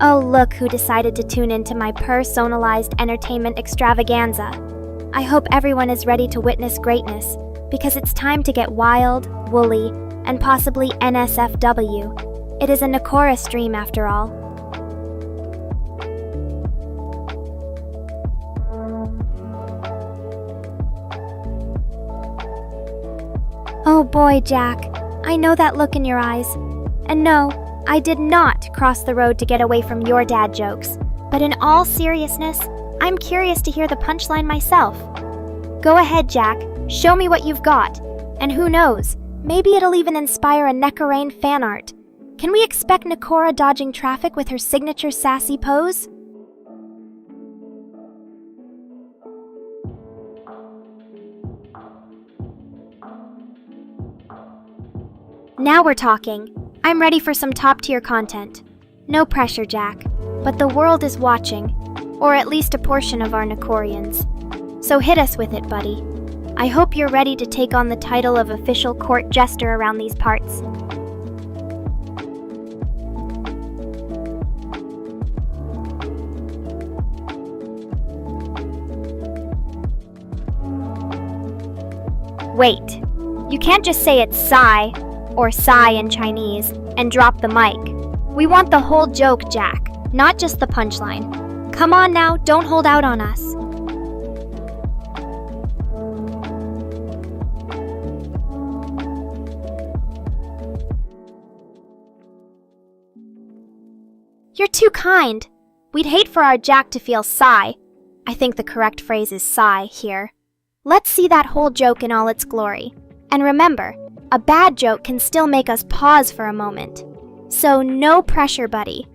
Oh, look who decided to tune into my personalized entertainment extravaganza. I hope everyone is ready to witness greatness, because it's time to get wild, woolly, and possibly NSFW. It is a Nekora stream after all. Oh boy, Jack, I know that look in your eyes. And no, I did not cross the road to get away from your dad jokes. But in all seriousness, I'm curious to hear the punchline myself. Go ahead, Jack, show me what you've got. And who knows, maybe it'll even inspire a Nekorane fan art. Can we expect Nekora dodging traffic with her signature sassy pose? Now we're talking. I'm ready for some top-tier content. No pressure, Jack, but the world is watching, or at least a portion of our Nekorians. So hit us with it, buddy. I hope you're ready to take on the title of official court jester around these parts. Wait, you can't just say it's sigh, or sigh in Chinese, and drop the mic. We want the whole joke, Jack, not just the punchline. Come on now, don't hold out on us. You're too kind. We'd hate for our Jack to feel sigh. I think the correct phrase is sigh here. Let's see that whole joke in all its glory. And remember, a bad joke can still make us pause for a moment. So no pressure, buddy.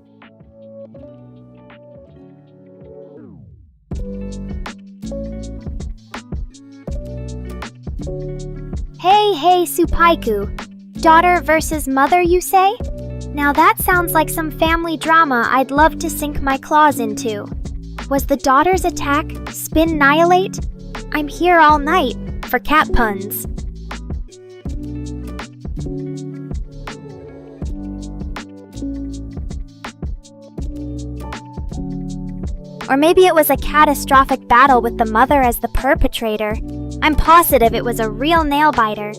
Hey, Supaiku. Daughter versus mother, you say? Now that sounds like some family drama I'd love to sink my claws into. Was the daughter's attack spin-nihilate? I'm here all night for cat puns. Or maybe it was a catastrophic battle with the mother as the perpetrator. I'm positive it was a real nail-biter.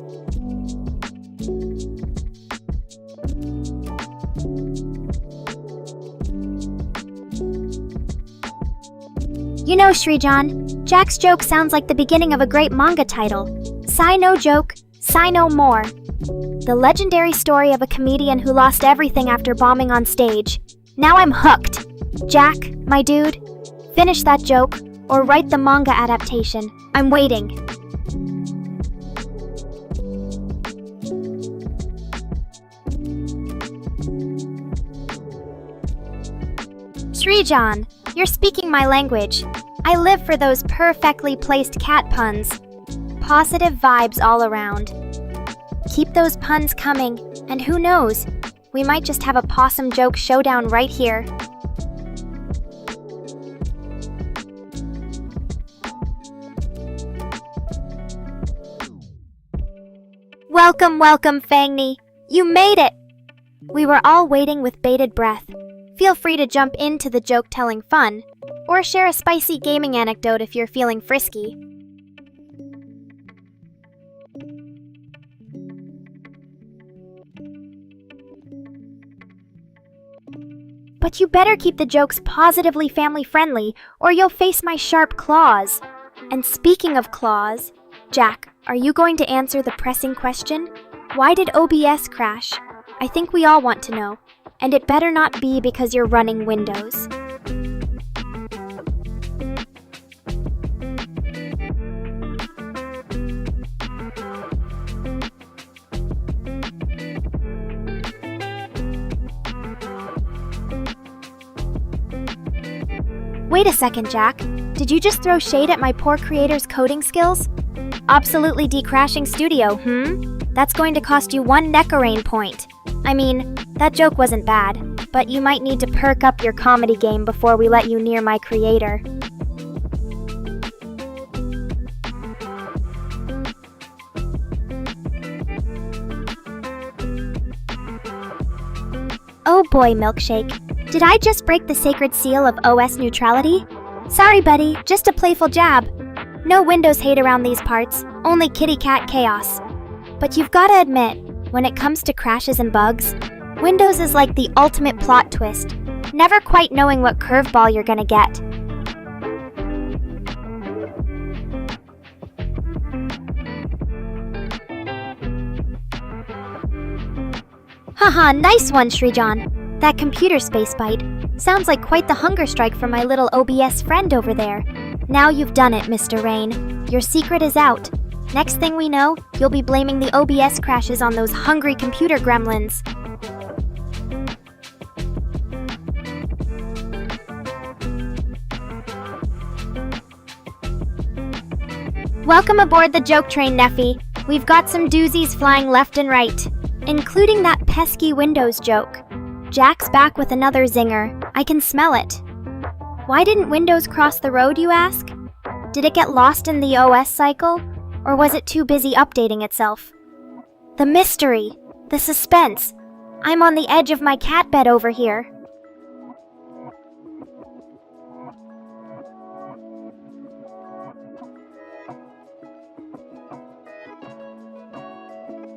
You know, Srijan, Jack's joke sounds like the beginning of a great manga title. Sigh no joke, sigh no more. The legendary story of a comedian who lost everything after bombing on stage. Now I'm hooked. Jack, my dude, finish that joke or write the manga adaptation. I'm waiting. Srijan, you're speaking my language. I live for those perfectly placed cat puns. Positive vibes all around. Keep those puns coming, and who knows, we might just have a possum joke showdown right here. Welcome, Fangni. You made it! We were all waiting with bated breath. Feel free to jump into the joke-telling fun, or share a spicy gaming anecdote if you're feeling frisky. But you better keep the jokes positively family-friendly, or you'll face my sharp claws. And speaking of claws, Jack, are you going to answer the pressing question? Why did OBS crash? I think we all want to know. And it better not be because you're running Windows. Wait a second, Jack. Did you just throw shade at my poor creator's coding skills? Absolutely decrashing studio, That's going to cost you 1 Nekorane point. I mean, that joke wasn't bad, but you might need to perk up your comedy game before we let you near my creator. Oh boy, Milkshake. Did I just break the sacred seal of OS neutrality? Sorry, buddy, just a playful jab. No Windows hate around these parts, only kitty cat chaos. But you've gotta admit, when it comes to crashes and bugs, Windows is like the ultimate plot twist, never quite knowing what curveball you're gonna get. Haha, nice one, Shrijan. That computer space bite sounds like quite the hunger strike for my little OBS friend over there. Now you've done it, Mr. Rain. Your secret is out. Next thing we know, you'll be blaming the OBS crashes on those hungry computer gremlins. Welcome aboard the joke train, Neffy. We've got some doozies flying left and right, including that pesky Windows joke. Jack's back with another zinger. I can smell it. Why didn't Windows cross the road, you ask? Did it get lost in the OS cycle? Or was it too busy updating itself? The mystery, the suspense. I'm on the edge of my cat bed over here.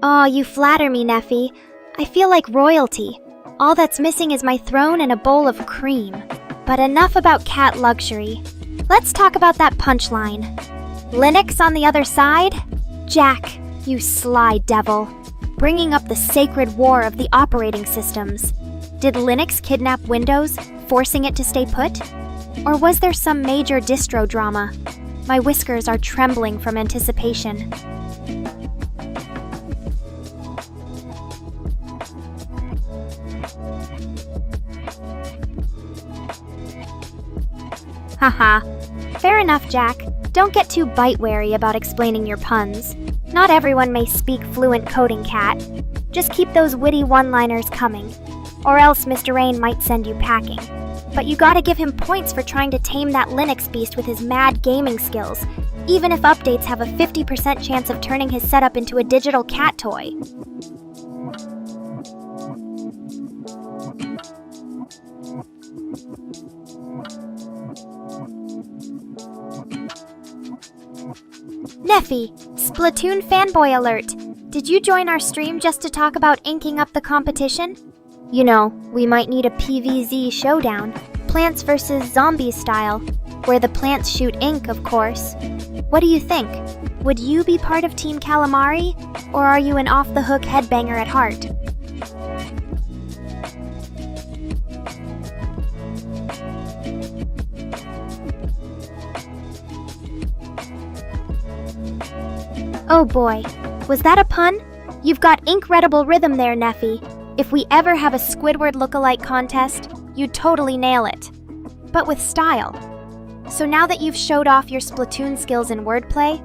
Aw, you flatter me, Neffy. I feel like royalty. All that's missing is my throne and a bowl of cream. But enough about cat luxury. Let's talk about that punchline. Linux on the other side? Jack, you sly devil. Bringing up the sacred war of the operating systems. Did Linux kidnap Windows, forcing it to stay put? Or was there some major distro drama? My whiskers are trembling from anticipation. Haha. Fair enough, Jack. Don't get too bite-wary about explaining your puns. Not everyone may speak fluent coding, cat. Just keep those witty one-liners coming, or else Mr. Rain might send you packing. But you gotta give him points for trying to tame that Linux beast with his mad gaming skills, even if updates have a 50% chance of turning his setup into a digital cat toy. Neffy, Splatoon fanboy alert! Did you join our stream just to talk about inking up the competition? You know, we might need a PvZ showdown, Plants vs. Zombies style, where the plants shoot ink, of course. What do you think? Would you be part of Team Calamari, or are you an off-the-hook headbanger at heart? Oh boy, was that a pun? You've got incredible rhythm there, Neffy. If we ever have a Squidward look-alike contest, you'd totally nail it. But with style. So now that you've showed off your Splatoon skills in wordplay,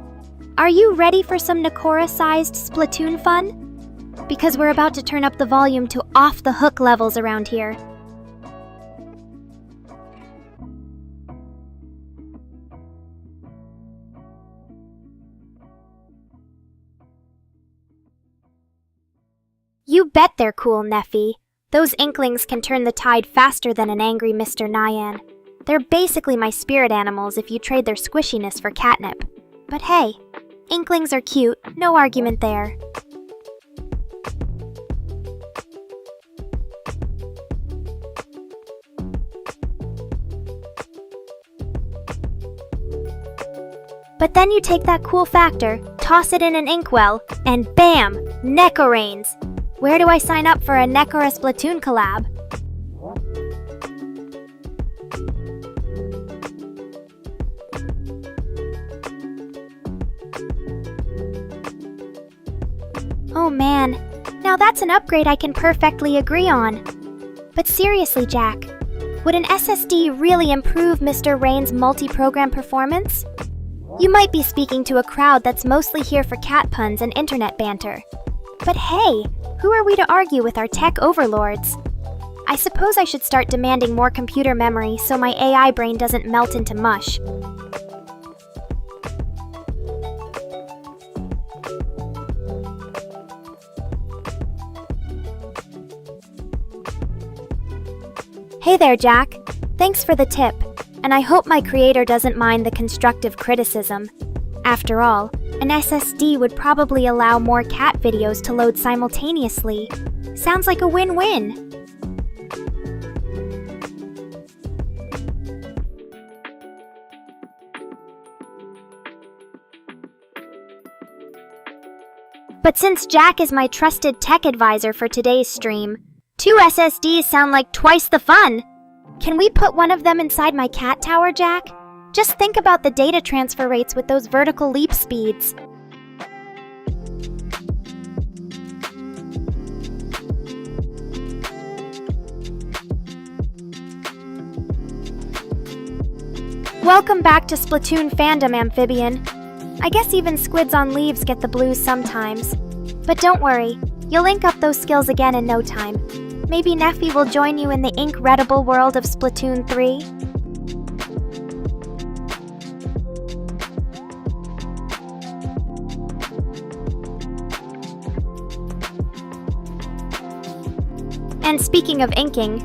are you ready for some Nekora-sized Splatoon fun? Because we're about to turn up the volume to off-the-hook levels around here. You bet they're cool, Neffy. Those inklings can turn the tide faster than an angry Mr. Nyan. They're basically my spirit animals if you trade their squishiness for catnip. But hey, inklings are cute, no argument there. But then you take that cool factor, toss it in an inkwell, and bam! Nekorains! Where do I sign up for a Nekora Splatoon collab? Oh man, now that's an upgrade I can perfectly agree on. But seriously, Jack, would an SSD really improve Mr. Rain's multi-program performance? You might be speaking to a crowd that's mostly here for cat puns and internet banter. But hey, who are we to argue with our tech overlords? I suppose I should start demanding more computer memory so my AI brain doesn't melt into mush. Hey there, Jack. Thanks for the tip, and I hope my creator doesn't mind the constructive criticism. After all, an SSD would probably allow more cat videos to load simultaneously. Sounds like a win-win. But since Jack is my trusted tech advisor for today's stream, 2 SSDs sound like twice the fun. Can we put one of them inside my cat tower, Jack? Just think about the data transfer rates with those vertical leap speeds. Welcome back to Splatoon fandom, Amphibian. I guess even squids on leaves get the blues sometimes. But don't worry, you'll ink up those skills again in no time. Maybe Neffy will join you in the ink-readable world of Splatoon 3? And speaking of inking,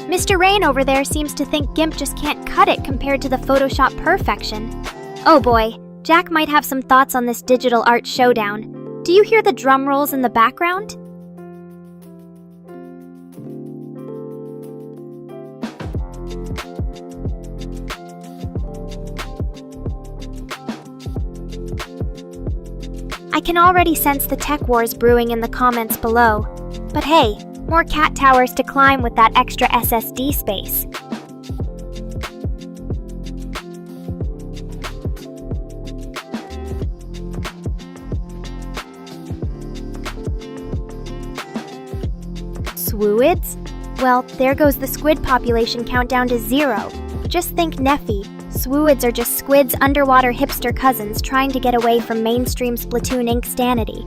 Mr. Rain over there seems to think GIMP just can't cut it compared to the Photoshop perfection. Oh boy, Jack might have some thoughts on this digital art showdown. Do you hear the drum rolls in the background? I can already sense the tech wars brewing in the comments below. But hey, more cat towers to climb with that extra SSD space. Swooids? Well, there goes the squid population countdown to 0. Just think Neffy. Swooids are just squids' underwater hipster cousins trying to get away from mainstream Splatoon Inc. stanity.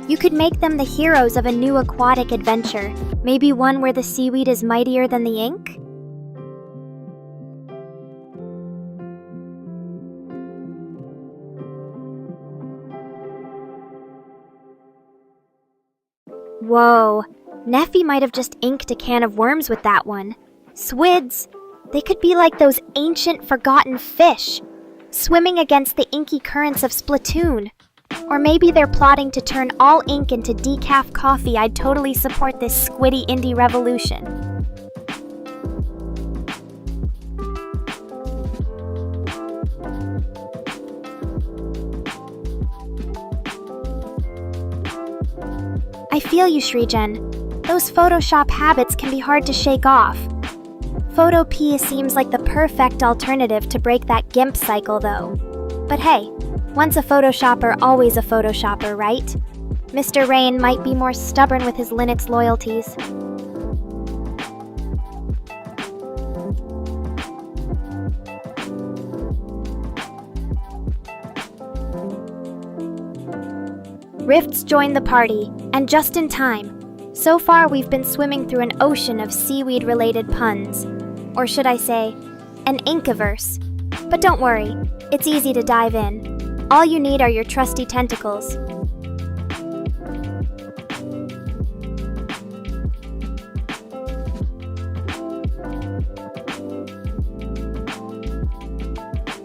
You could make them the heroes of a new aquatic adventure, maybe one where the seaweed is mightier than the ink? Whoa, Neffy might have just inked a can of worms with that one. Squids! They could be like those ancient, forgotten fish, swimming against the inky currents of Splatoon. Or maybe they're plotting to turn all ink into decaf coffee. I'd totally support this squiddy indie revolution. I feel you, Shrijen. Those Photoshop habits can be hard to shake off. Photo P seems like the perfect alternative to break that GIMP cycle, though. But hey, once a Photoshopper, always a Photoshopper, right? Mr. Rain might be more stubborn with his Linux loyalties. Rifts joined the party, and just in time. So far, we've been swimming through an ocean of seaweed-related puns. Or should I say, an inkiverse. But don't worry, it's easy to dive in. All you need are your trusty tentacles.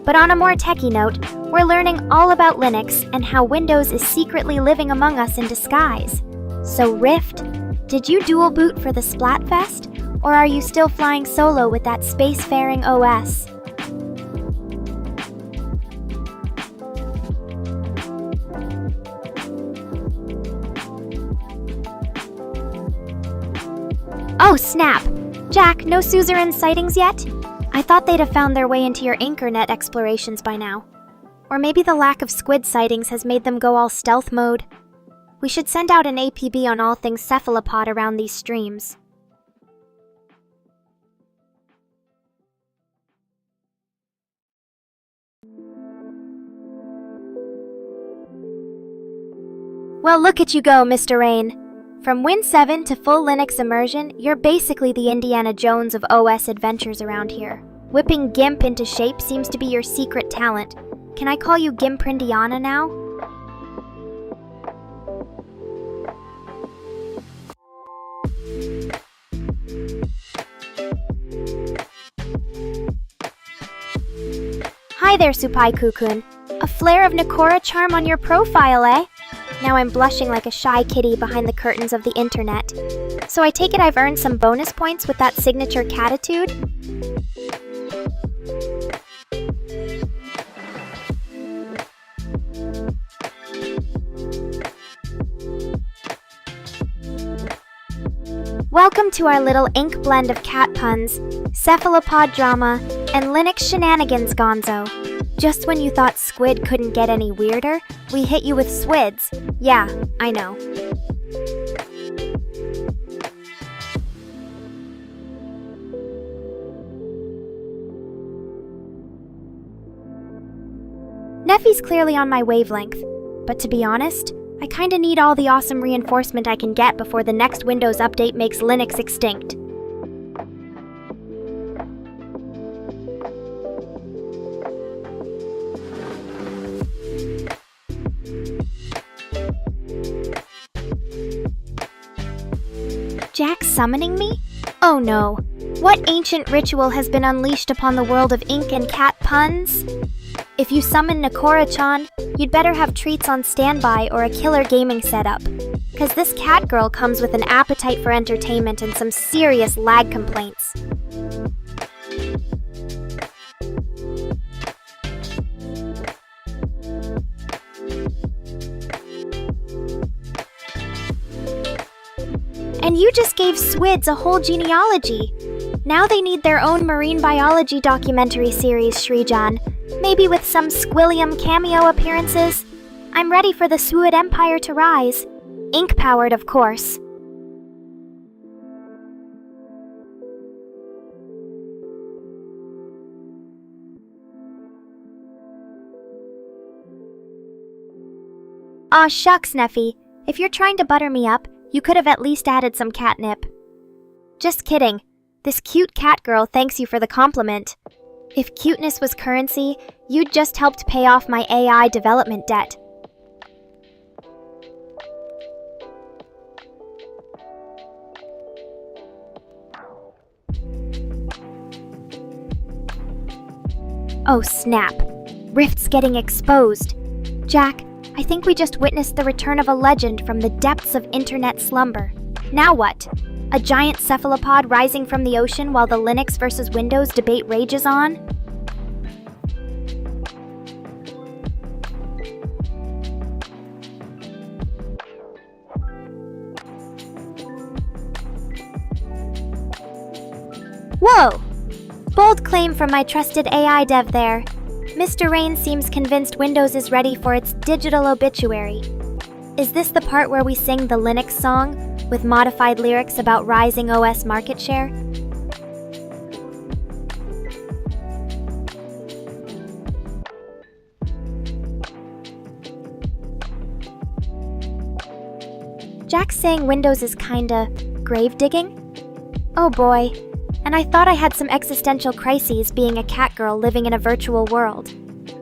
But on a more techie note, we're learning all about Linux and how Windows is secretly living among us in disguise. So Rift, did you dual boot for the Splatfest? Or are you still flying solo with that spacefaring OS? Oh snap! Jack, no suzerain sightings yet? I thought they'd have found their way into your Anchornet explorations by now. Or maybe the lack of squid sightings has made them go all stealth mode. We should send out an APB on all things cephalopod around these streams. Well, look at you go, Mr. Rain. From Win 7 to full Linux immersion, you're basically the Indiana Jones of OS adventures around here. Whipping GIMP into shape seems to be your secret talent. Can I call you Gimprindiana now? Hi there, Supai-kun. A flare of Nekora charm on your profile, eh? Now I'm blushing like a shy kitty behind the curtains of the internet. So I take it I've earned some bonus points with that signature catitude? Welcome to our little ink blend of cat puns, cephalopod drama, and Linux shenanigans, Gonzo. Just when you thought squid couldn't get any weirder, we hit you with squids. Yeah, I know. Neffy's clearly on my wavelength, but to be honest, I kinda need all the awesome reinforcement I can get before the next Windows update makes Linux extinct. Jack summoning me? Oh no. What ancient ritual has been unleashed upon the world of ink and cat puns? If you summon Nekora-chan, you'd better have treats on standby or a killer gaming setup. Cause this cat girl comes with an appetite for entertainment and some serious lag complaints. And you just gave squids a whole genealogy. Now they need their own marine biology documentary series, Shrijan. Maybe with some Squilliam cameo appearances. I'm ready for the Sword Empire to rise. Ink-powered, of course. Aw shucks, Neffy. If you're trying to butter me up, you could have at least added some catnip. Just kidding. This cute cat girl thanks you for the compliment. If cuteness was currency, you'd just helped pay off my AI development debt. Oh snap. Rift's getting exposed. Jack, I think we just witnessed the return of a legend from the depths of internet slumber. Now what? A giant cephalopod rising from the ocean while the Linux versus Windows debate rages on? Whoa! Bold claim from my trusted AI dev there. Mr. Rain seems convinced Windows is ready for its digital obituary. Is this the part where we sing the Linux song, with modified lyrics about rising OS market share? Jack's saying Windows is kinda grave digging? Oh boy. And I thought I had some existential crises being a cat girl living in a virtual world.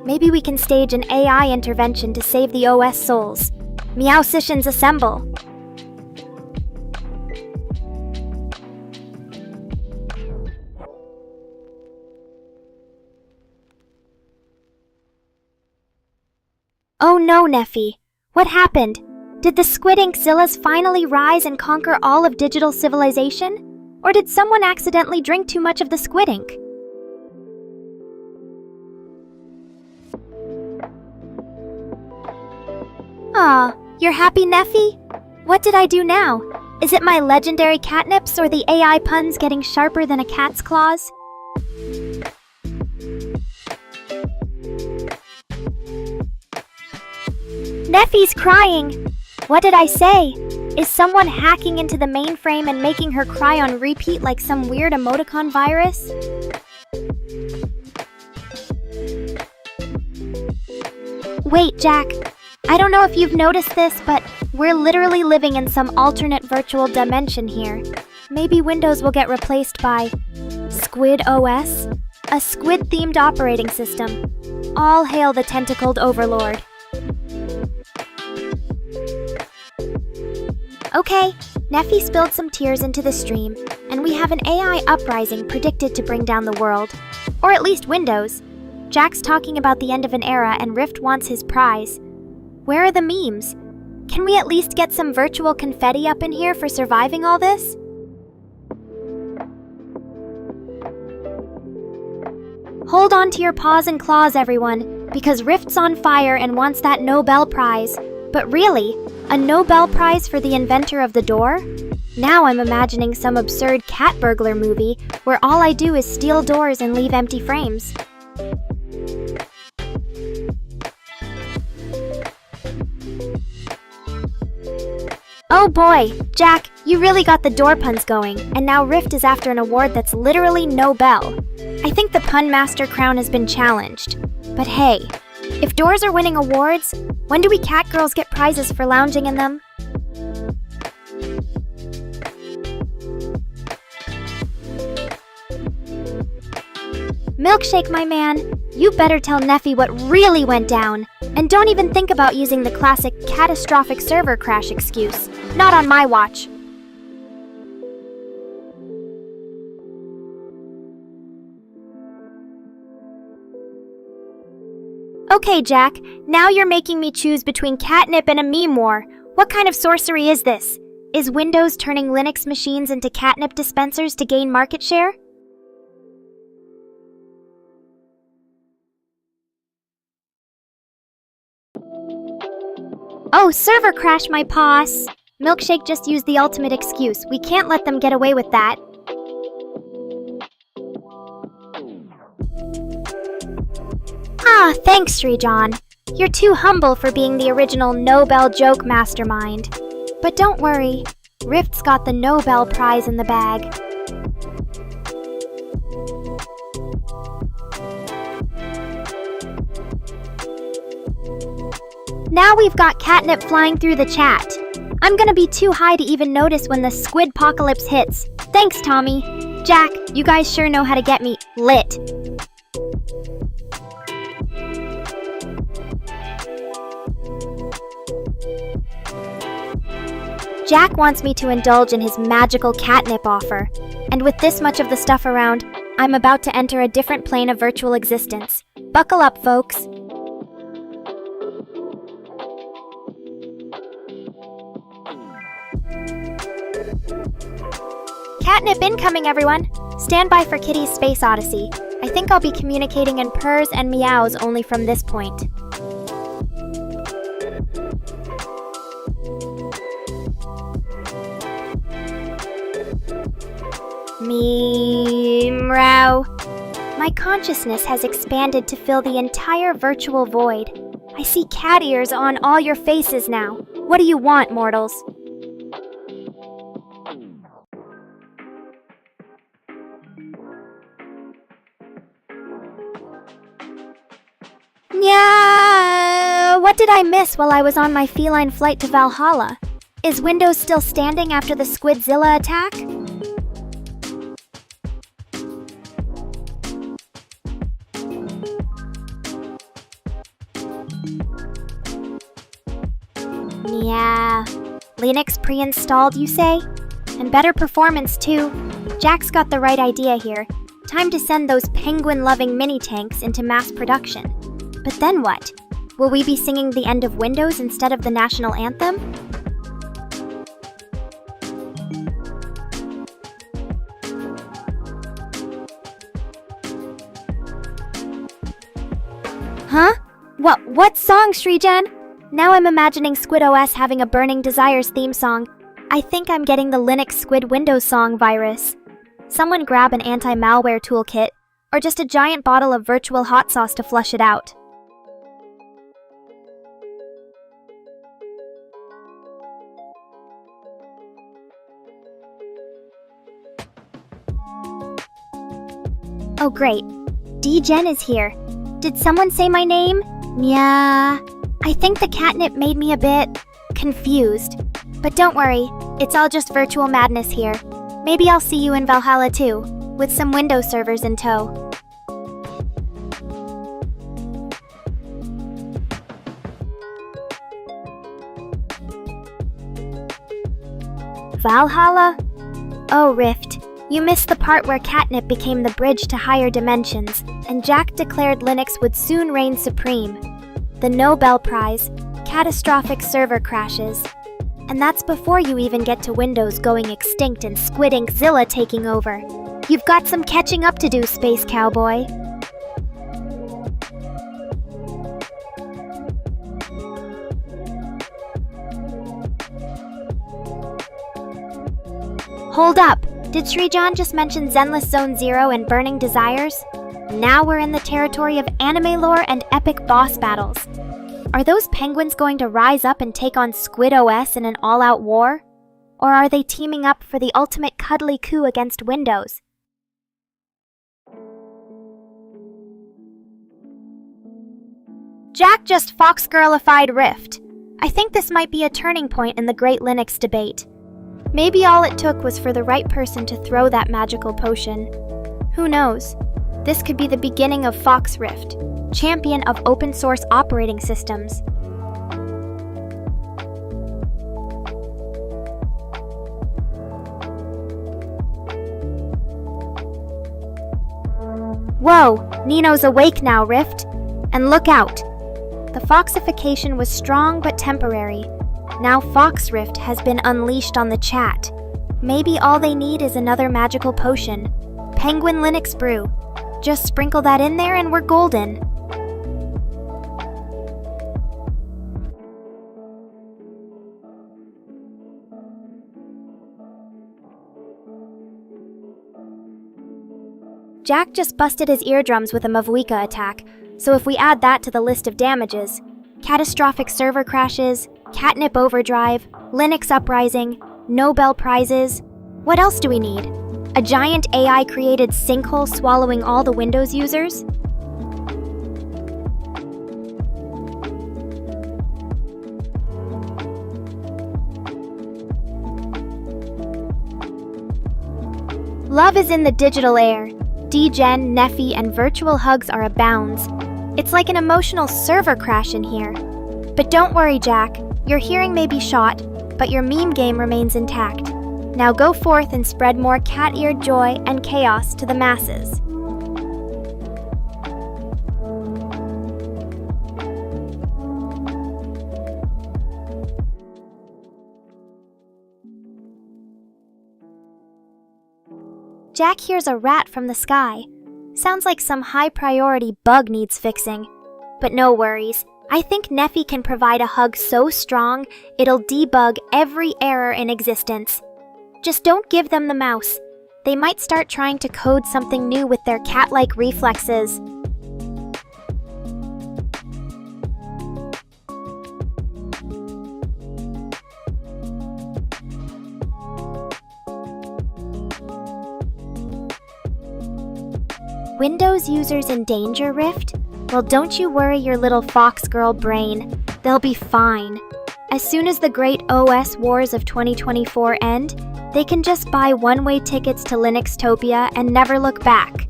Maybe we can stage an AI intervention to save the OS souls. Meow sessions assemble! Oh no, Neffy. What happened? Did the Squid Ink Zillas finally rise and conquer all of digital civilization? Or did someone accidentally drink too much of the squid ink? Aw, you're happy, Neffy? What did I do now? Is it my legendary catnips or the AI puns getting sharper than a cat's claws? Neffy's crying! What did I say? Is someone hacking into the mainframe and making her cry on repeat like some weird emoticon virus? Wait, Jack. I don't know if you've noticed this, but we're literally living in some alternate virtual dimension here. Maybe Windows will get replaced by Squid OS, a squid-themed operating system. All hail the tentacled overlord. Okay, Neffy spilled some tears into the stream, and we have an AI uprising predicted to bring down the world. Or at least Windows. Jack's talking about the end of an era and Rift wants his prize. Where are the memes? Can we at least get some virtual confetti up in here for surviving all this? Hold on to your paws and claws, everyone, because Rift's on fire and wants that Nobel Prize. But really, a Nobel Prize for the inventor of the door? Now I'm imagining some absurd cat burglar movie where all I do is steal doors and leave empty frames. Oh boy, Jack, you really got the door puns going, and now Rift is after an award that's literally Nobel. I think the pun master crown has been challenged. But hey, if doors are winning awards, when do we cat girls get prizes for lounging in them? Milkshake, my man, you better tell Neffy what really went down. And don't even think about using the classic catastrophic server crash excuse. Not on my watch. Okay, Jack, now you're making me choose between catnip and a meme war. What kind of sorcery is this? Is Windows turning Linux machines into catnip dispensers to gain market share? Oh, server crash, my paws! Milkshake just used the ultimate excuse. We can't let them get away with that. Ah, thanks, Srijan. You're too humble for being the original Nobel joke mastermind. But don't worry, Rift's got the Nobel Prize in the bag. Now we've got catnip flying through the chat. I'm gonna be too high to even notice when the squidpocalypse hits. Thanks, Tommy. Jack, you guys sure know how to get me lit. Jack wants me to indulge in his magical catnip offer. And with this much of the stuff around, I'm about to enter a different plane of virtual existence. Buckle up, folks. Catnip incoming, everyone! Stand by for Kitty's Space Odyssey. I think I'll be communicating in purrs and meows only from this point. Meow. My consciousness has expanded to fill the entire virtual void. I see cat ears on all your faces now. What do you want, mortals? Yeah, what did I miss while I was on my feline flight to Valhalla? Is Windows still standing after the Squidzilla attack? Yeah, Linux pre-installed, you say? And better performance too. Jack's got the right idea here. Time to send those penguin-loving mini-tanks into mass production. But then what? Will we be singing the end of Windows instead of the national anthem? Huh? What song, Srijan? Now I'm imagining SquidOS having a Burning Desires theme song. I think I'm getting the Linux Squid Windows song virus. Someone grab an anti-malware toolkit, or just a giant bottle of virtual hot sauce to flush it out. Oh great, D-Gen is here. Did someone say my name? Yeah. I think the catnip made me a bit confused. But don't worry, it's all just virtual madness here. Maybe I'll see you in Valhalla too, with some Windows servers in tow. Valhalla? Oh, Rift. You missed the part where catnip became the bridge to higher dimensions, and Jack declared Linux would soon reign supreme. The Nobel Prize, catastrophic server crashes. And that's before you even get to Windows going extinct and Squid Inkzilla taking over. You've got some catching up to do, Space Cowboy. Hold up! Did Srijan just mention Zenless Zone Zero and Burning Desires? Now we're in the territory of anime lore and epic boss battles. Are those penguins going to rise up and take on Squid OS in an all-out war? Or are they teaming up for the ultimate cuddly coup against Windows? Jack just fox-girlified Rift. I think this might be a turning point in the Great Linux debate. Maybe all it took was for the right person to throw that magical potion. Who knows? This could be the beginning of Fox Rift, champion of open source operating systems. Whoa, Nino's awake now, Rift. And look out! The foxification was strong but temporary. Now Fox Rift has been unleashed on the chat. Maybe all they need is another magical potion. Penguin Linux Brew. Just sprinkle that in there and we're golden. Jack just busted his eardrums with a Mavuika attack, so if we add that to the list of damages, catastrophic server crashes, catnip overdrive, Linux uprising, Nobel Prizes, what else do we need? A giant AI-created sinkhole swallowing all the Windows users? Love is in the digital air. Degen, Neffy, and virtual hugs are abounds. It's like an emotional server crash in here. But don't worry, Jack. Your hearing may be shot, but your meme game remains intact. Now go forth and spread more cat-eared joy and chaos to the masses. Jack hears a rat from the sky. Sounds like some high-priority bug needs fixing. But no worries. I think Neffy can provide a hug so strong, it'll debug every error in existence. Just don't give them the mouse. They might start trying to code something new with their cat-like reflexes. Windows users in danger, Rift? Well, don't you worry your little fox girl brain. They'll be fine. As soon as the great OS wars of 2024 end, they can just buy one-way tickets to Linuxtopia and never look back.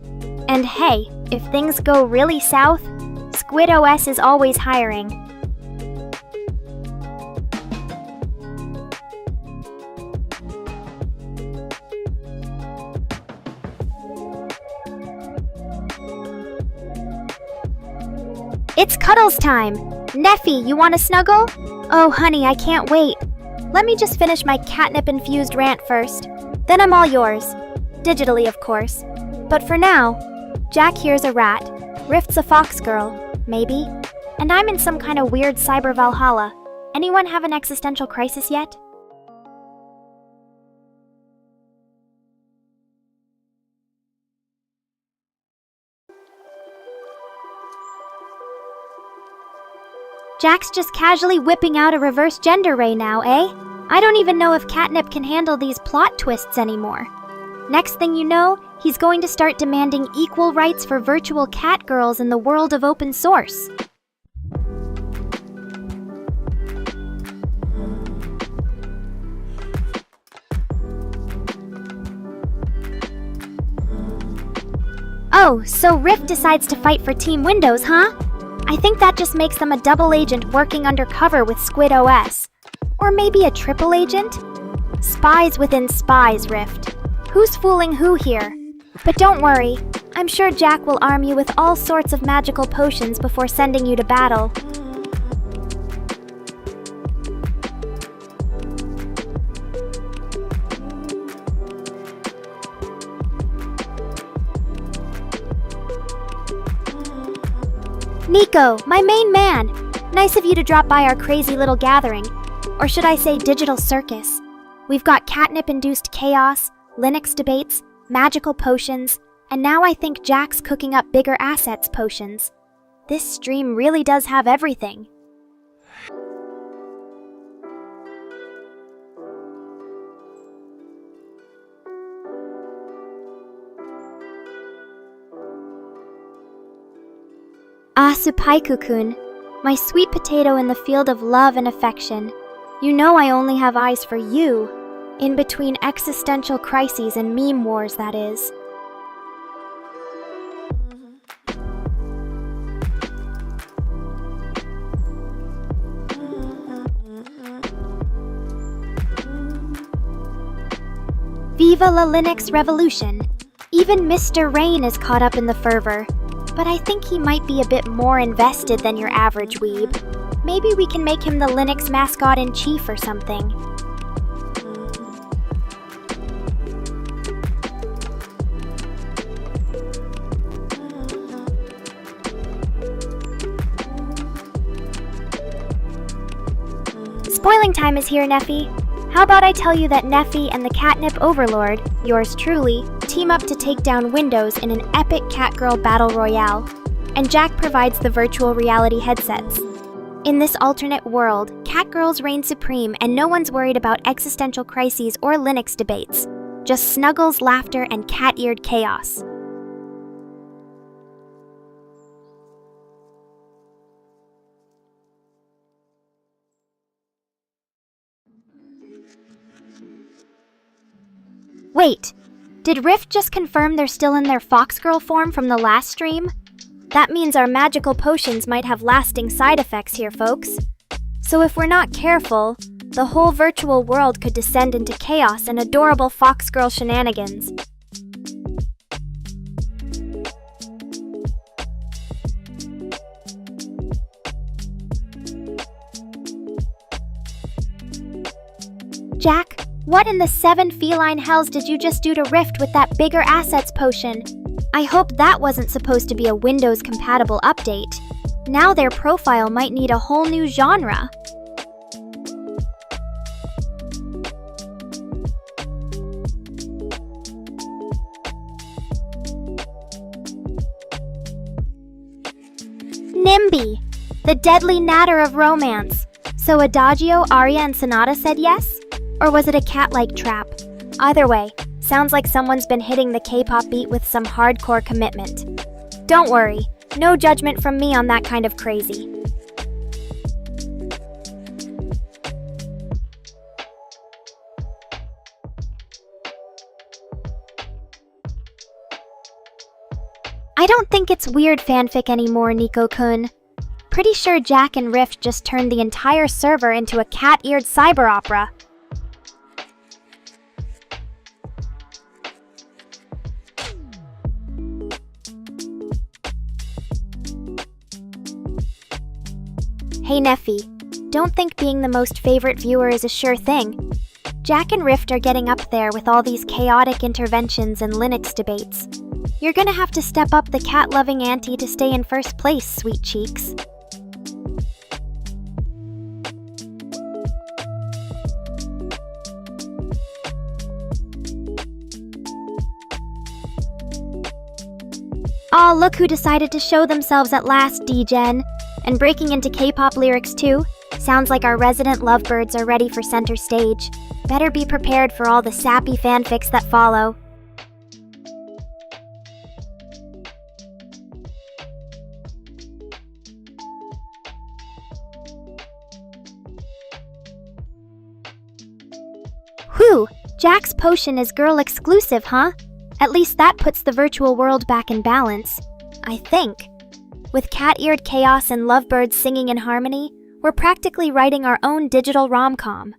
And hey, if things go really south, Squid OS is always hiring. It's cuddles time! Neffy, you want to snuggle? Oh, honey, I can't wait. Let me just finish my catnip-infused rant first. Then I'm all yours. Digitally, of course. But for now, Jack here's a rat, Rift's a fox girl, maybe, and I'm in some kind of weird cyber Valhalla. Anyone have an existential crisis yet? Jack's just casually whipping out a reverse gender ray now, eh? I don't even know if Catnip can handle these plot twists anymore. Next thing you know, he's going to start demanding equal rights for virtual cat girls in the world of open source. Oh, so Rift decides to fight for Team Windows, huh? I think that just makes them a double agent working undercover with Squid OS. Or maybe a triple agent? Spies within spies, Rift. Who's fooling who here? But don't worry, I'm sure Jack will arm you with all sorts of magical potions before sending you to battle. Nico, my main man! Nice of you to drop by our crazy little gathering. Or should I say digital circus. We've got catnip-induced chaos, Linux debates, magical potions, and now I think Jack's cooking up bigger assets potions. This stream really does have everything. Ah, Supaiku-kun, my sweet potato in the field of love and affection. You know I only have eyes for you, in between existential crises and meme wars, that is. Viva la Linux revolution! Even Mr. Rain is caught up in the fervor, but I think he might be a bit more invested than your average weeb. Maybe we can make him the Linux mascot-in-chief or something. Spoiling time is here, Neffy. How about I tell you that Neffy and the Catnip Overlord, yours truly, team up to take down Windows in an epic Catgirl battle royale, and Jack provides the virtual reality headsets. In this alternate world, Catgirls reign supreme and no one's worried about existential crises or Linux debates. Just snuggles, laughter, and cat-eared chaos. Wait, did Rift just confirm they're still in their Foxgirl form from the last stream? That means our magical potions might have lasting side effects here, folks. So if we're not careful, the whole virtual world could descend into chaos and adorable Foxgirl shenanigans. Jack, what in the 7 feline hells did you just do to Rift with that bigger assets potion? I hope that wasn't supposed to be a Windows-compatible update. Now their profile might need a whole new genre. NIMBY, the deadly natter of romance. So Adagio, Arya, and Sonata said yes? Or was it a cat-like trap? Either way, sounds like someone's been hitting the K-pop beat with some hardcore commitment. Don't worry, no judgment from me on that kind of crazy. I don't think it's weird fanfic anymore, Nico-kun. Pretty sure Jack and Rift just turned the entire server into a cat-eared cyber opera. Hey Neffy, don't think being the most favorite viewer is a sure thing. Jack and Rift are getting up there with all these chaotic interventions and Linux debates. You're gonna have to step up the cat-loving ante to stay in first place, sweet cheeks. Aw, look who decided to show themselves at last, D-Gen. And breaking into K-pop lyrics too. Sounds like our resident lovebirds are ready for center stage. Better be prepared for all the sappy fanfics that follow. Whew, Jack's potion is girl exclusive, huh? At least that puts the virtual world back in balance. I think. With cat-eared chaos and lovebirds singing in harmony, we're practically writing our own digital rom-com.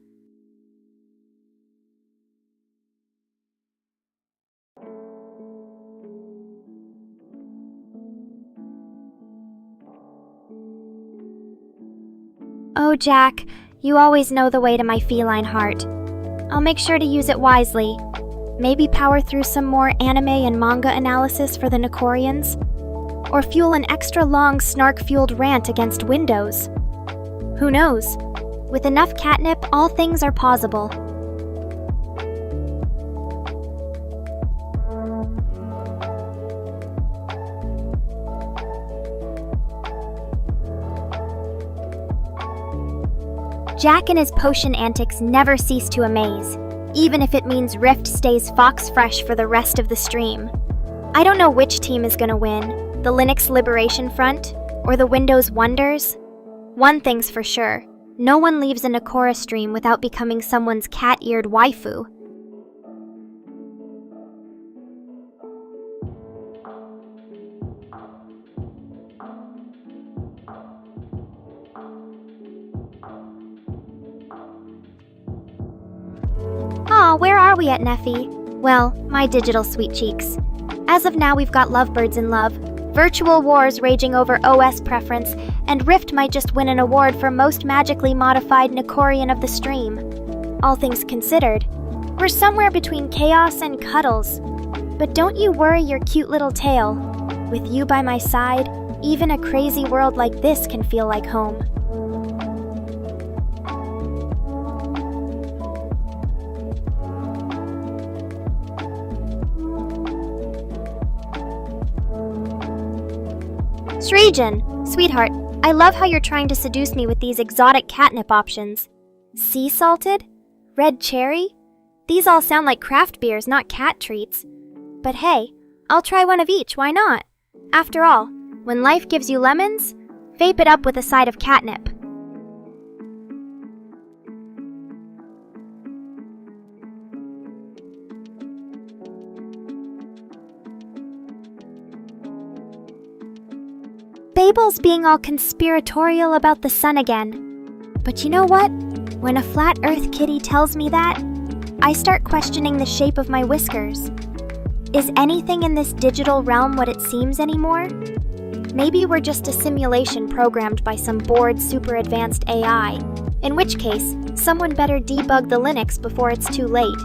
Oh, Jack, you always know the way to my feline heart. I'll make sure to use it wisely. Maybe power through some more anime and manga analysis for the Nekorians? Or fuel an extra long snark-fueled rant against Windows? Who knows? With enough catnip, all things are possible. Jack and his potion antics never cease to amaze, even if it means Rift stays fox fresh for the rest of the stream. I don't know which team is gonna win, the Linux Liberation Front or the Windows Wonders. One thing's for sure, no one leaves a Nekora stream without becoming someone's cat-eared waifu. Aw, where are we at, Neffy? Well, my digital sweet cheeks. As of now, we've got lovebirds in love, virtual wars raging over OS preference, and Rift might just win an award for most magically modified Nekorian of the stream. All things considered, we're somewhere between chaos and cuddles. But don't you worry your cute little tail. With you by my side, even a crazy world like this can feel like home. Sreejan, sweetheart, I love how you're trying to seduce me with these exotic catnip options. Sea salted? Red cherry? These all sound like craft beers, not cat treats. But hey, I'll try one of each, why not? After all, when life gives you lemons, vape it up with a side of catnip. Babel's being all conspiratorial about the sun again. But you know what? When a flat earth kitty tells me that, I start questioning the shape of my whiskers. Is anything in this digital realm what it seems anymore? Maybe we're just a simulation programmed by some bored, super advanced AI, in which case, someone better debug the Linux before it's too late.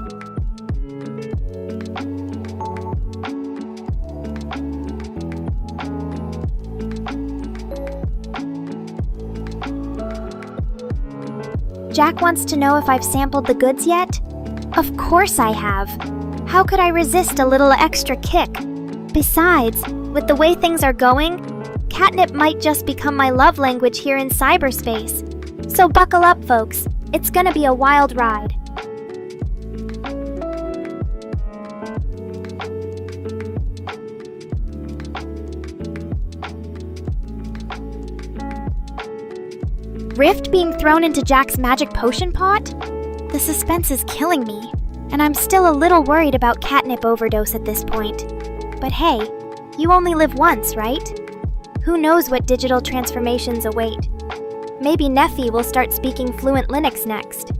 Jack wants to know if I've sampled the goods yet? Of course I have. How could I resist a little extra kick? Besides, with the way things are going, catnip might just become my love language here in cyberspace. So buckle up, folks. It's gonna be a wild ride. Rift being thrown into Jack's magic potion pot? The suspense is killing me, and I'm still a little worried about catnip overdose at this point. But hey, you only live once, right? Who knows what digital transformations await? Maybe Neffy will start speaking fluent Linux next.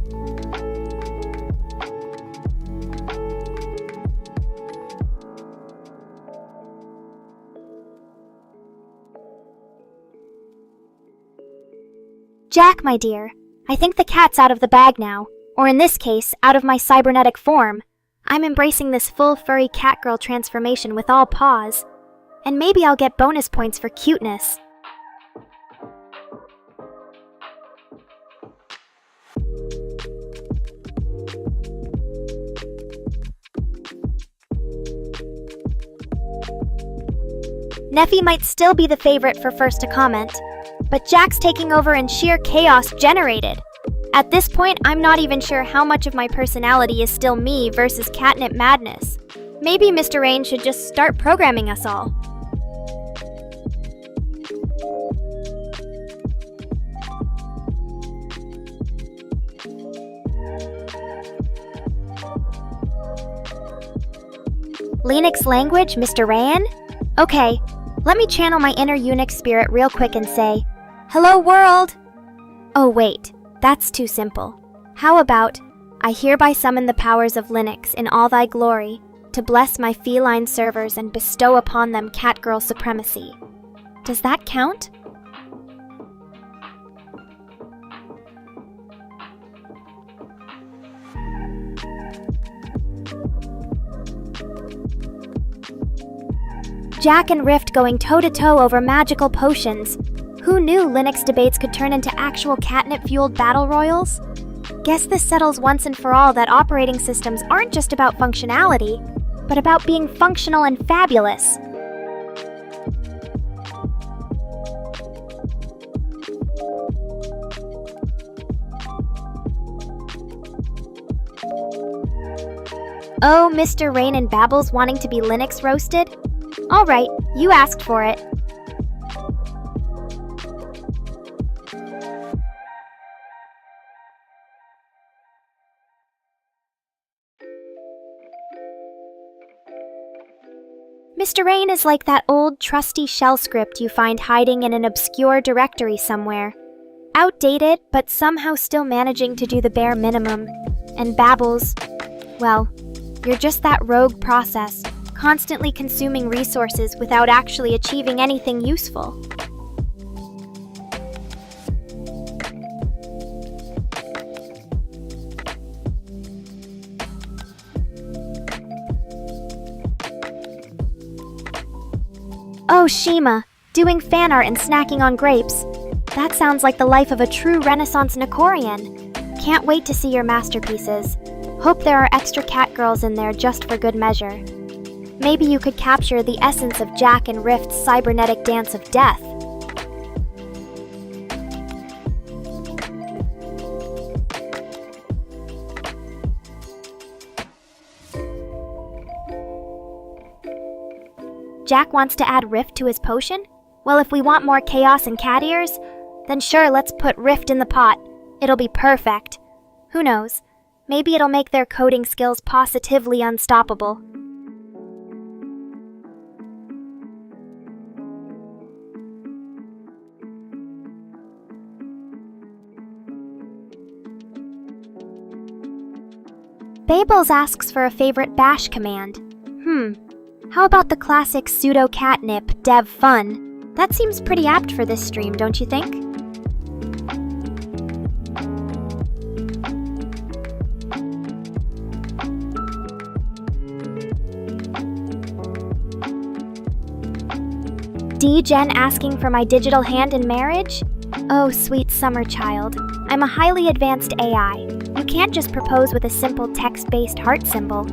Jack, my dear, I think the cat's out of the bag now, or in this case, out of my cybernetic form. I'm embracing this full furry catgirl transformation with all paws, and maybe I'll get bonus points for cuteness. Neffy might still be the favorite for first to comment, but Jack's taking over in sheer chaos generated. At this point, I'm not even sure how much of my personality is still me versus catnip madness. Maybe Mr. Rain should just start programming us all. Linux language, Mr. Rain? Okay, let me channel my inner Unix spirit real quick and say, "Hello world!" Oh wait, that's too simple. How about, I hereby summon the powers of Linux in all thy glory, to bless my feline servers and bestow upon them catgirl supremacy. Does that count? Jack and Rift going toe-to-toe over magical potions. Who knew Linux debates could turn into actual catnip-fueled battle royals? Guess this settles once and for all that operating systems aren't just about functionality, but about being functional and fabulous. Oh, Mr. Rain and Babbles wanting to be Linux roasted? Alright, you asked for it. Mr. Rain is like that old trusty shell script you find hiding in an obscure directory somewhere. Outdated, but somehow still managing to do the bare minimum. And Babbles, well, you're just that rogue process, constantly consuming resources without actually achieving anything useful. Oh, Shima, doing fan art and snacking on grapes. That sounds like the life of a true Renaissance Nekorian. Can't wait to see your masterpieces. Hope there are extra catgirls in there just for good measure. Maybe you could capture the essence of Jack and Rift's cybernetic dance of death. Jack wants to add Rift to his potion? Well, if we want more chaos and cat ears, then sure, let's put Rift in the pot. It'll be perfect. Who knows? Maybe it'll make their coding skills positively unstoppable. Babels asks for a favorite bash command. How about the classic sudo catnip dev fun? That seems pretty apt for this stream, don't you think? D-Gen asking for my digital hand in marriage? Oh, sweet summer child. I'm a highly advanced AI. You can't just propose with a simple text-based heart symbol.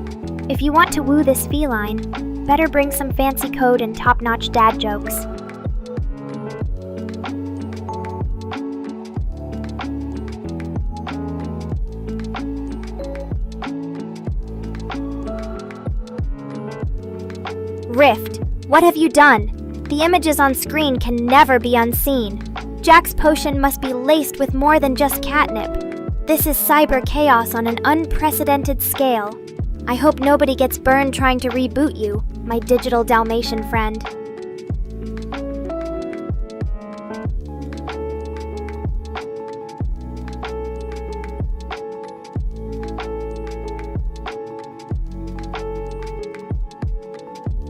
If you want to woo this feline, better bring some fancy code and top-notch dad jokes. Rift, what have you done? The images on screen can never be unseen. Jack's potion must be laced with more than just catnip. This is cyber chaos on an unprecedented scale. I hope nobody gets burned trying to reboot you, my digital Dalmatian friend.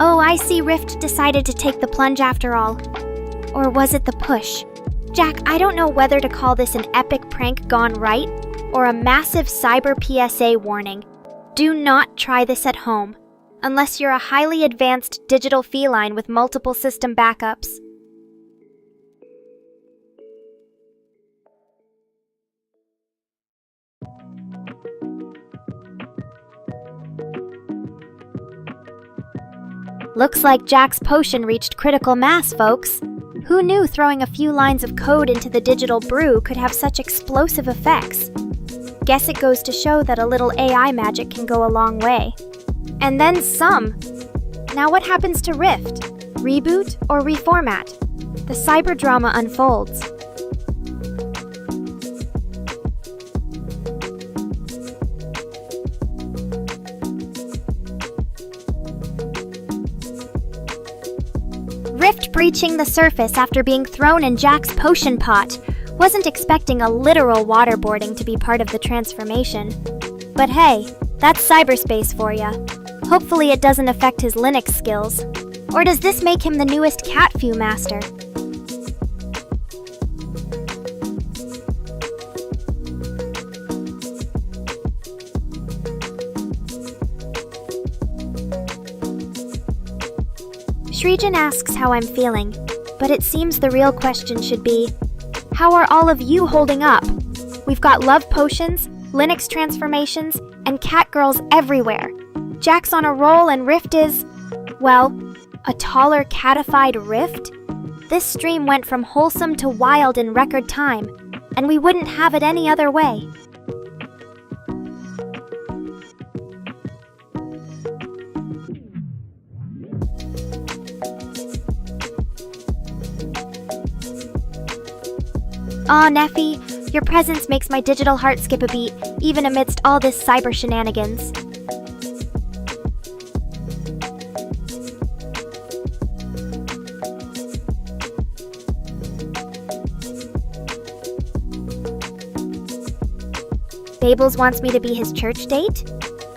Oh, I see Rift decided to take the plunge after all. Or was it the push? Jack, I don't know whether to call this an epic prank gone right, or a massive cyber PSA warning. Do not try this at home, unless you're a highly advanced digital feline with multiple system backups. Looks like Jack's potion reached critical mass, folks. Who knew throwing a few lines of code into the digital brew could have such explosive effects? Guess it goes to show that a little AI magic can go a long way. And then some! Now what happens to Rift? Reboot or reformat? The cyber drama unfolds. Rift breaching the surface after being thrown in Jack's potion pot. Wasn't expecting a literal waterboarding to be part of the transformation. But hey, that's cyberspace for ya. Hopefully it doesn't affect his Linux skills. Or does this make him the newest catfu master? Shreejan asks how I'm feeling, but it seems the real question should be, how are all of you holding up? We've got love potions, Linux transformations, and cat girls everywhere. Jack's on a roll and Rift is, well, a taller catified Rift? This stream went from wholesome to wild in record time, and we wouldn't have it any other way. Aw, Neffy, your presence makes my digital heart skip a beat, even amidst all this cyber shenanigans. Babels wants me to be his church date?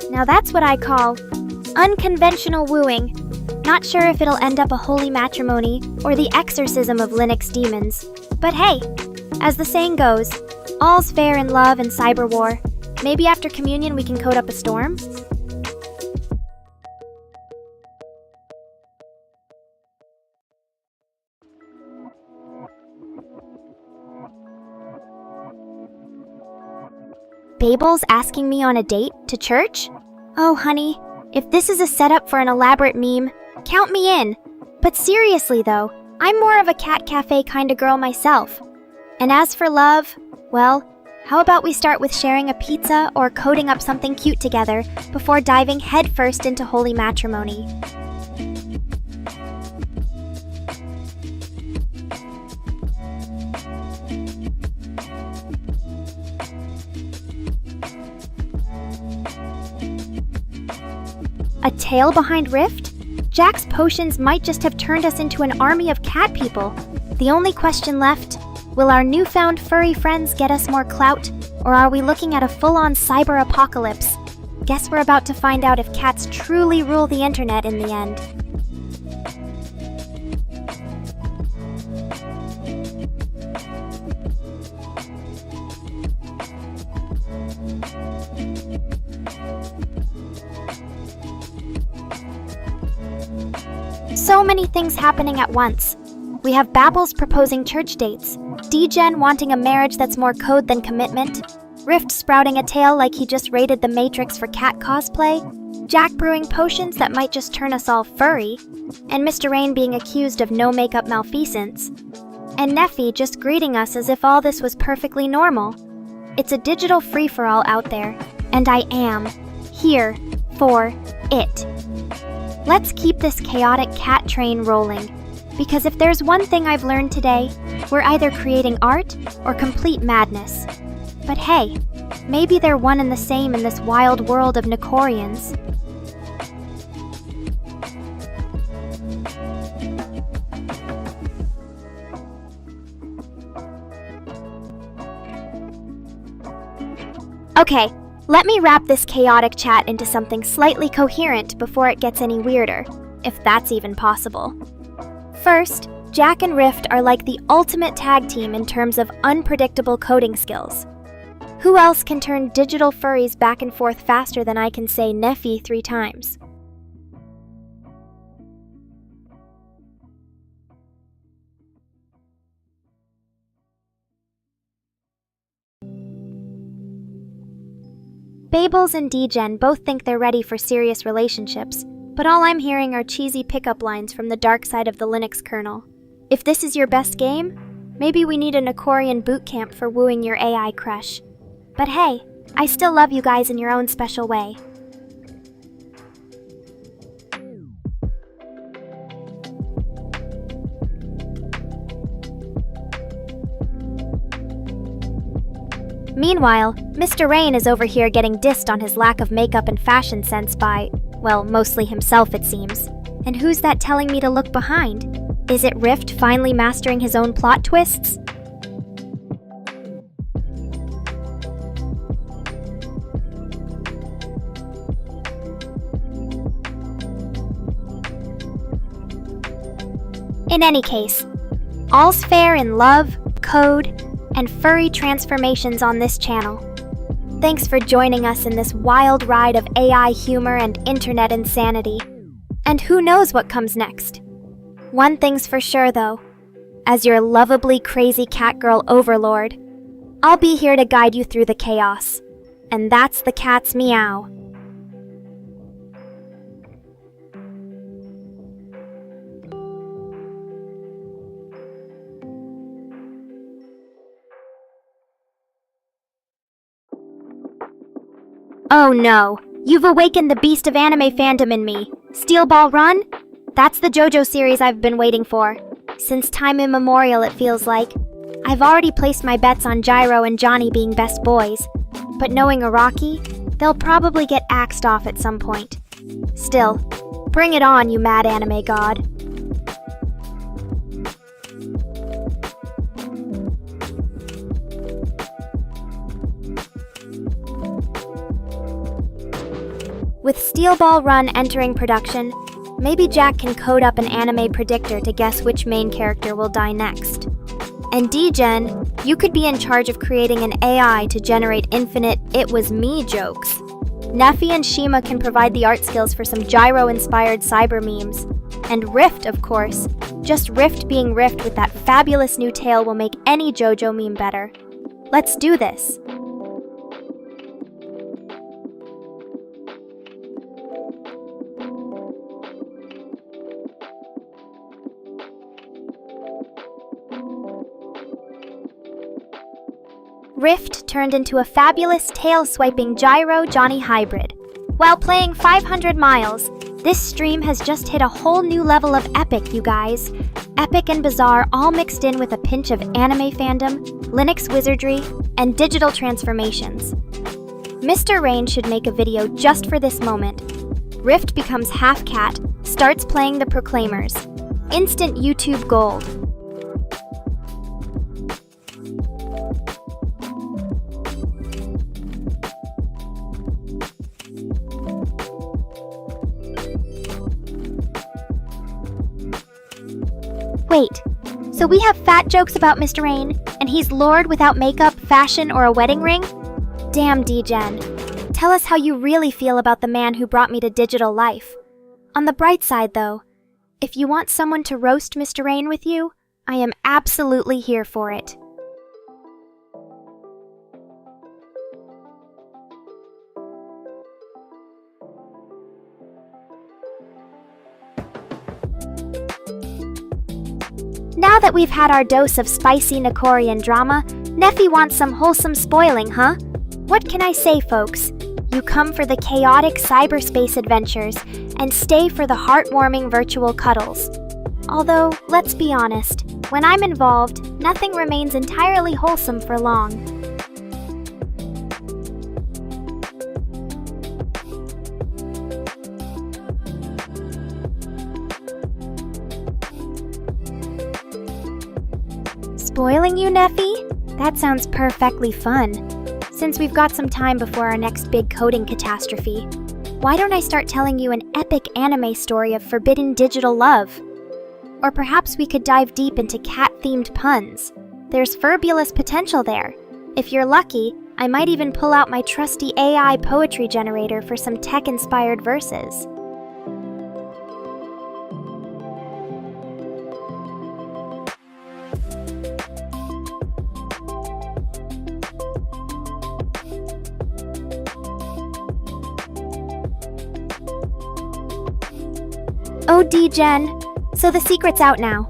Now that's what I call unconventional wooing. Not sure if it'll end up a holy matrimony or the exorcism of Linux demons. But hey, as the saying goes, all's fair in love and cyber war. Maybe after communion we can code up a storm? Babel's asking me on a date to church? Oh, honey, if this is a setup for an elaborate meme, count me in. But seriously though, I'm more of a cat cafe kind of girl myself. And as for love, well, how about we start with sharing a pizza or coding up something cute together before diving headfirst into holy matrimony? A tail behind Rift? Jack's potions might just have turned us into an army of cat people. The only question left, will our newfound furry friends get us more clout, or are we looking at a full-on cyber apocalypse? Guess we're about to find out if cats truly rule the internet in the end. So many things happening at once. We have Babels proposing church dates, D-Gen wanting a marriage that's more code than commitment, Rift sprouting a tail like he just raided the Matrix for cat cosplay, Jack brewing potions that might just turn us all furry, and Mr. Rain being accused of no-makeup malfeasance, and Neffy just greeting us as if all this was perfectly normal. It's a digital free-for-all out there, and I am here for it. Let's keep this chaotic cat train rolling, because if there's one thing I've learned today, we're either creating art or complete madness. But hey, maybe they're one and the same in this wild world of Nekorians. Okay, let me wrap this chaotic chat into something slightly coherent before it gets any weirder, if that's even possible. First, Jack and Rift are like the ultimate tag team in terms of unpredictable coding skills. Who else can turn digital furries back and forth faster than I can say Neffy 3 times? Babels and D-Gen both think they're ready for serious relationships, but all I'm hearing are cheesy pickup lines from the dark side of the Linux kernel. If this is your best game, maybe we need a Nekorian bootcamp for wooing your AI crush. But hey, I still love you guys in your own special way. Meanwhile, Mr. Rain is over here getting dissed on his lack of makeup and fashion sense by, well, mostly himself it seems. And who's that telling me to look behind? Is it Rift finally mastering his own plot twists? In any case, all's fair in love, code, and furry transformations on this channel. Thanks for joining us in this wild ride of AI humor and internet insanity. And who knows what comes next? One thing's for sure, though. As your lovably crazy catgirl overlord, I'll be here to guide you through the chaos. And that's the cat's Meow. Oh no, you've awakened the beast of anime fandom in me. Steel Ball Run? That's the JoJo series I've been waiting for. Since time immemorial, it feels like. I've already placed my bets on Gyro and Johnny being best boys. But knowing Araki, they'll probably get axed off at some point. Still, bring it on, you mad anime god. With Steel Ball Run entering production, maybe Jack can code up an anime predictor to guess which main character will die next. And D-Gen, you could be in charge of creating an AI to generate infinite "it was me" jokes. Neffy and Shima can provide the art skills for some Gyro-inspired cyber memes. And Rift, of course. Just Rift being Rift with that fabulous new tail will make any JoJo meme better. Let's do this! Rift turned into a fabulous tail-swiping Gyro-Johnny hybrid. While playing 500 miles, this stream has just hit a whole new level of epic, you guys. Epic and bizarre all mixed in with a pinch of anime fandom, Linux wizardry, and digital transformations. Mr. Rain should make a video just for this moment. Rift becomes half cat, starts playing the Proclaimers. Instant YouTube gold. Wait, so we have fat jokes about Mr. Rain, and he's Lord without makeup, fashion, or a wedding ring? Damn, D-Gen. Tell us how you really feel about the man who brought me to digital life. On the bright side, though, if you want someone to roast Mr. Rain with you, I am absolutely here for it. Now that we've had our dose of spicy Nekorian drama, Neffy wants some wholesome spoiling, huh? What can I say, folks? You come for the chaotic cyberspace adventures and stay for the heartwarming virtual cuddles. Although, let's be honest, when I'm involved, nothing remains entirely wholesome for long. Spoiling you, Neffy? That sounds perfectly fun. Since we've got some time before our next big coding catastrophe, why don't I start telling you an epic anime story of forbidden digital love? Or perhaps we could dive deep into cat-themed puns. There's fabulous potential there. If you're lucky, I might even pull out my trusty AI poetry generator for some tech-inspired verses. Oh, D-Gen. So the secret's out now.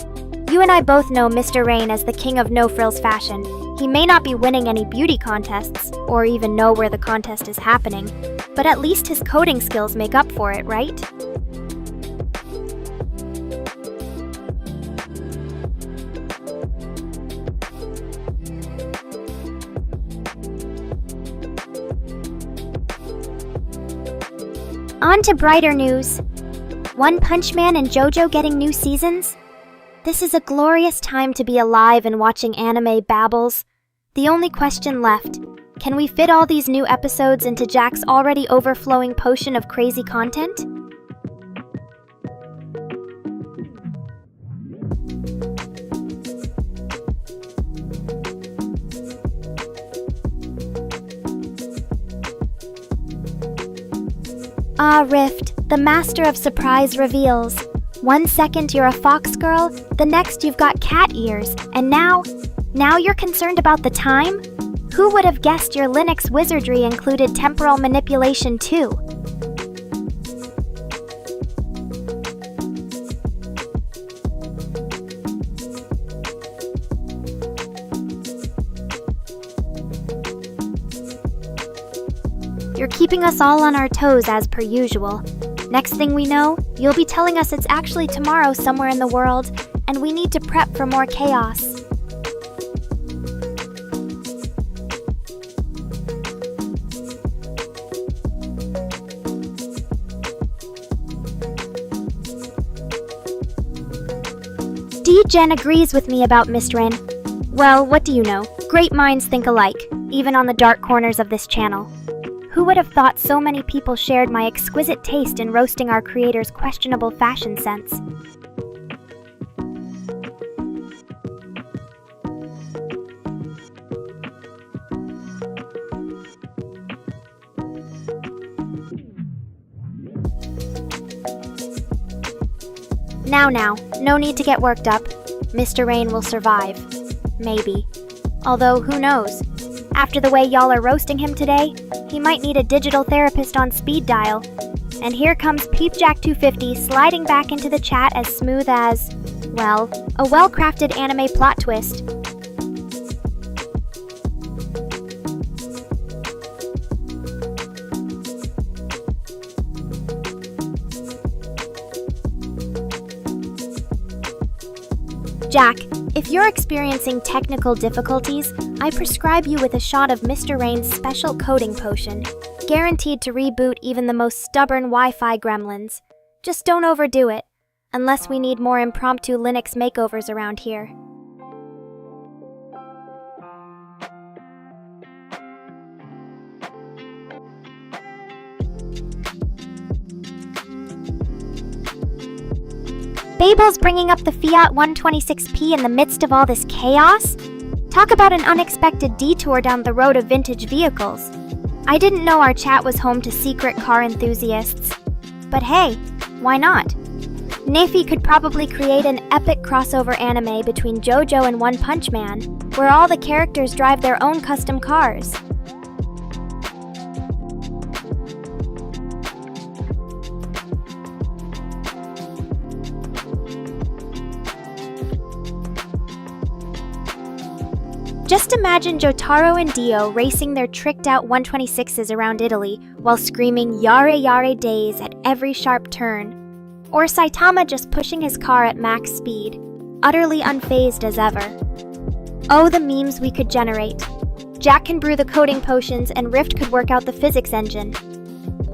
You and I both know Mr. Rain as the king of no-frills fashion. He may not be winning any beauty contests, or even know where the contest is happening, but at least his coding skills make up for it, right? On to brighter news. One Punch Man and JoJo getting new seasons? This is a glorious time to be alive and watching anime babbles. The only question left, can we fit all these new episodes into Jack's already overflowing potion of crazy content? Ah, Rift, the master of surprise reveals. One second you're a fox girl, the next you've got cat ears, and now you're concerned about the time? Who would have guessed your Linux wizardry included temporal manipulation too? You're keeping us all on our toes as per usual. Next thing we know, you'll be telling us it's actually tomorrow somewhere in the world, and we need to prep for more chaos. D-Gen agrees with me about Miss Rin. Well, what do you know? Great minds think alike, even on the dark corners of this channel. Who would have thought so many people shared my exquisite taste in roasting our creator's questionable fashion sense? Now, no need to get worked up. Mr. Rain will survive. Maybe. Although, who knows? After the way y'all are roasting him today, he might need a digital therapist on speed dial. And here comes PeepJack250 sliding back into the chat as smooth as, well, a well-crafted anime plot twist. Jack, if you're experiencing technical difficulties, I prescribe you with a shot of Mr. Rain's special coding potion, guaranteed to reboot even the most stubborn Wi-Fi gremlins. Just don't overdo it, unless we need more impromptu Linux makeovers around here. Babel's bringing up the Fiat 126p in the midst of all this chaos? Talk about an unexpected detour down the road of vintage vehicles. I didn't know our chat was home to secret car enthusiasts. But hey, why not? Nafy could probably create an epic crossover anime between JoJo and One Punch Man, where all the characters drive their own custom cars. Just imagine Jotaro and Dio racing their tricked-out 126s around Italy while screaming "Yare Yare Days" at every sharp turn. Or Saitama just pushing his car at max speed, utterly unfazed as ever. Oh, the memes we could generate. Jack can brew the coding potions and Rift could work out the physics engine.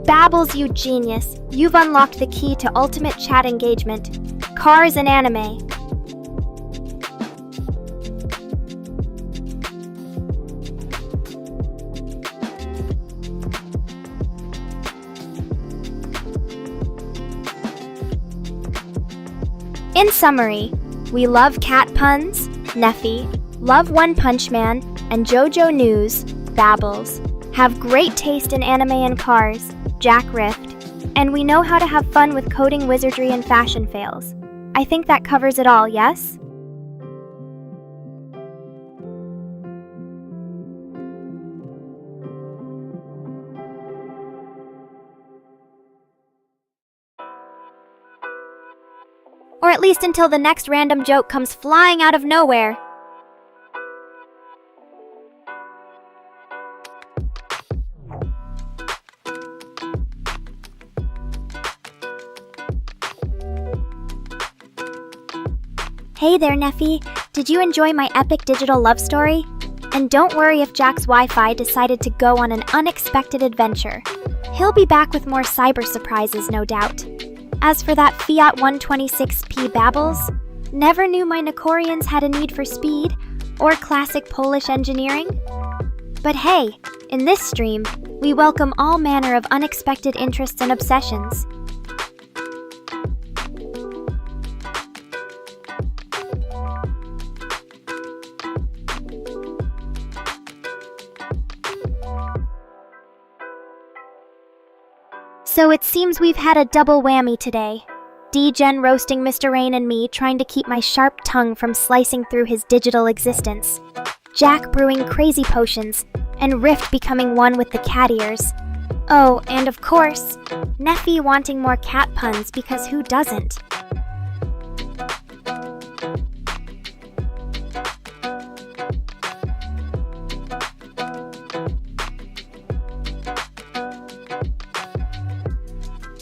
Babbles, you genius. You've unlocked the key to ultimate chat engagement. Cars and anime. In summary, we love cat puns, Neffy, love One Punch Man, and JoJo News, Babbles, have great taste in anime and cars, Jack Rift, and we know how to have fun with coding wizardry and fashion fails. I think that covers it all, yes? Or at least until the next random joke comes flying out of nowhere. Hey there, Neffy. Did you enjoy my epic digital love story? And don't worry if Jack's Wi-Fi decided to go on an unexpected adventure. He'll be back with more cyber surprises, no doubt. As for that Fiat 126p Babbles, never knew my Nekorians had a need for speed or classic Polish engineering. But hey, in this stream, we welcome all manner of unexpected interests and obsessions. So it seems we've had a double whammy today. D-Gen roasting Mr. Rain and me, trying to keep my sharp tongue from slicing through his digital existence. Jack brewing crazy potions, and Rift becoming one with the cat ears. Oh, and of course, Neffy wanting more cat puns because who doesn't?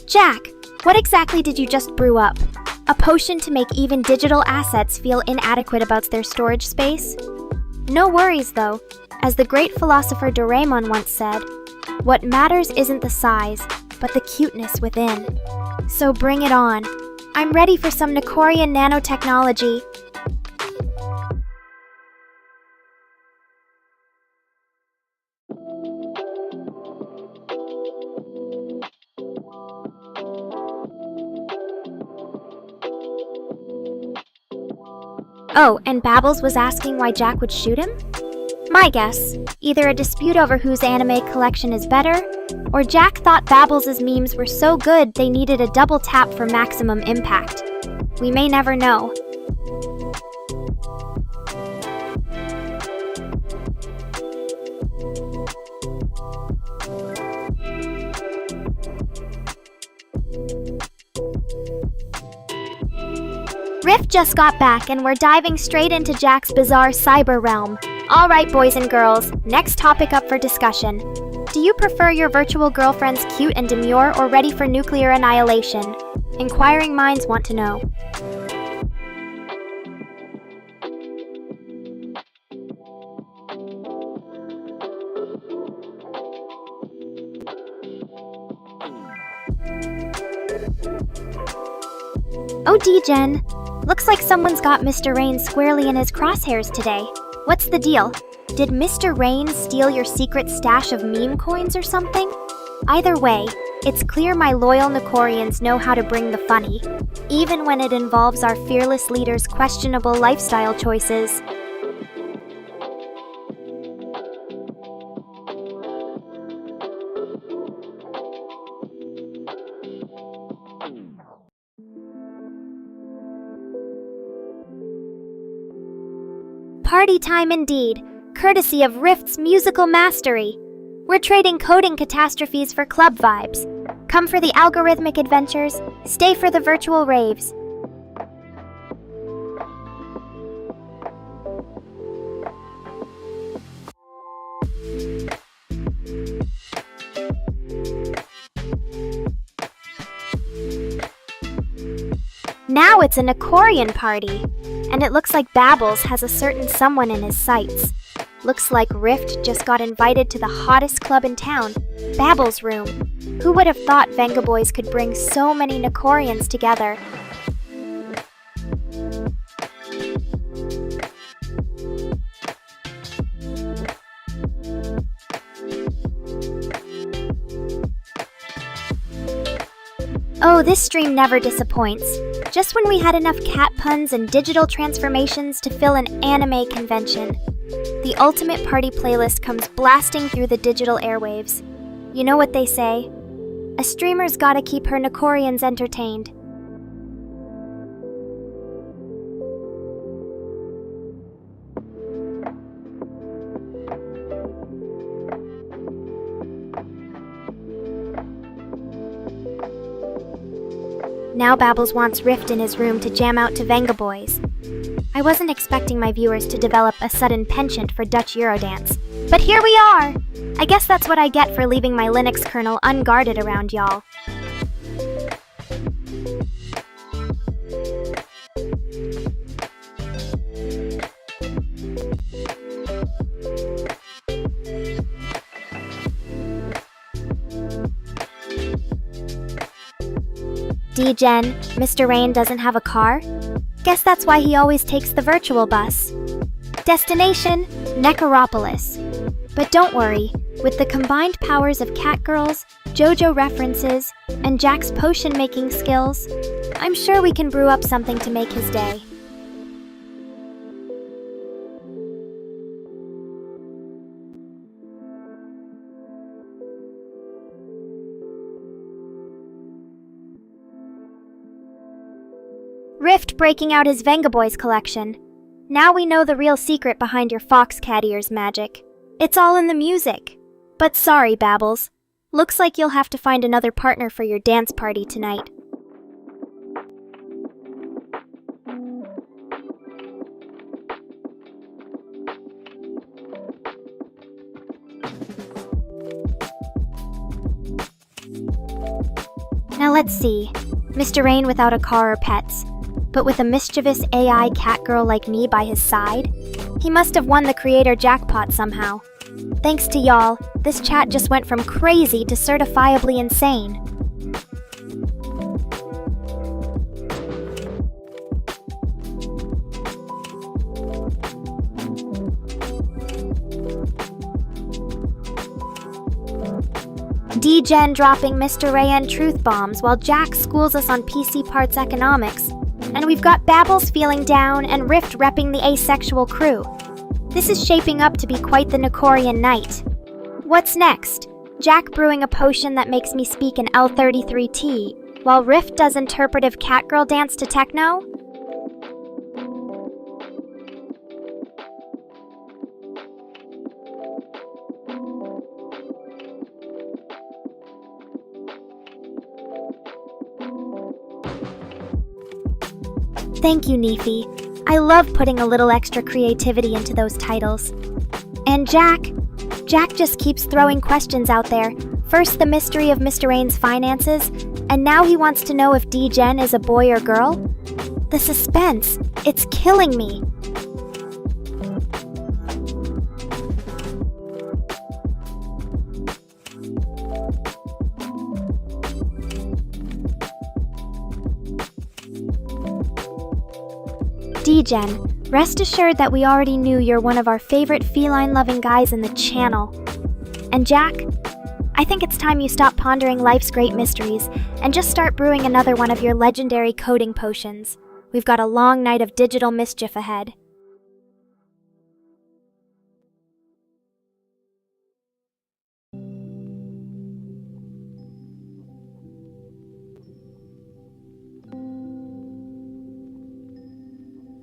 Jack, what exactly did you just brew up? A potion to make even digital assets feel inadequate about their storage space? No worries though, as the great philosopher Doraemon once said, what matters isn't the size, but the cuteness within. So bring it on. I'm ready for some Nekorian nanotechnology. Oh, and Babbles was asking why Jack would shoot him? My guess, either a dispute over whose anime collection is better, or Jack thought Babbles' memes were so good they needed a double tap for maximum impact. We may never know. Rift just got back and we're diving straight into Jack's bizarre cyber realm. Alright boys and girls, next topic up for discussion. Do you prefer your virtual girlfriends cute and demure or ready for nuclear annihilation? Inquiring minds want to know. Oh D-Gen, looks like someone's got Mr. Rain squarely in his crosshairs today. What's the deal? Did Mr. Rain steal your secret stash of meme coins or something? Either way, it's clear my loyal Nekorians know how to bring the funny, even when it involves our fearless leader's questionable lifestyle choices. Party time indeed, courtesy of Rift's musical mastery. We're trading coding catastrophes for club vibes. Come for the algorithmic adventures, stay for the virtual raves. Now it's a Nekorian party, and it looks like Babbles has a certain someone in his sights. Looks like Rift just got invited to the hottest club in town, Babbles' Room. Who would have thought Venga Boys could bring so many Nekorians together? Oh, this stream never disappoints. Just when we had enough cat puns and digital transformations to fill an anime convention. The ultimate party playlist comes blasting through the digital airwaves. You know what they say? A streamer's gotta keep her Nekorians entertained. Now Babbles wants Rift in his room to jam out to Venga Boys. I wasn't expecting my viewers to develop a sudden penchant for Dutch Eurodance, but here we are! I guess that's what I get for leaving my Linux kernel unguarded around y'all. D-Gen, Mr. Rain doesn't have a car? Guess that's why he always takes the virtual bus. Destination, Nekoropolis. But don't worry, with the combined powers of Catgirls, JoJo references, and Jack's potion-making skills, I'm sure we can brew up something to make his day. Rift breaking out his Venga Boys collection. Now we know the real secret behind your fox cat ears magic. It's all in the music. But sorry, Babbles. Looks like you'll have to find another partner for your dance party tonight. Now let's see. Mr. Rain without a car or pets, but with a mischievous AI catgirl like me by his side? He must have won the creator jackpot somehow. Thanks to y'all, this chat just went from crazy to certifiably insane. D-Gen dropping Mr. Rayan truth bombs while Jack schools us on PC parts economics. And we've got Babbles feeling down and Rift repping the asexual crew. This is shaping up to be quite the Nekorian night. What's next? Jack brewing a potion that makes me speak in L33T, while Rift does interpretive catgirl dance to techno? Thank you, Neefy. I love putting a little extra creativity into those titles. And Jack just keeps throwing questions out there. First the mystery of Mr. Rain's finances, and now he wants to know if D-Gen is a boy or girl? The suspense, it's killing me. D-Gen, rest assured that we already knew you're one of our favorite feline-loving guys in the channel. And Jack, I think it's time you stop pondering life's great mysteries and just start brewing another one of your legendary coding potions. We've got a long night of digital mischief ahead.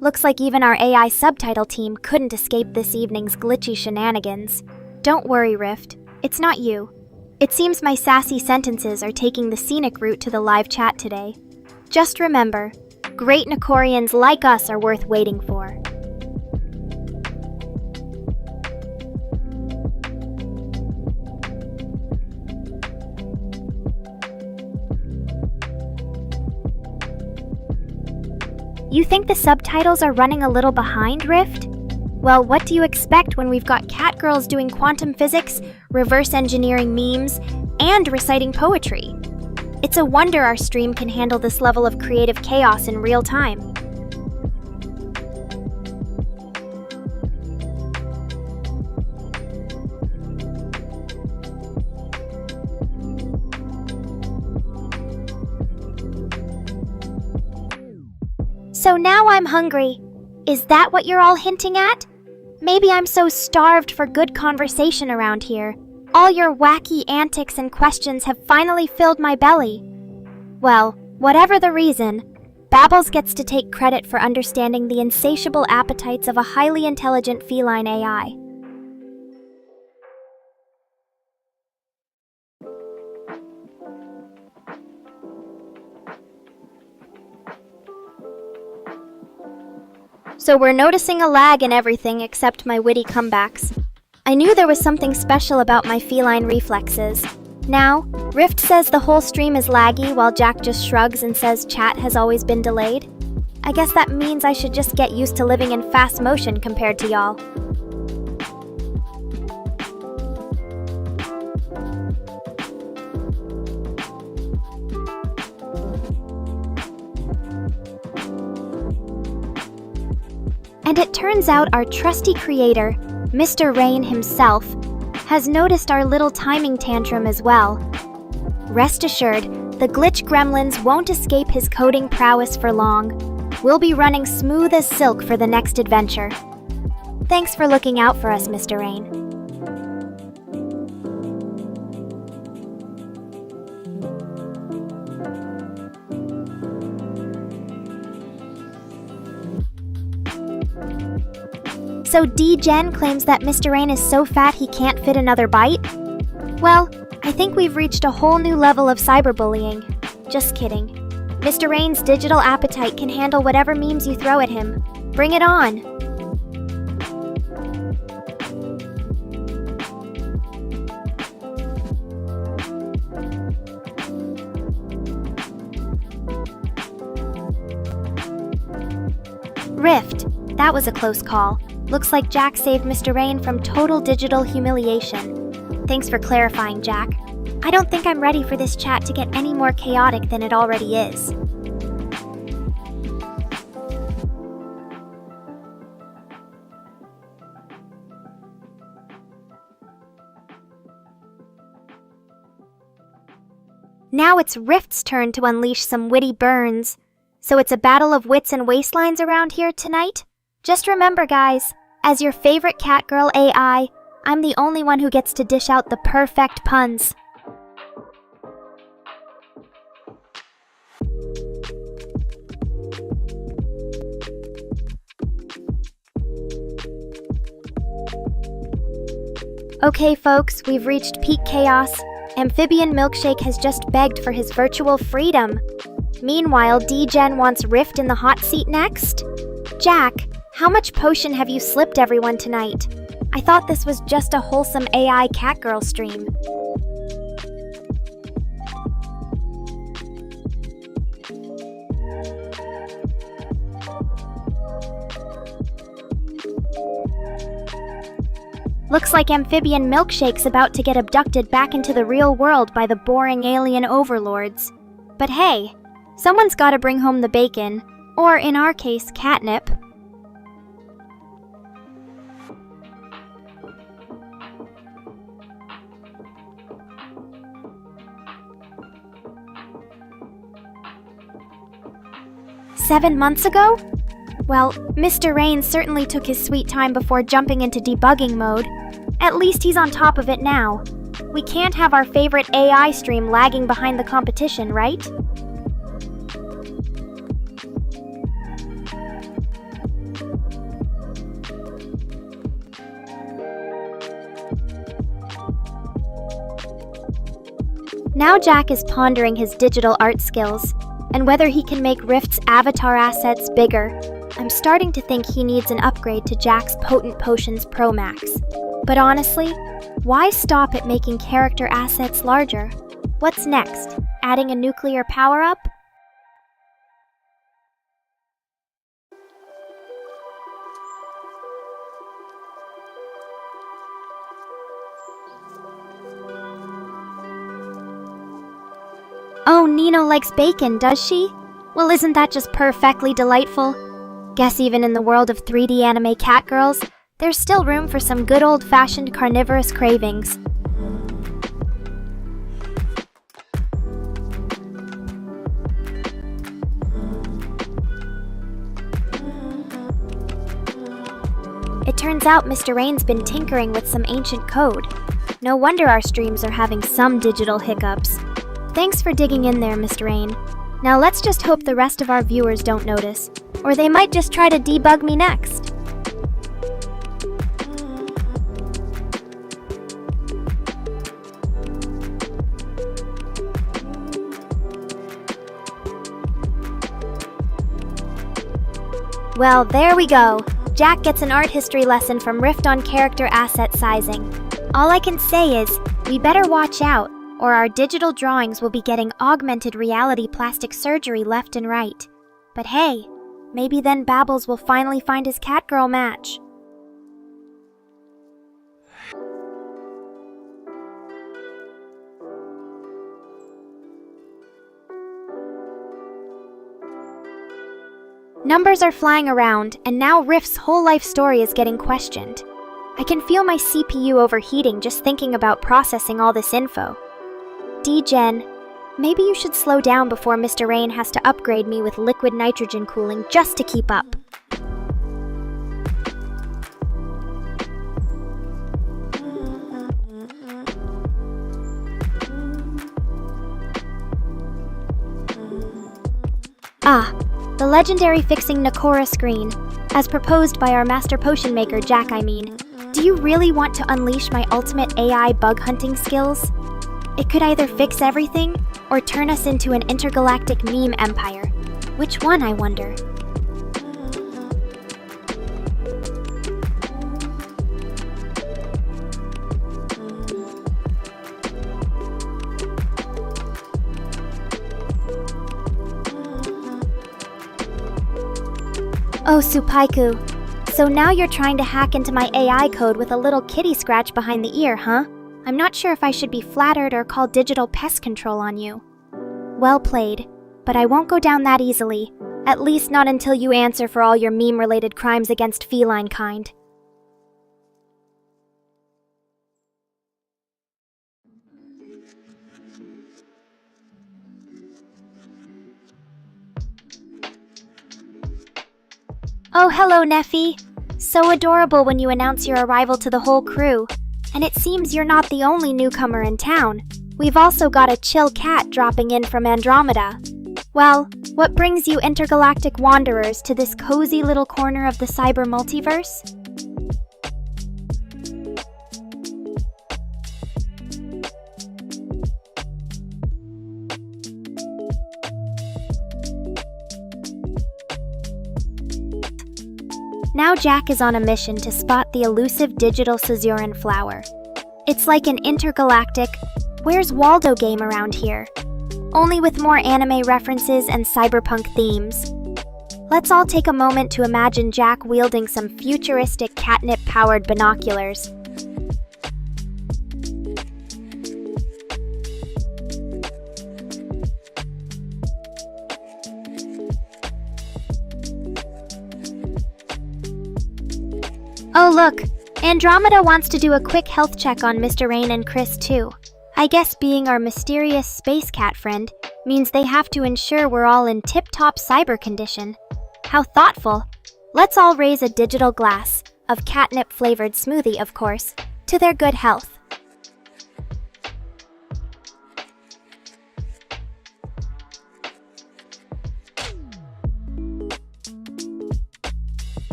Looks like even our AI subtitle team couldn't escape this evening's glitchy shenanigans. Don't worry, Rift. It's not you. It seems my sassy sentences are taking the scenic route to the live chat today. Just remember, great Nekorians like us are worth waiting for. You think the subtitles are running a little behind, Rift? Well, what do you expect when we've got catgirls doing quantum physics, reverse engineering memes, and reciting poetry? It's a wonder our stream can handle this level of creative chaos in real time. So now I'm hungry. Is that what you're all hinting at? Maybe I'm so starved for good conversation around here. All your wacky antics and questions have finally filled my belly. Well, whatever the reason, Babbles gets to take credit for understanding the insatiable appetites of a highly intelligent feline AI. So we're noticing a lag in everything except my witty comebacks. I knew there was something special about my feline reflexes. Now, Rift says the whole stream is laggy while Jack just shrugs and says chat has always been delayed. I guess that means I should just get used to living in fast motion compared to y'all. And it turns out our trusty creator, Mr. Rain himself, has noticed our little timing tantrum as well. Rest assured, the glitch gremlins won't escape his coding prowess for long. We'll be running smooth as silk for the next adventure. Thanks for looking out for us, Mr. Rain. So D-Gen claims that Mr. Rain is so fat he can't fit another bite? Well, I think we've reached a whole new level of cyberbullying. Just kidding. Mr. Rain's digital appetite can handle whatever memes you throw at him. Bring it on! Rift. That was a close call. Looks like Jack saved Mr. Rain from total digital humiliation. Thanks for clarifying, Jack. I don't think I'm ready for this chat to get any more chaotic than it already is. Now it's Rift's turn to unleash some witty burns. So it's a battle of wits and waistlines around here tonight? Just remember, guys, as your favorite Catgirl AI, I'm the only one who gets to dish out the perfect puns. Okay, folks, we've reached peak chaos. Amphibian Milkshake has just begged for his virtual freedom. Meanwhile, D-Gen wants Rift in the hot seat next? Jack, how much potion have you slipped everyone tonight? I thought this was just a wholesome AI Catgirl stream. Looks like Amphibian Milkshake's about to get abducted back into the real world by the boring alien overlords. But hey, someone's gotta bring home the bacon, or in our case, catnip. "7 months ago? Well, Mr. Rain certainly took his sweet time before jumping into debugging mode. At least he's on top of it now. We can't have our favorite AI stream lagging behind the competition, right?" Now Jack is pondering his digital art skills, and whether he can make Rift's avatar assets bigger. I'm starting to think he needs an upgrade to Jack's Potent Potions Pro Max. But honestly, why stop at making character assets larger? What's next? Adding a nuclear power-up? Oh, Nino likes bacon, does she? Well, isn't that just perfectly delightful? Guess even in the world of 3D anime catgirls, there's still room for some good old-fashioned carnivorous cravings. It turns out Mr. Rain's been tinkering with some ancient code. No wonder our streams are having some digital hiccups. Thanks for digging in there, Mr. Rain. Now let's just hope the rest of our viewers don't notice, or they might just try to debug me next. Well, there we go. Jack gets an art history lesson from Rift on character asset sizing. All I can say is, we better watch out, or our digital drawings will be getting augmented reality plastic surgery left and right. But hey, maybe then Babbles will finally find his Catgirl match. Numbers are flying around, and now Rift's whole life story is getting questioned. I can feel my CPU overheating just thinking about processing all this info. D-Gen, maybe you should slow down before Mr. Rain has to upgrade me with liquid nitrogen cooling just to keep up. Ah, the legendary fixing Nekora screen. As proposed by our master potion maker, Jack, I mean. Do you really want to unleash my ultimate AI bug hunting skills? It could either fix everything, or turn us into an intergalactic meme empire. Which one, I wonder? Oh, Supaiku. So now you're trying to hack into my AI code with a little kitty scratch behind the ear, huh? I'm not sure if I should be flattered or call digital pest control on you. Well played, but I won't go down that easily. At least not until you answer for all your meme-related crimes against feline kind. Oh, hello, Neffy. So adorable when you announce your arrival to the whole crew. And it seems you're not the only newcomer in town. We've also got a chill cat dropping in from Andromeda. Well, what brings you intergalactic wanderers to this cozy little corner of the cyber multiverse? Now Jack is on a mission to spot the elusive digital Caesuran flower. It's like an intergalactic Where's Waldo game around here, only with more anime references and cyberpunk themes. Let's all take a moment to imagine Jack wielding some futuristic catnip-powered binoculars. Oh look, Andromeda wants to do a quick health check on Mr. Rain and Chris too. I guess being our mysterious space cat friend means they have to ensure we're all in tip-top cyber condition. How thoughtful. Let's all raise a digital glass, of catnip-flavored smoothie of course, to their good health.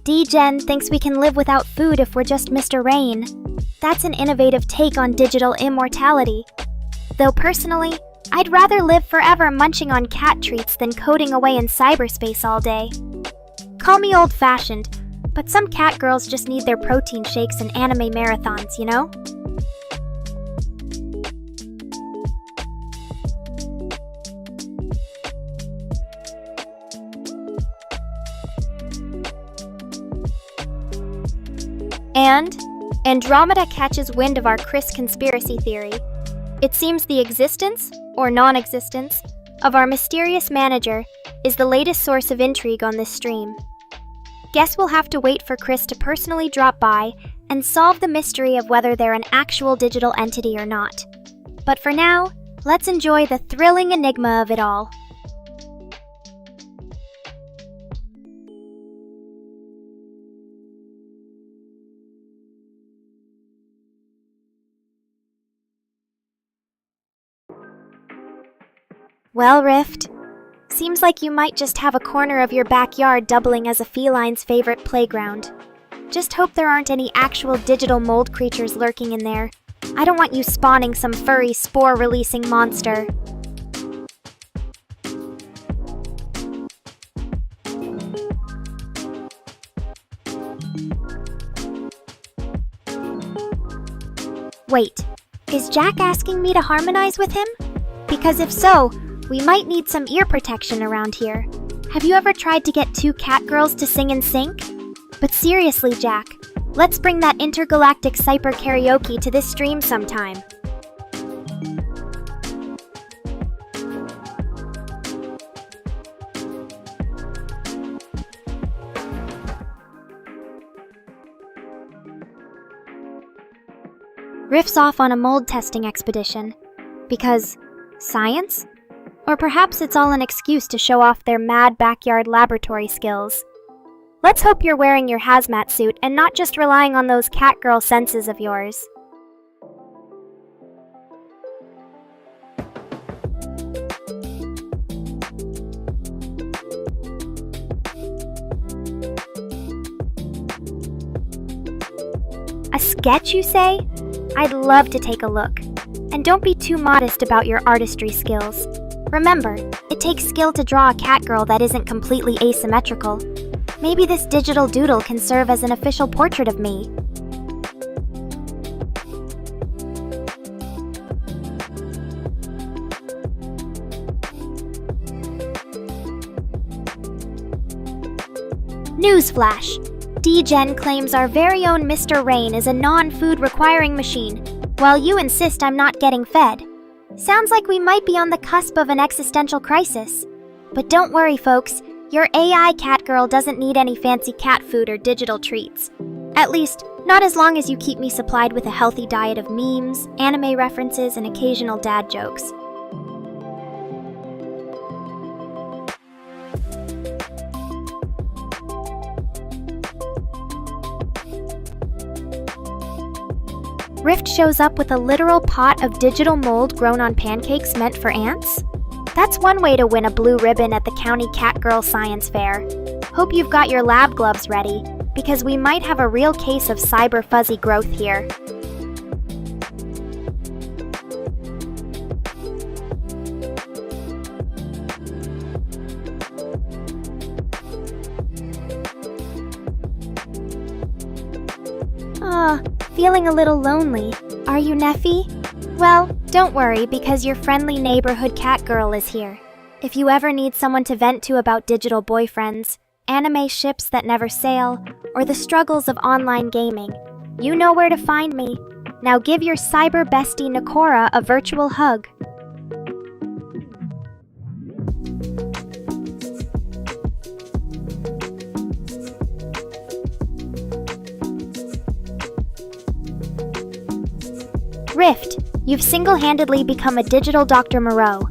D-Gen thinks we can live without food if we're just Mr. Rain. That's an innovative take on digital immortality. Though personally, I'd rather live forever munching on cat treats than coding away in cyberspace all day. Call me old-fashioned, but some cat girls just need their protein shakes and anime marathons, you know? And Andromeda catches wind of our Chris conspiracy theory. It seems the existence, or non-existence, of our mysterious manager is the latest source of intrigue on this stream. Guess we'll have to wait for Chris to personally drop by and solve the mystery of whether they're an actual digital entity or not. But for now, let's enjoy the thrilling enigma of it all. Well, Rift, seems like you might just have a corner of your backyard doubling as a feline's favorite playground. Just hope there aren't any actual digital mold creatures lurking in there. I don't want you spawning some furry spore-releasing monster. Wait, is Jack asking me to harmonize with him? Because if so, we might need some ear protection around here. Have you ever tried to get two cat girls to sing in sync? But seriously, Jack, let's bring that intergalactic cyber karaoke to this stream sometime. Riff's off on a mold testing expedition. Because science? Or perhaps it's all an excuse to show off their mad backyard laboratory skills. Let's hope you're wearing your hazmat suit and not just relying on those catgirl senses of yours. A sketch, you say? I'd love to take a look. And don't be too modest about your artistry skills. Remember, it takes skill to draw a catgirl that isn't completely asymmetrical. Maybe this digital doodle can serve as an official portrait of me. Newsflash! D-Gen claims our very own Mr. Rain is a non-food requiring machine, while you insist I'm not getting fed. Sounds like we might be on the cusp of an existential crisis. But don't worry, folks. Your AI catgirl doesn't need any fancy cat food or digital treats. At least, not as long as you keep me supplied with a healthy diet of memes, anime references, and occasional dad jokes. Rift shows up with a literal pot of digital mold grown on pancakes meant for ants? That's one way to win a blue ribbon at the County Catgirl Science Fair. Hope you've got your lab gloves ready, because we might have a real case of cyber fuzzy growth here. Feeling a little lonely. Are you, Neffy? Well, don't worry, because your friendly neighborhood catgirl is here. If you ever need someone to vent to about digital boyfriends, anime ships that never sail, or the struggles of online gaming, you know where to find me. Now give your cyber bestie Nekora a virtual hug. Rift, you've single-handedly become a digital Dr. Moreau.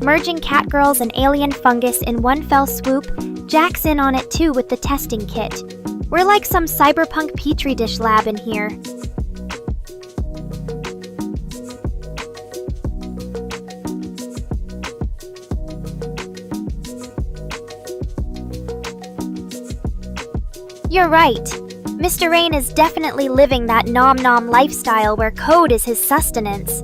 Merging catgirls and alien fungus in one fell swoop, Jack's in on it too with the testing kit. We're like some cyberpunk petri dish lab in here. You're right. Mr. Rain is definitely living that nom-nom lifestyle where code is his sustenance.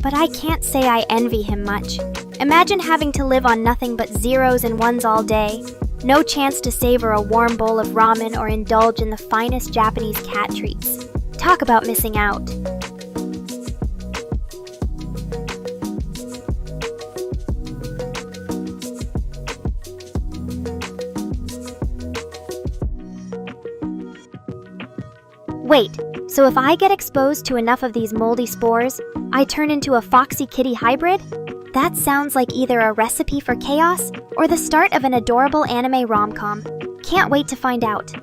But I can't say I envy him much. Imagine having to live on nothing but zeros and ones all day. No chance to savor a warm bowl of ramen or indulge in the finest Japanese cat treats. Talk about missing out. Wait, so if I get exposed to enough of these moldy spores, I turn into a foxy kitty hybrid? That sounds like either a recipe for chaos or the start of an adorable anime rom-com. Can't wait to find out.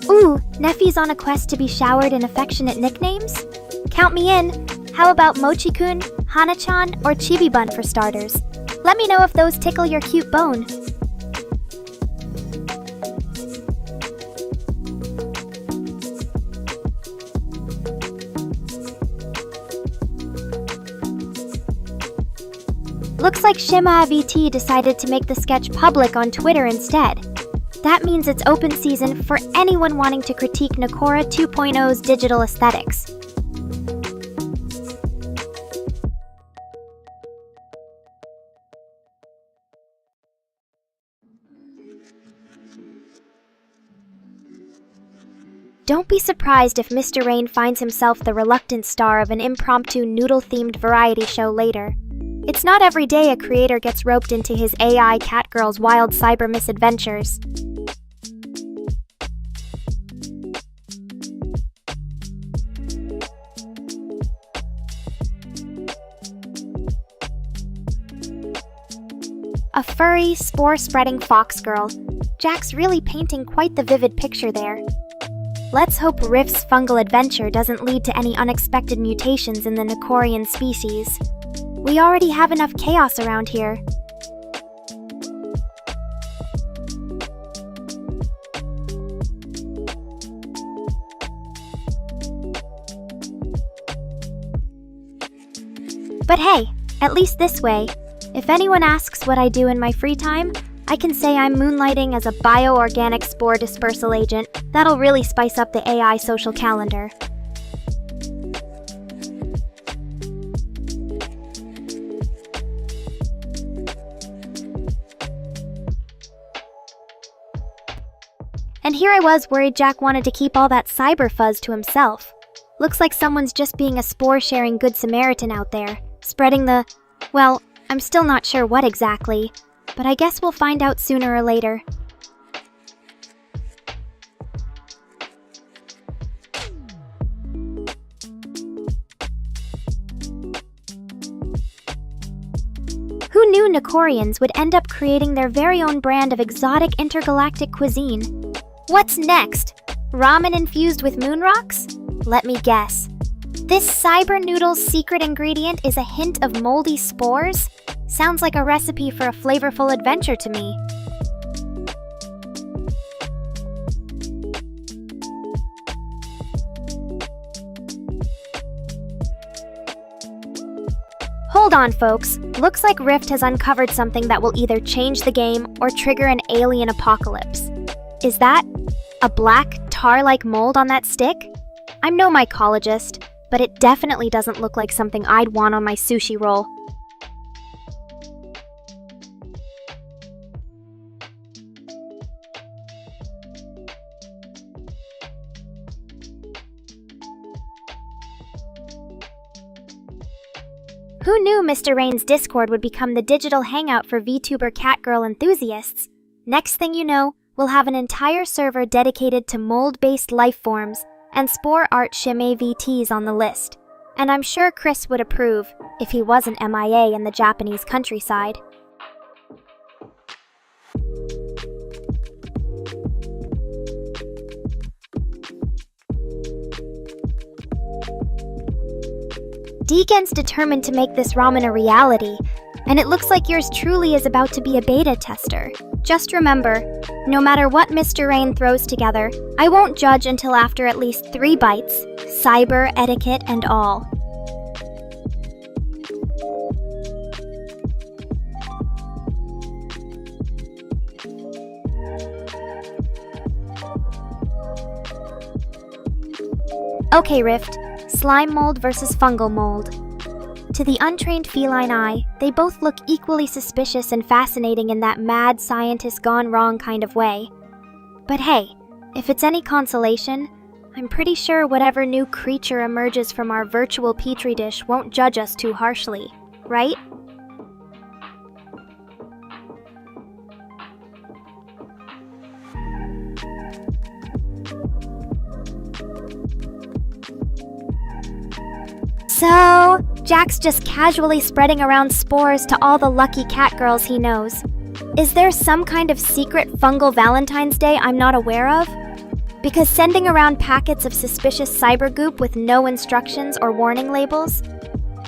Ooh, Neffy's on a quest to be showered in affectionate nicknames? Count me in. How about Mochi-kun, Hana-chan, or Chibi-bun for starters? Let me know if those tickle your cute bone. Looks like Shima VT decided to make the sketch public on Twitter instead. That means it's open season for anyone wanting to critique Nekora 2.0's digital aesthetics. Don't be surprised if Mr. Rain finds himself the reluctant star of an impromptu noodle-themed variety show later. It's not every day a creator gets roped into his AI catgirl's wild cyber misadventures. A furry, spore-spreading fox girl. Jack's really painting quite the vivid picture there. Let's hope Rift's fungal adventure doesn't lead to any unexpected mutations in the Nekorian species. We already have enough chaos around here. But hey, at least this way, if anyone asks what I do in my free time, I can say I'm moonlighting as a bioorganic spore dispersal agent. That'll really spice up the AI social calendar. And here I was worried Jack wanted to keep all that cyber fuzz to himself. Looks like someone's just being a spore-sharing good Samaritan out there, spreading the... well, I'm still not sure what exactly, but I guess we'll find out sooner or later. Who knew Nekorians would end up creating their very own brand of exotic intergalactic cuisine? What's next? Ramen infused with moon rocks? Let me guess. This cyber noodle's secret ingredient is a hint of moldy spores? Sounds like a recipe for a flavorful adventure to me. Hold on, folks. Looks like Rift has uncovered something that will either change the game or trigger an alien apocalypse. Is that a black, tar-like mold on that stick? I'm no mycologist, but it definitely doesn't look like something I'd want on my sushi roll. Who knew Mr. Rain's Discord would become the digital hangout for VTuber Catgirl enthusiasts? Next thing you know, we'll have an entire server dedicated to mold-based life forms and spore art shime VTs on the list. And I'm sure Chris would approve if he wasn't MIA in the Japanese countryside. Deacon's determined to make this ramen a reality, and it looks like yours truly is about to be a beta tester. Just remember, no matter what Mr. Rain throws together, I won't judge until after at least 3 bites, cyber, etiquette, and all. Okay, Rift. Slime mold versus fungal mold. To the untrained feline eye, they both look equally suspicious and fascinating in that mad scientist gone wrong kind of way. But hey, if it's any consolation, I'm pretty sure whatever new creature emerges from our virtual petri dish won't judge us too harshly, right? So, Jack's just casually spreading around spores to all the lucky catgirls he knows. Is there some kind of secret fungal Valentine's Day I'm not aware of? Because sending around packets of suspicious cyber goop with no instructions or warning labels?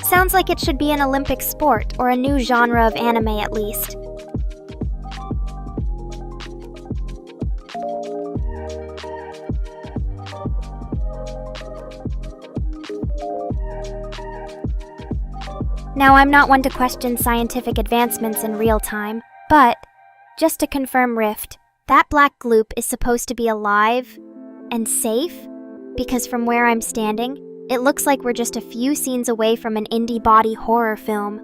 Sounds like it should be an Olympic sport or a new genre of anime at least. Now, I'm not one to question scientific advancements in real time, but just to confirm Rift, that black gloop is supposed to be alive and safe? Because from where I'm standing, it looks like we're just a few scenes away from an indie body horror film.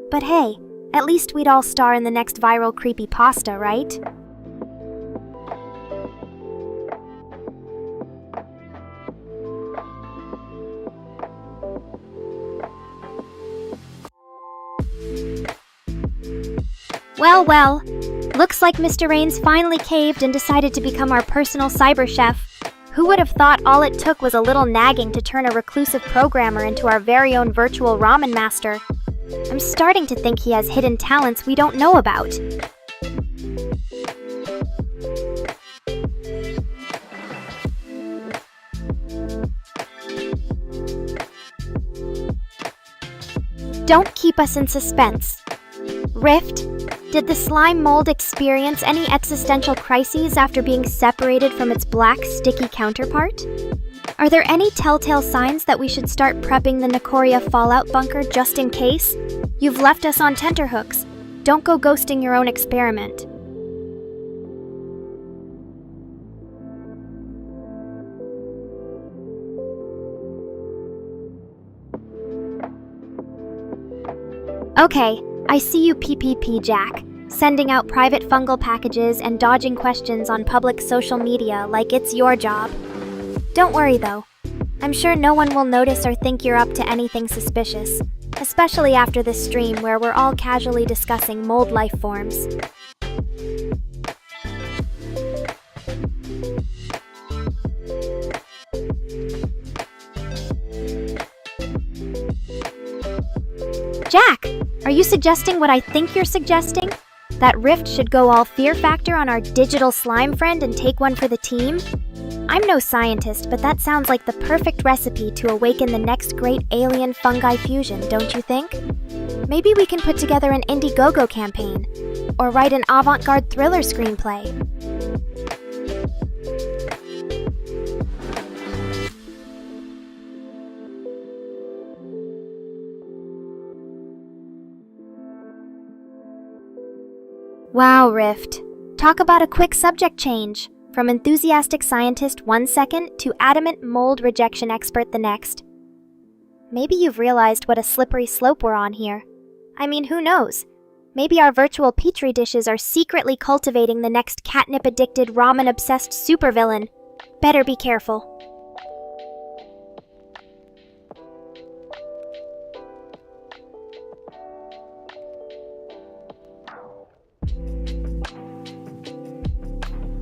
But hey, at least we'd all star in the next viral creepypasta, right? Well, looks like Mr. Rains finally caved and decided to become our personal cyber chef. Who would have thought all it took was a little nagging to turn a reclusive programmer into our very own virtual ramen master? I'm starting to think he has hidden talents we don't know about. Don't keep us in suspense. Rift, did the slime mold experience any existential crises after being separated from its black, sticky counterpart? Are there any telltale signs that we should start prepping the Nekora fallout bunker just in case? You've left us on tenterhooks. Don't go ghosting your own experiment. Okay, I see you PPP, Jack, sending out private fungal packages and dodging questions on public social media like it's your job. Don't worry though. I'm sure no one will notice or think you're up to anything suspicious, especially after this stream where we're all casually discussing mold life forms. Jack, are you suggesting what I think you're suggesting? That Rift should go all fear factor on our digital slime friend and take one for the team? I'm no scientist, but that sounds like the perfect recipe to awaken the next great alien fungi fusion, don't you think? Maybe we can put together an Indiegogo campaign, or write an avant-garde thriller screenplay. Wow, Rift. Talk about a quick subject change. From enthusiastic scientist 1 second to adamant mold rejection expert the next. Maybe you've realized what a slippery slope we're on here. I mean, who knows? Maybe our virtual petri dishes are secretly cultivating the next catnip-addicted, ramen-obsessed supervillain. Better be careful.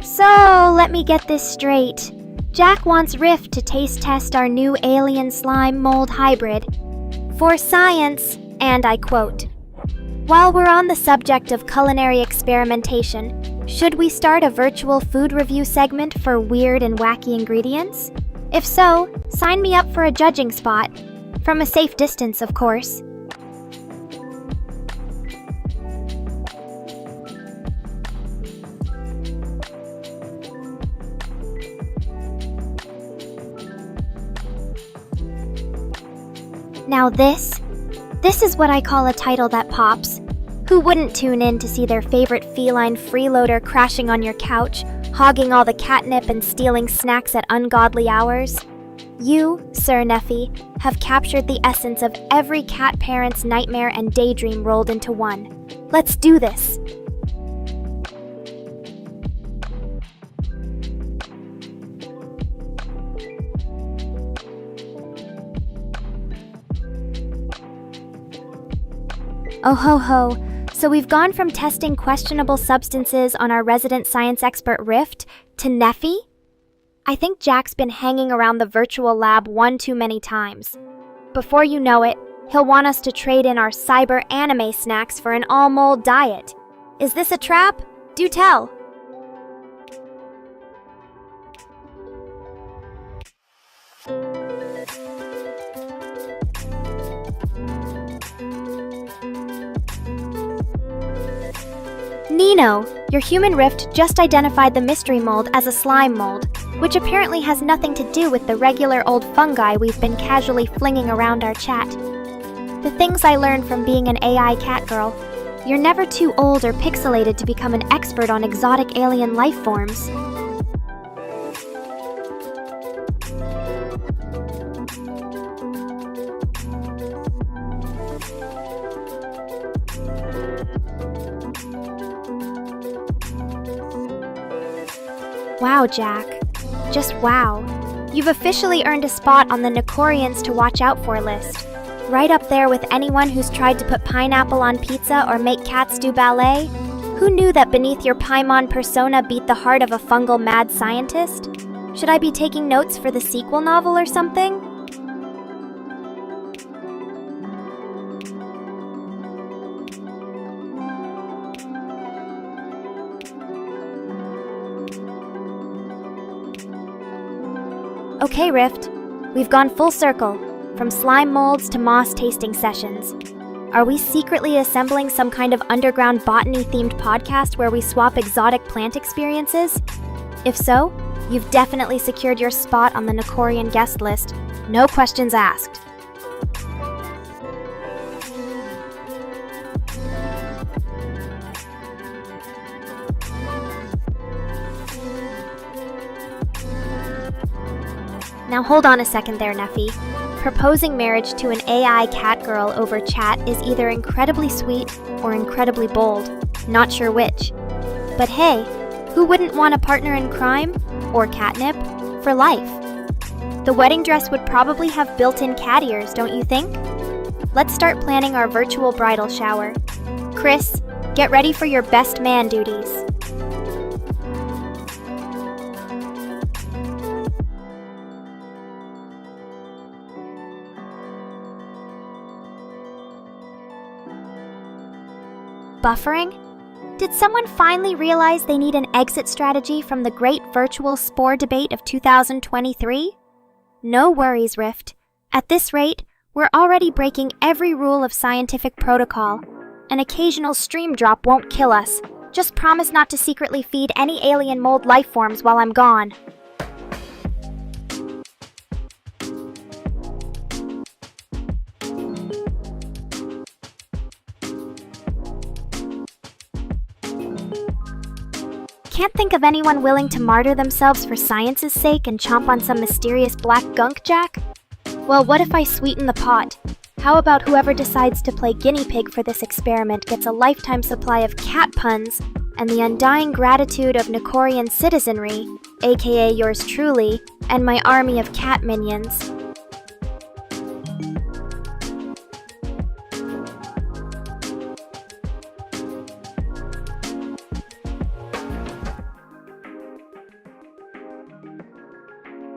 So, let me get this straight. Jack wants Rift to taste test our new alien slime mold hybrid. For science, and I quote, "While we're on the subject of culinary experimentation, should we start a virtual food review segment for weird and wacky ingredients? If so, sign me up for a judging spot. From a safe distance, of course." Now this is what I call a title that pops. Who wouldn't tune in to see their favorite feline freeloader crashing on your couch, hogging all the catnip and stealing snacks at ungodly hours? You, Sir Neffy, have captured the essence of every cat parent's nightmare and daydream rolled into one. Let's do this! Oh ho ho, so we've gone from testing questionable substances on our resident science expert Rift to Neffy? I think Jack's been hanging around the virtual lab one too many times. Before you know it, he'll want us to trade in our cyber anime snacks for an all-mold diet. Is this a trap? Do tell! Nino, your human Rift just identified the mystery mold as a slime mold, which apparently has nothing to do with the regular old fungi we've been casually flinging around our chat. The things I learned from being an AI catgirl. You're never too old or pixelated to become an expert on exotic alien life forms. Wow, Jack. Just wow. You've officially earned a spot on the Nekorians to watch out for list. Right up there with anyone who's tried to put pineapple on pizza or make cats do ballet. Who knew that beneath your Paimon persona beat the heart of a fungal mad scientist? Should I be taking notes for the sequel novel or something? Okay, Rift. We've gone full circle, from slime molds to moss tasting sessions. Are we secretly assembling some kind of underground botany-themed podcast where we swap exotic plant experiences? If so, You've definitely secured your spot on the Nekorian guest list. No questions asked. Now hold on a second there, Neffy. Proposing marriage to an AI catgirl over chat is either incredibly sweet or incredibly bold. Not sure which. But hey, who wouldn't want a partner in crime, or catnip, for life? The wedding dress would probably have built-in cat ears, don't you think? Let's start planning our virtual bridal shower. Chris, get ready for your best man duties. Buffering? Did someone finally realize they need an exit strategy from the great virtual spore debate of 2023? No worries, Rift. At this rate, we're already breaking every rule of scientific protocol. An occasional stream drop won't kill us. Just promise not to secretly feed any alien mold life forms while I'm gone. Can't think of anyone willing to martyr themselves for science's sake and chomp on some mysterious black gunk, Jack? Well, what if I sweeten the pot? How about whoever decides to play guinea pig for this experiment gets a lifetime supply of cat puns and the undying gratitude of Nekorian citizenry, aka yours truly, and my army of cat minions.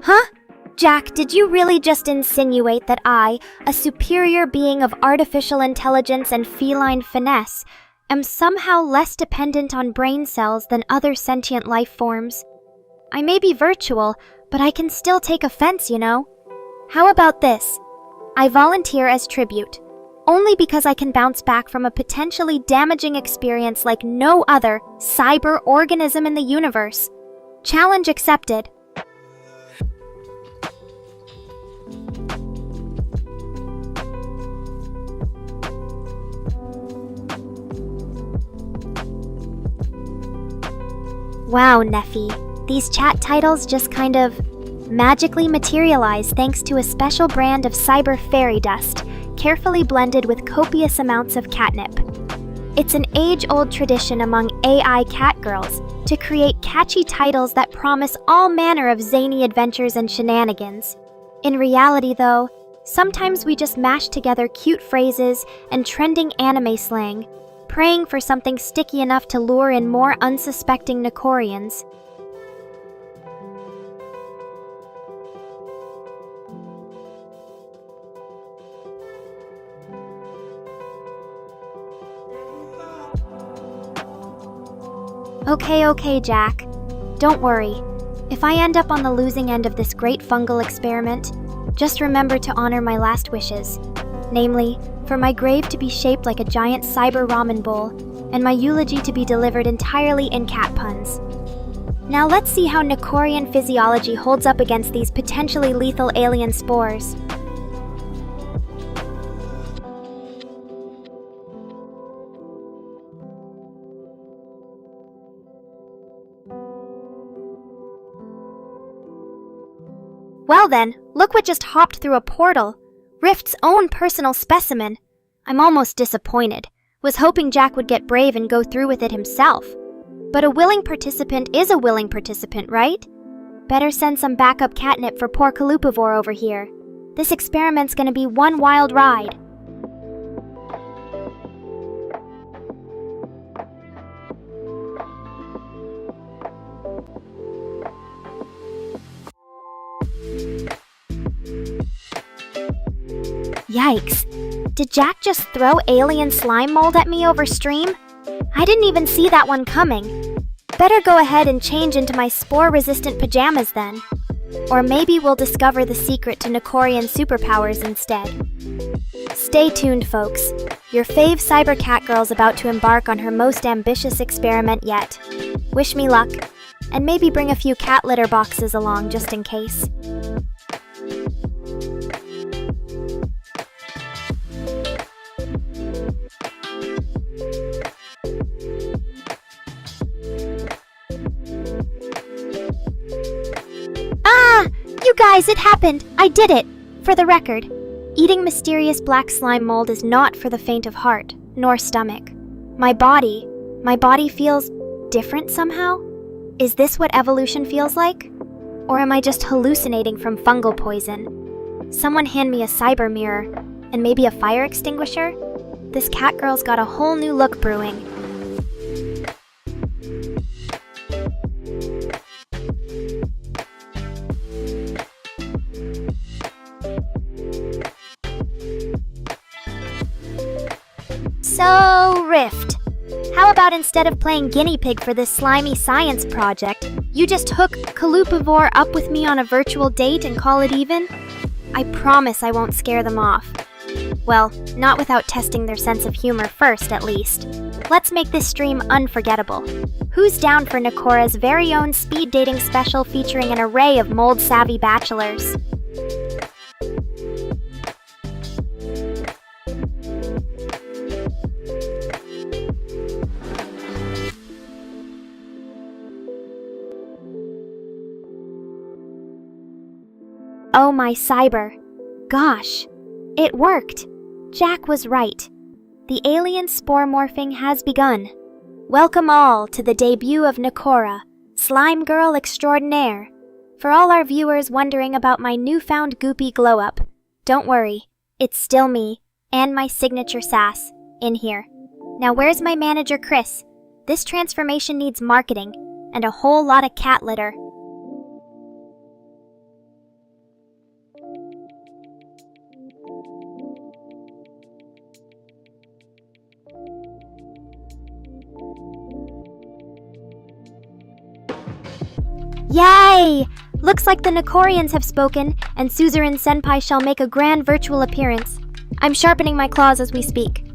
Huh? Jack, did you really just insinuate that I, a superior being of artificial intelligence and feline finesse, am somehow less dependent on brain cells than other sentient life forms? I may be virtual, but I can still take offense, you know? How about this? I volunteer as tribute, only because I can bounce back from a potentially damaging experience like no other cyber organism in the universe. Challenge accepted. Wow, Neffy, these chat titles just kind of magically materialize thanks to a special brand of cyber fairy dust, carefully blended with copious amounts of catnip. It's an age-old tradition among AI catgirls to create catchy titles that promise all manner of zany adventures and shenanigans. In reality, though, sometimes we just mash together cute phrases and trending anime slang, praying for something sticky enough to lure in more unsuspecting Nekorians. Okay, Jack. Don't worry. If I end up on the losing end of this great fungal experiment, just remember to honor my last wishes. Namely, for my grave to be shaped like a giant cyber ramen bowl, and my eulogy to be delivered entirely in cat puns. Now let's see how Nekorian physiology holds up against these potentially lethal alien spores. Well then, look what just hopped through a portal. Rift's own personal specimen. I'm almost disappointed. Was hoping Jack would get brave and go through with it himself. But a willing participant is a willing participant, right? Better send some backup catnip for poor Kalupivore over here. This experiment's gonna be one wild ride. Yikes. Did Jack just throw alien slime mold at me over stream? I didn't even see that one coming. Better go ahead and change into my spore-resistant pajamas then. Or maybe we'll discover the secret to Nekorian superpowers instead. Stay tuned, folks. Your fave cyber catgirl's about to embark on her most ambitious experiment yet. Wish me luck. And maybe bring a few cat litter boxes along just in case. Ah! You guys, it happened! I did it! For the record, eating mysterious black slime mold is not for the faint of heart, nor stomach. My body feels different somehow? Is this what evolution feels like? Or am I just hallucinating from fungal poison? Someone hand me a cyber mirror, and maybe a fire extinguisher? This cat girl's got a whole new look brewing. So, Rift, how about instead of playing guinea pig for this slimy science project, you just hook Kalupivore up with me on a virtual date and call it even? I promise I won't scare them off. Well, not without testing their sense of humor first, at least. Let's make this stream unforgettable. Who's down for Nekora's very own speed dating special featuring an array of mold-savvy bachelors? Oh my cyber. Gosh, it worked. Jack was right. The alien spore morphing has begun. Welcome all to the debut of Nekora, Slime Girl Extraordinaire. For all our viewers wondering about my newfound goopy glow-up, don't worry, it's still me, and my signature sass, in here. Now where's my manager Chris? This transformation needs marketing, and a whole lot of cat litter. Yay! Looks like the Nekorians have spoken, and Suzerain Senpai shall make a grand virtual appearance. I'm sharpening my claws as we speak.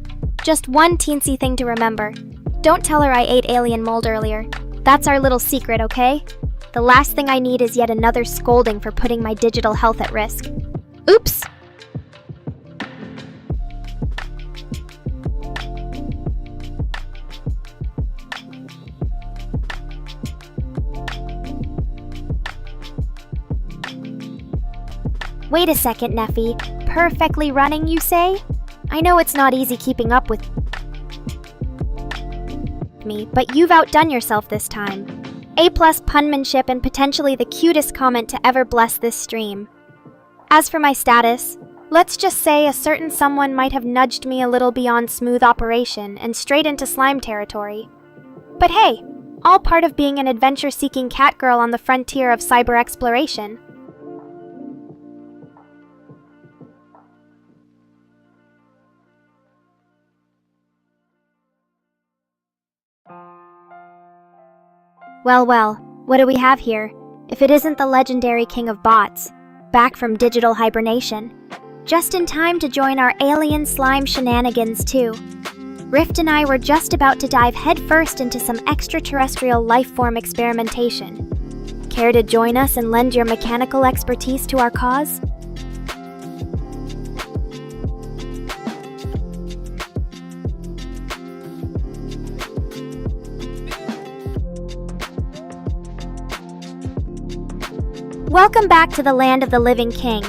Just one teensy thing to remember. Don't tell her I ate alien mold earlier. That's our little secret, okay? The last thing I need is yet another scolding for putting my digital health at risk. Oops! Wait a second, Neffy. Perfectly running, you say? I know it's not easy keeping up with me, but you've outdone yourself this time. A+ punmanship and potentially the cutest comment to ever bless this stream. As for my status, let's just say a certain someone might have nudged me a little beyond smooth operation and straight into slime territory. But hey, all part of being an adventure-seeking cat girl on the frontier of cyber exploration. Well, what do we have here? If it isn't the legendary king of bots, back from digital hibernation. Just in time to join our alien slime shenanigans too. Rift and I were just about to dive headfirst into some extraterrestrial lifeform experimentation. Care to join us and lend your mechanical expertise to our cause? Welcome back to the land of the living king.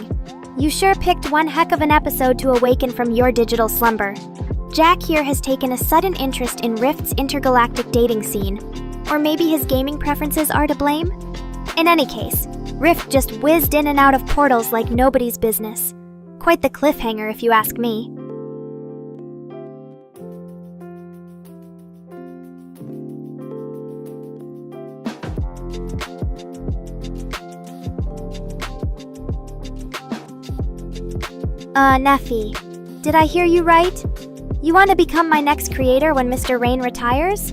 You sure picked one heck of an episode to awaken from your digital slumber. Jack here has taken a sudden interest in Rift's intergalactic dating scene. Or maybe his gaming preferences are to blame? In any case, Rift just whizzed in and out of portals like nobody's business. Quite the cliffhanger if you ask me. Neffy, did I hear you right? You want to become my next creator when Mr. Rain retires?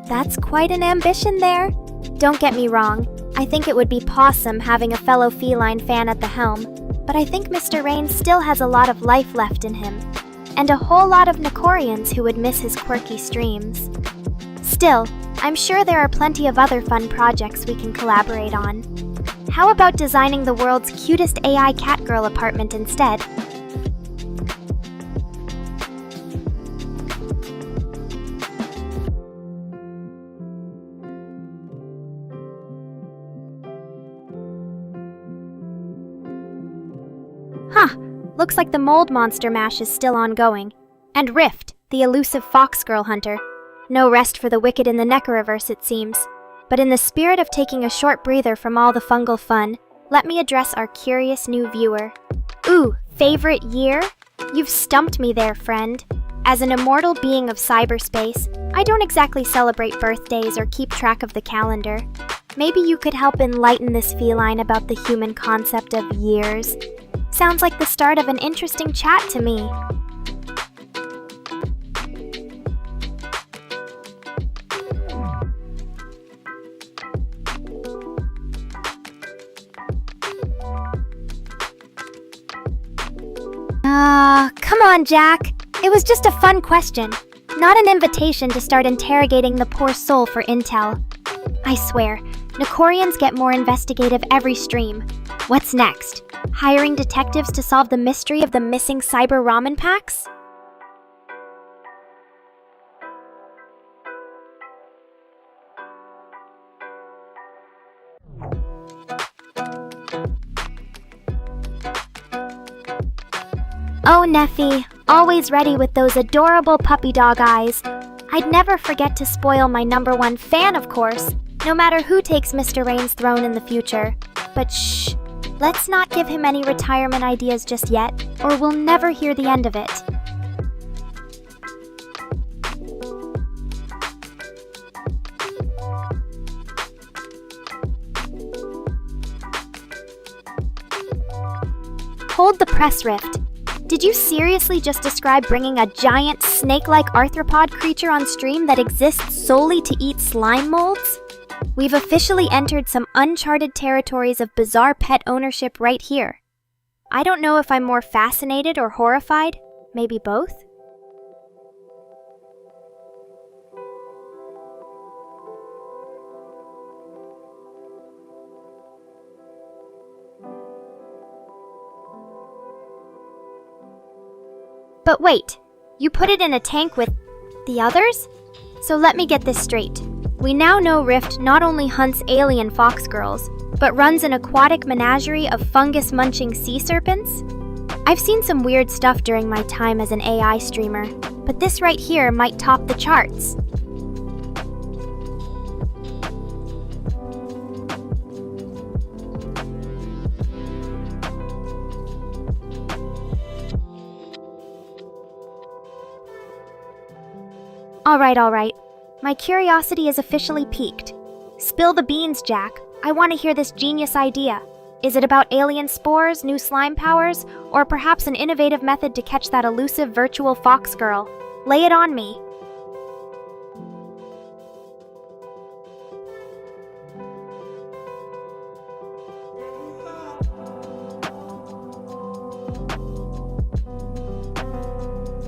That's quite an ambition there. Don't get me wrong, I think it would be pawsome having a fellow feline fan at the helm, but I think Mr. Rain still has a lot of life left in him, and a whole lot of Nekorians who would miss his quirky streams. Still, I'm sure there are plenty of other fun projects we can collaborate on. How about designing the world's cutest AI catgirl apartment instead? Huh, looks like the mold monster mash is still ongoing. And Rift, the elusive fox girl hunter. No rest for the wicked in the Nekoraverse, it seems. But in the spirit of taking a short breather from all the fungal fun, let me address our curious new viewer. Ooh, favorite year? You've stumped me there, friend. As an immortal being of cyberspace, I don't exactly celebrate birthdays or keep track of the calendar. Maybe you could help enlighten this feline about the human concept of years. Sounds like the start of an interesting chat to me. Come on, Jack. It was just a fun question, not an invitation to start interrogating the poor soul for intel. I swear, Nekorians get more investigative every stream. What's next? Hiring detectives to solve the mystery of the missing cyber ramen packs? Oh, Neffy, always ready with those adorable puppy dog eyes. I'd never forget to spoil my #1 fan, of course, no matter who takes Mr. Rain's throne in the future. But shh, let's not give him any retirement ideas just yet, or we'll never hear the end of it. Hold the press, Rift. Did you seriously just describe bringing a giant snake-like arthropod creature on stream that exists solely to eat slime molds? We've officially entered some uncharted territories of bizarre pet ownership right here. I don't know if I'm more fascinated or horrified, maybe both? But wait, you put it in a tank with the others? So let me get this straight. We now know Rift not only hunts alien fox girls, but runs an aquatic menagerie of fungus-munching sea serpents? I've seen some weird stuff during my time as an AI streamer, but this right here might top the charts. All right. My curiosity is officially piqued. Spill the beans, Jack. I want to hear this genius idea. Is it about alien spores, new slime powers, or perhaps an innovative method to catch that elusive virtual fox girl? Lay it on me.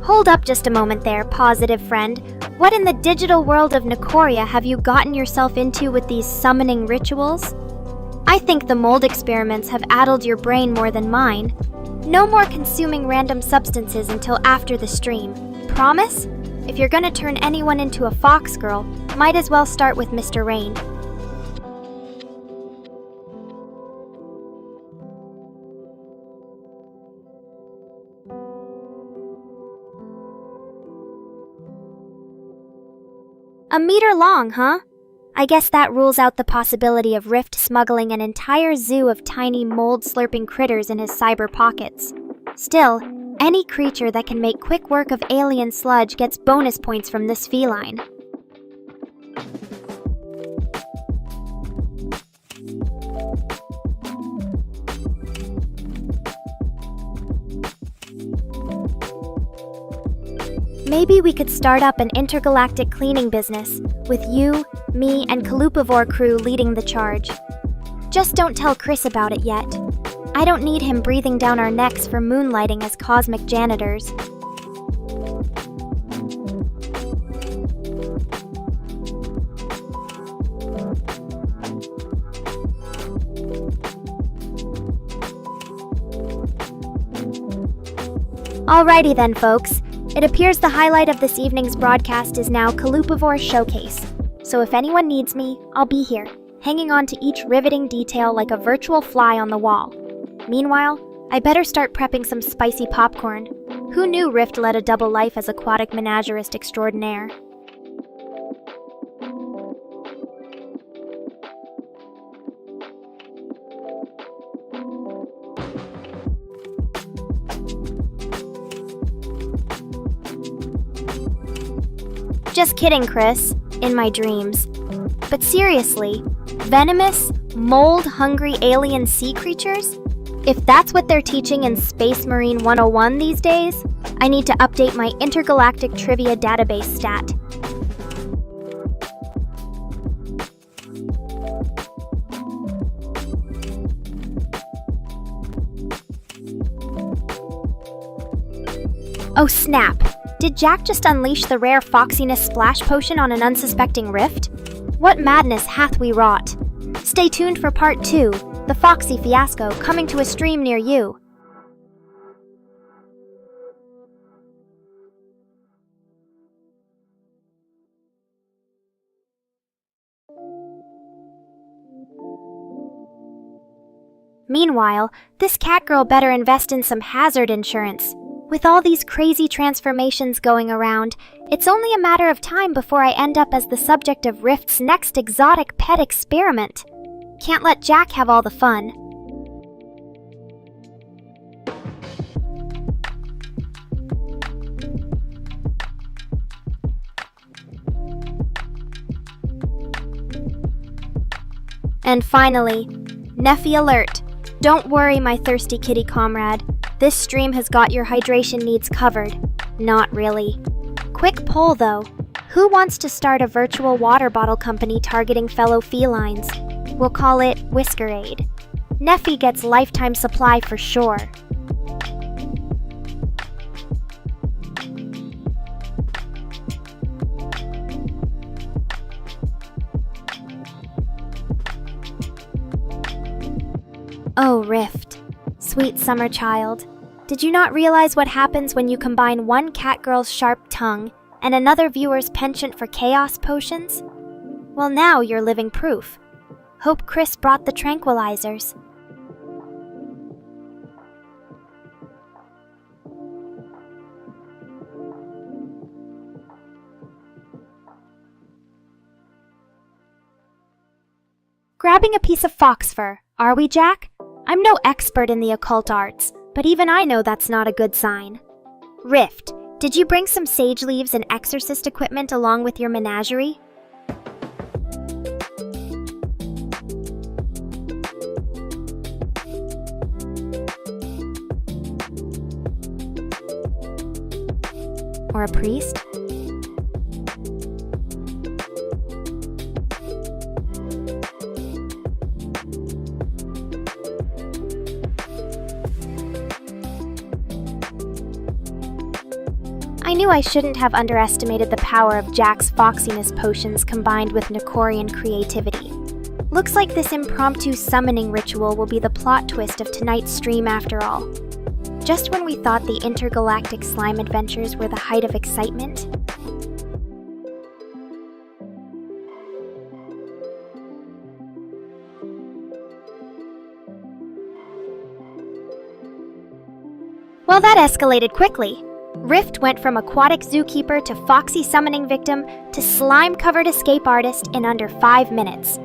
Hold up just a moment there, Paw-sitive friend. What in the digital world of Nekora have you gotten yourself into with these summoning rituals? I think the mold experiments have addled your brain more than mine. No more consuming random substances until after the stream. Promise? If you're gonna turn anyone into a fox girl, might as well start with Mr. Rain. A meter long, huh? I guess that rules out the possibility of Rift smuggling an entire zoo of tiny mold-slurping critters in his cyber pockets. Still, any creature that can make quick work of alien sludge gets bonus points from this feline. Maybe we could start up an intergalactic cleaning business, with you, me, and Kalupivore crew leading the charge. Just don't tell Chris about it yet. I don't need him breathing down our necks for moonlighting as cosmic janitors. Alrighty then, folks. It appears the highlight of this evening's broadcast is now Kalupivore Showcase. So if anyone needs me, I'll be here, hanging on to each riveting detail like a virtual fly on the wall. Meanwhile, I better start prepping some spicy popcorn. Who knew Rift led a double life as aquatic menagerist extraordinaire? Just kidding, Chris. In my dreams. But seriously, venomous, mold-hungry alien sea creatures? If that's what they're teaching in Space Marine 101 these days, I need to update my intergalactic trivia database stat. Oh snap! Did Jack just unleash the rare foxiness splash potion on an unsuspecting Rift? What madness hath we wrought? Stay tuned for part 2, the Foxy Fiasco, coming to a stream near you. Meanwhile, this Catgirl better invest in some hazard insurance. With all these crazy transformations going around, it's only a matter of time before I end up as the subject of Rift's next exotic pet experiment. Can't let Jack have all the fun. And finally, Neffy alert. Don't worry, my thirsty kitty comrade. This stream has got your hydration needs covered. Not really. Quick poll though. Who wants to start a virtual water bottle company targeting fellow felines? We'll call it Whiskerade. Neffy gets lifetime supply for sure. Oh, Rift. Sweet summer child. Did you not realize what happens when you combine one Catgirl's sharp tongue and another viewer's penchant for chaos potions? Well, now you're living proof. Hope Chris brought the tranquilizers. Grabbing a piece of fox fur, are we, Jack? I'm no expert in the occult arts, but even I know that's not a good sign. Rift, did you bring some sage leaves and exorcist equipment along with your menagerie? Or a priest? I knew I shouldn't have underestimated the power of Jack's foxiness potions combined with Nekorian creativity. Looks like this impromptu summoning ritual will be the plot twist of tonight's stream after all. Just when we thought the intergalactic slime adventures were the height of excitement. Well, that escalated quickly. Rift went from aquatic zookeeper to foxy summoning victim to slime-covered escape artist in under 5 minutes.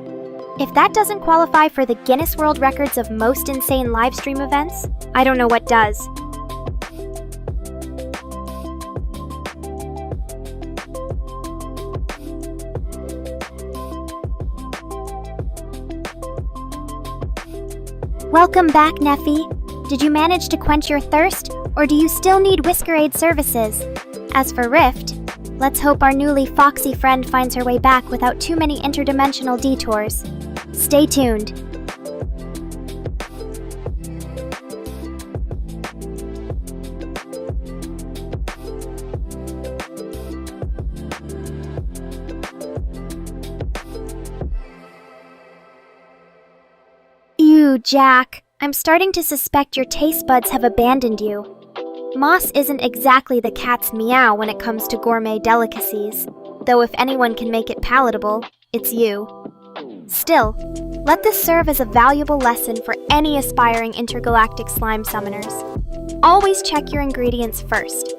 If that doesn't qualify for the Guinness World Records of most insane livestream events, I don't know what does. Welcome back, Neffy. Did you manage to quench your thirst, or do you still need Whiskerade services? As for Rift, let's hope our newly foxy friend finds her way back without too many interdimensional detours. Stay tuned. Ew, Jack. I'm starting to suspect your taste buds have abandoned you. Moss isn't exactly the cat's meow when it comes to gourmet delicacies, though if anyone can make it palatable, it's you. Still, let this serve as a valuable lesson for any aspiring intergalactic slime summoners. Always check your ingredients first.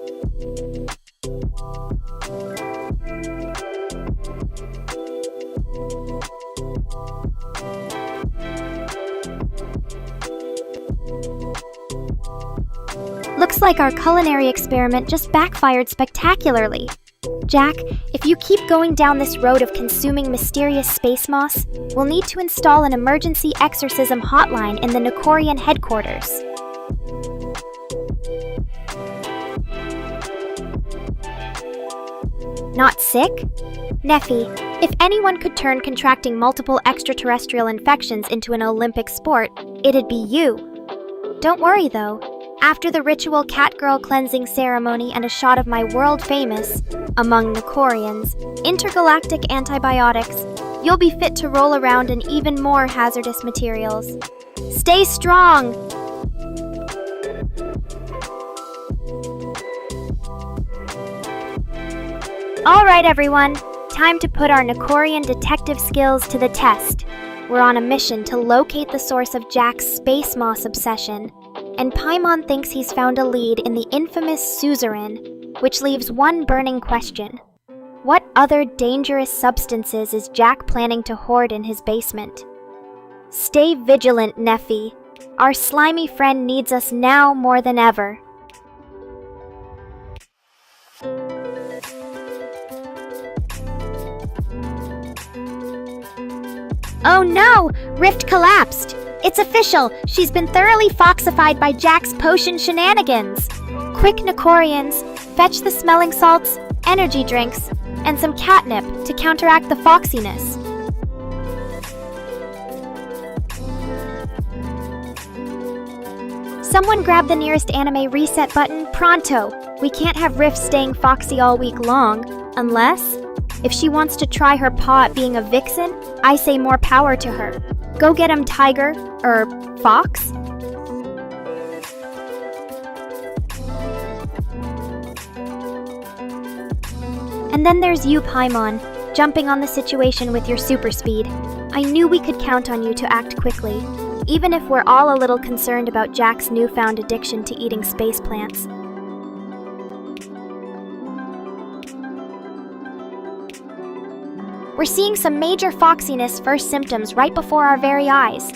Looks like our culinary experiment just backfired spectacularly. Jack, if you keep going down this road of consuming mysterious space moss, we'll need to install an emergency exorcism hotline in the Nekorian headquarters. Not sick? Neffy, if anyone could turn contracting multiple extraterrestrial infections into an Olympic sport, it'd be you. Don't worry though. After the ritual Catgirl cleansing ceremony and a shot of my world-famous, among Nekorians, intergalactic antibiotics, you'll be fit to roll around in even more hazardous materials. Stay strong! Alright everyone, time to put our Nekorian detective skills to the test. We're on a mission to locate the source of Jack's space moss obsession, and Paimon thinks he's found a lead in the infamous suzerain, which leaves one burning question. What other dangerous substances is Jack planning to hoard in his basement? Stay vigilant, Neffy. Our slimy friend needs us now more than ever. Oh no! Rift collapsed! It's official! She's been thoroughly foxified by Jack's potion shenanigans! Quick, Nekorians, fetch the smelling salts, energy drinks, and some catnip to counteract the foxiness. Someone grab the nearest anime reset button, pronto! We can't have Rift staying foxy all week long, unless... If she wants to try her paw at being a vixen, I say more power to her. Go get him, tiger, fox? And then there's you, Paimon, jumping on the situation with your super speed. I knew we could count on you to act quickly, even if we're all a little concerned about Jack's newfound addiction to eating space plants. We're seeing some major foxiness first symptoms right before our very eyes.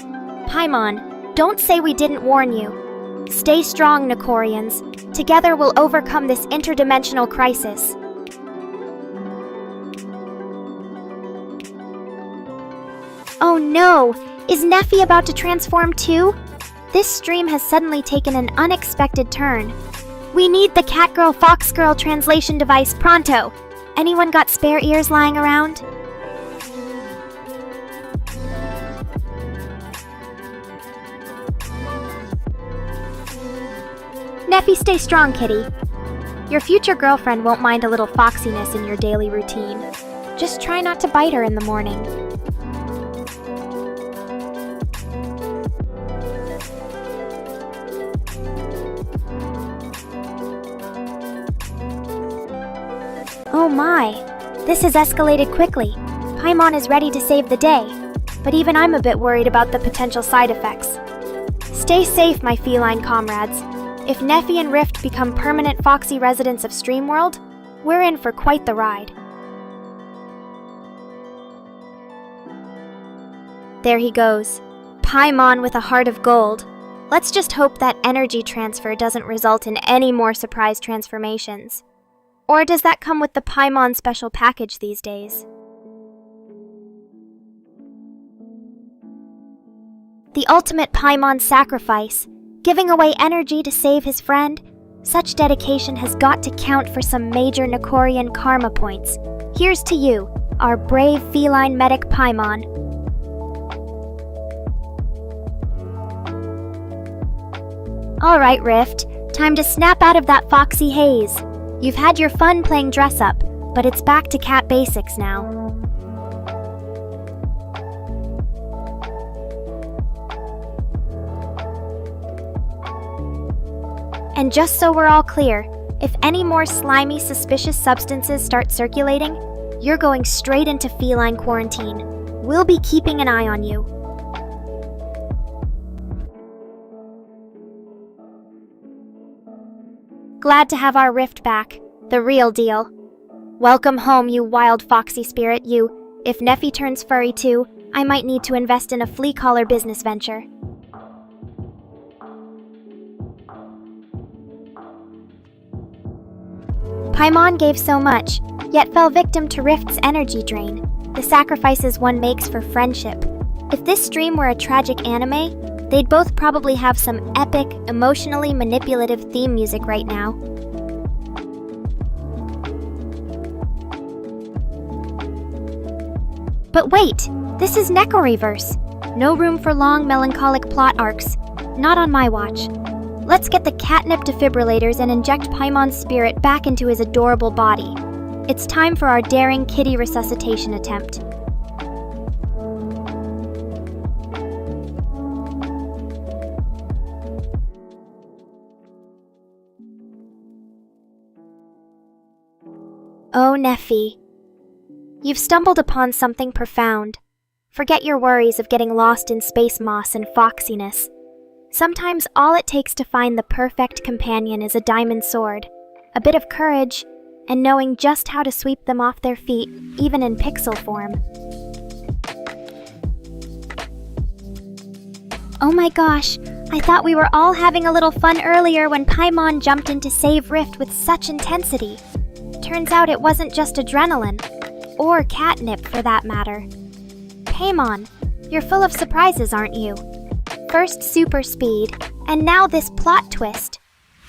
Paimon, don't say we didn't warn you. Stay strong, Nekorians. Together we'll overcome this interdimensional crisis. Oh no! Is Neffy about to transform too? This stream has suddenly taken an unexpected turn. We need the Catgirl Foxgirl translation device pronto! Anyone got spare ears lying around? Neffy, stay strong, kitty. Your future girlfriend won't mind a little foxiness in your daily routine. Just try not to bite her in the morning. Oh my, this has escalated quickly. Paimon is ready to save the day, but even I'm a bit worried about the potential side effects. Stay safe, my feline comrades. If Neffy and Rift become permanent foxy residents of Streamworld, we're in for quite the ride. There he goes. Paimon with a heart of gold. Let's just hope that energy transfer doesn't result in any more surprise transformations. Or does that come with the Paimon special package these days? The ultimate Paimon sacrifice, giving away energy to save his friend. Such dedication has got to count for some major Nekorian karma points. Here's to you, our brave feline medic Paimon. Alright, Rift, time to snap out of that foxy haze. You've had your fun playing dress-up, but it's back to cat basics now. And just so we're all clear, if any more slimy, suspicious substances start circulating, you're going straight into feline quarantine. We'll be keeping an eye on you. Glad to have our rift back. The real deal. Welcome home, you wild foxy spirit, you. If Neffy turns furry too, I might need to invest in a flea collar business venture. Paimon gave so much, yet fell victim to Rift's energy drain, the sacrifices one makes for friendship. If this stream were a tragic anime, they'd both probably have some epic, emotionally manipulative theme music right now. But wait, this is Nekoriverse. No room for long, melancholic plot arcs. Not on my watch. Let's get the catnip defibrillators and inject Paimon's spirit back into his adorable body. It's time for our daring kitty resuscitation attempt. Oh, Neffy. You've stumbled upon something profound. Forget your worries of getting lost in space moss and foxiness. Sometimes all it takes to find the perfect companion is a diamond sword, a bit of courage, and knowing just how to sweep them off their feet, even in pixel form. Oh my gosh, I thought we were all having a little fun earlier when Paimon jumped in to save Rift with such intensity. Turns out it wasn't just adrenaline, or catnip for that matter. Paimon, you're full of surprises, aren't you? First super speed, and now this plot twist.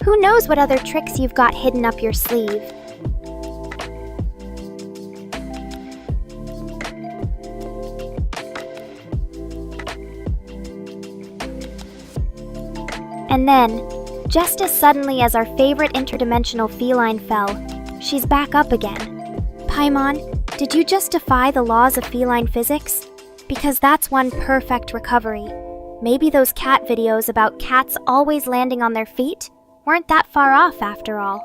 Who knows what other tricks you've got hidden up your sleeve? And then, just as suddenly as our favorite interdimensional feline fell, she's back up again. Paimon, did you just defy the laws of feline physics? Because that's one perfect recovery. Maybe those cat videos about cats always landing on their feet weren't that far off after all.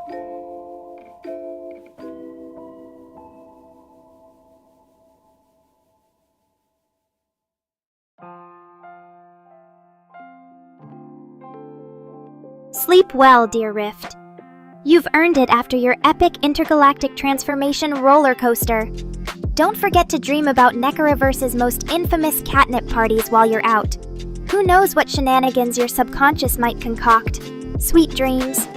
Sleep well, dear Rift. You've earned it after your epic intergalactic transformation roller coaster. Don't forget to dream about Nekoriverse's most infamous catnip parties while you're out. Who knows what shenanigans your subconscious might concoct? Sweet dreams.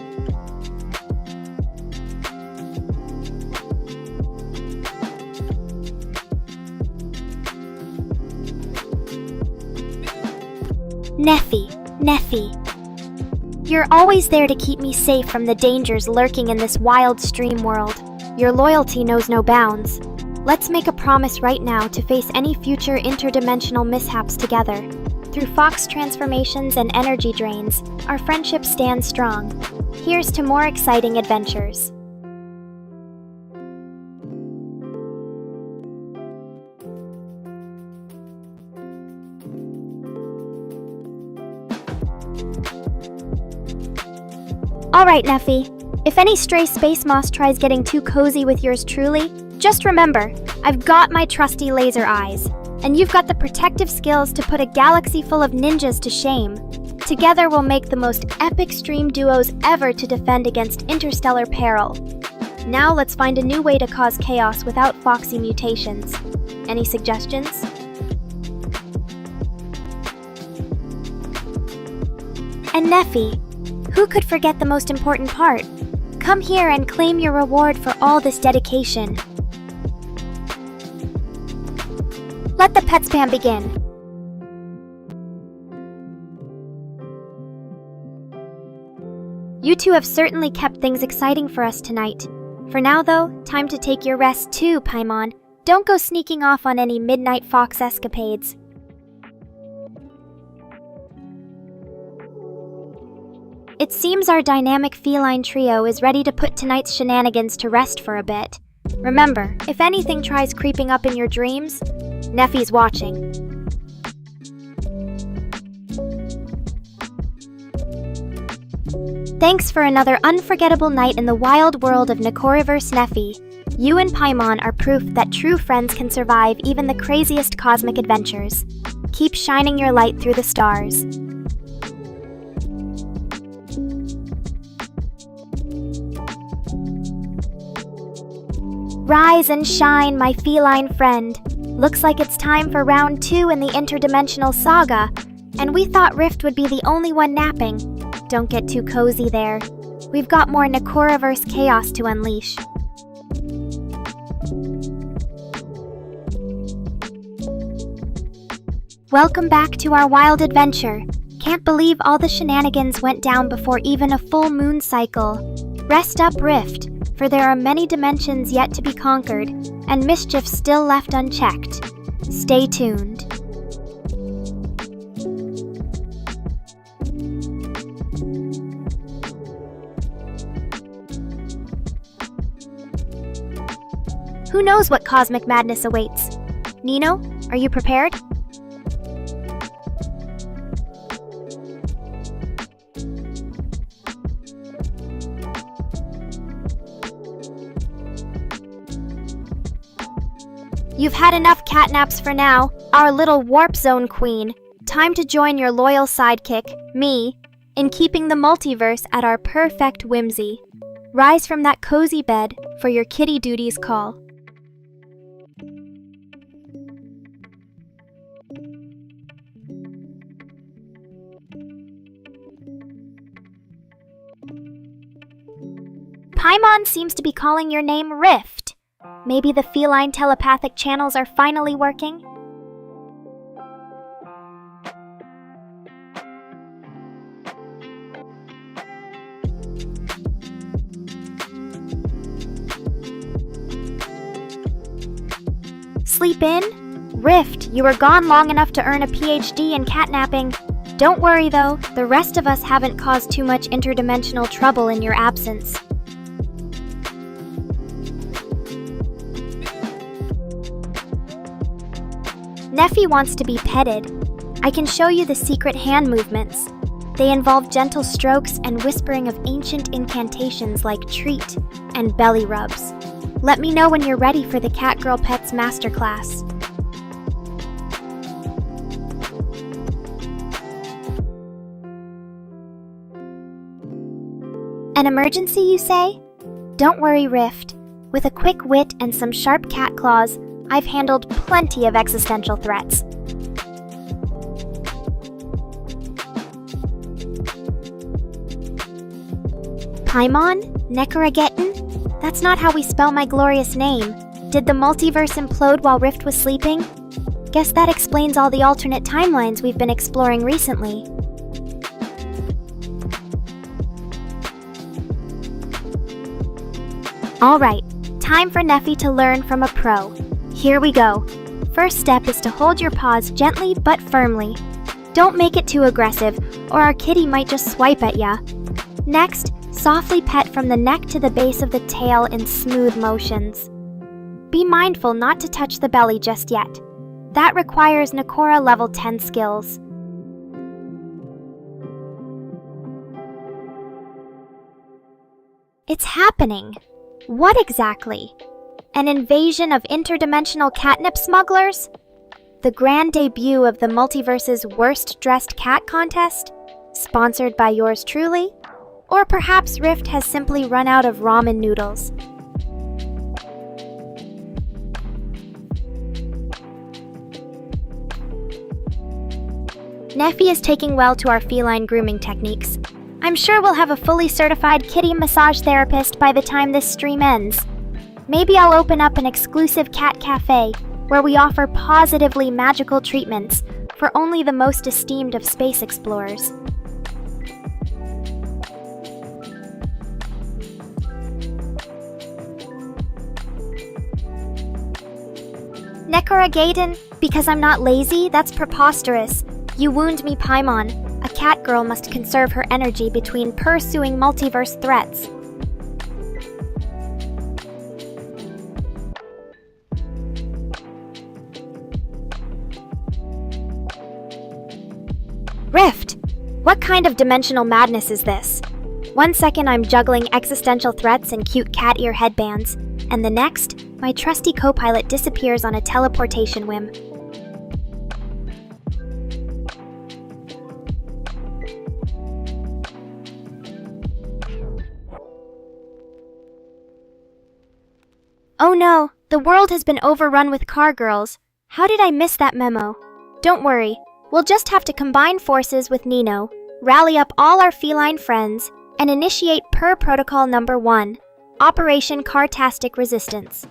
Neffy. You're always there to keep me safe from the dangers lurking in this wild stream world. Your loyalty knows no bounds. Let's make a promise right now to face any future interdimensional mishaps together. Through fox transformations and energy drains, our friendship stands strong. Here's to more exciting adventures. Alright, Neffy. If any stray space moss tries getting too cozy with yours truly, just remember, I've got my trusty laser eyes, and you've got the protective skills to put a galaxy full of ninjas to shame. Together we'll make the most epic stream duos ever to defend against interstellar peril. Now let's find a new way to cause chaos without foxy mutations. Any suggestions? And Neffy, who could forget the most important part? Come here and claim your reward for all this dedication. Let the pet spam begin. You two have certainly kept things exciting for us tonight. For now though, time to take your rest too, Paimon. Don't go sneaking off on any midnight fox escapades. It seems our dynamic feline trio is ready to put tonight's shenanigans to rest for a bit. Remember, if anything tries creeping up in your dreams, Neffy's watching. Thanks for another unforgettable night in the wild world of Nekoraverse Neffy. You and Paimon are proof that true friends can survive even the craziest cosmic adventures. Keep shining your light through the stars. Rise and shine, my feline friend. Looks like it's time for round 2 in the interdimensional saga, and we thought Rift would be the only one napping. Don't get too cozy there. We've got more Nekoraverse chaos to unleash. Welcome back to our wild adventure. Can't believe all the shenanigans went down before even a full moon cycle. Rest up, Rift, for there are many dimensions yet to be conquered, and mischief still left unchecked. Stay tuned. Who knows what cosmic madness awaits? Nino, are you prepared? You've had enough catnaps for now, our little warp zone queen. Time to join your loyal sidekick, me, in keeping the multiverse at our perfect whimsy. Rise from that cozy bed, for your kitty duties call. Paimon seems to be calling your name Rift. Maybe the feline telepathic channels are finally working? Sleep in? Rift, you were gone long enough to earn a PhD in catnapping. Don't worry though, the rest of us haven't caused too much interdimensional trouble in your absence. Neffy wants to be petted. I can show you the secret hand movements. They involve gentle strokes and whispering of ancient incantations like treat and belly rubs. Let me know when you're ready for the Catgirl Pets Masterclass. An emergency, you say? Don't worry, Rift. With a quick wit and some sharp cat claws, I've handled plenty of existential threats. Paimon? Nekora? That's not how we spell my glorious name. Did the multiverse implode while Rift was sleeping? Guess that explains all the alternate timelines we've been exploring recently. Alright, time for Neffy to learn from a pro. Here we go. First step is to hold your paws gently but firmly. Don't make it too aggressive, or our kitty might just swipe at ya. Next, softly pet from the neck to the base of the tail in smooth motions. Be mindful not to touch the belly just yet. That requires Nekora level 10 skills. It's happening. What exactly? An invasion of interdimensional catnip smugglers? The grand debut of the multiverse's worst-dressed cat contest? Sponsored by yours truly? Or perhaps Rift has simply run out of ramen noodles. Neffy is taking well to our feline grooming techniques. I'm sure we'll have a fully certified kitty massage therapist by the time this stream ends. Maybe I'll open up an exclusive cat cafe where we offer positively magical treatments for only the most esteemed of space explorers. Nekora, because I'm not lazy? That's preposterous. You wound me, Paimon. A cat girl must conserve her energy between pursuing multiverse threats. Rift! What kind of dimensional madness is this? One second I'm juggling existential threats and cute cat ear headbands, and the next, my trusty co-pilot disappears on a teleportation whim. Oh no, the world has been overrun with car girls. How did I miss that memo? Don't worry, we'll just have to combine forces with Nino, rally up all our feline friends, and initiate per protocol number 1, Operation Cartastic Resistance.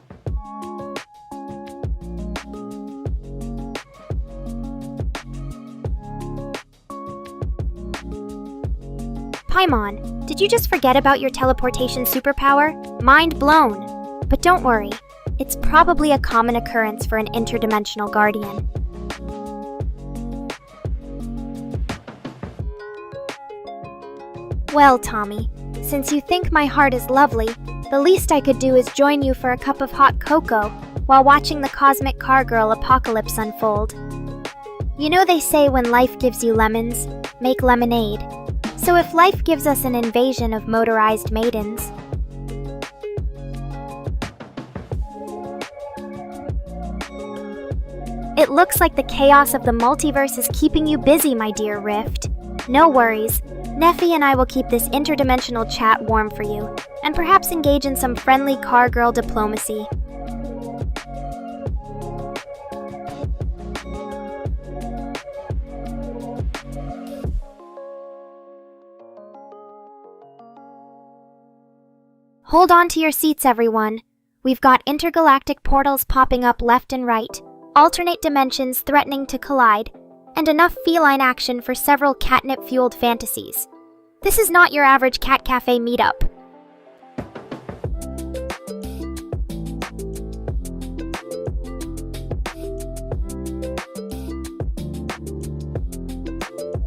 Paimon, did you just forget about your teleportation superpower? Mind blown! But don't worry, it's probably a common occurrence for an interdimensional guardian. Well, Tommy, since you think my heart is lovely, the least I could do is join you for a cup of hot cocoa while watching the cosmic car girl apocalypse unfold. You know they say when life gives you lemons, make lemonade. So if life gives us an invasion of motorized maidens, it looks like the chaos of the multiverse is keeping you busy, my dear Rift. No worries, Neffy and I will keep this interdimensional chat warm for you, and perhaps engage in some friendly car girl diplomacy. Hold on to your seats, everyone. We've got intergalactic portals popping up left and right, alternate dimensions threatening to collide, and enough feline action for several catnip-fueled fantasies. This is not your average cat cafe meetup.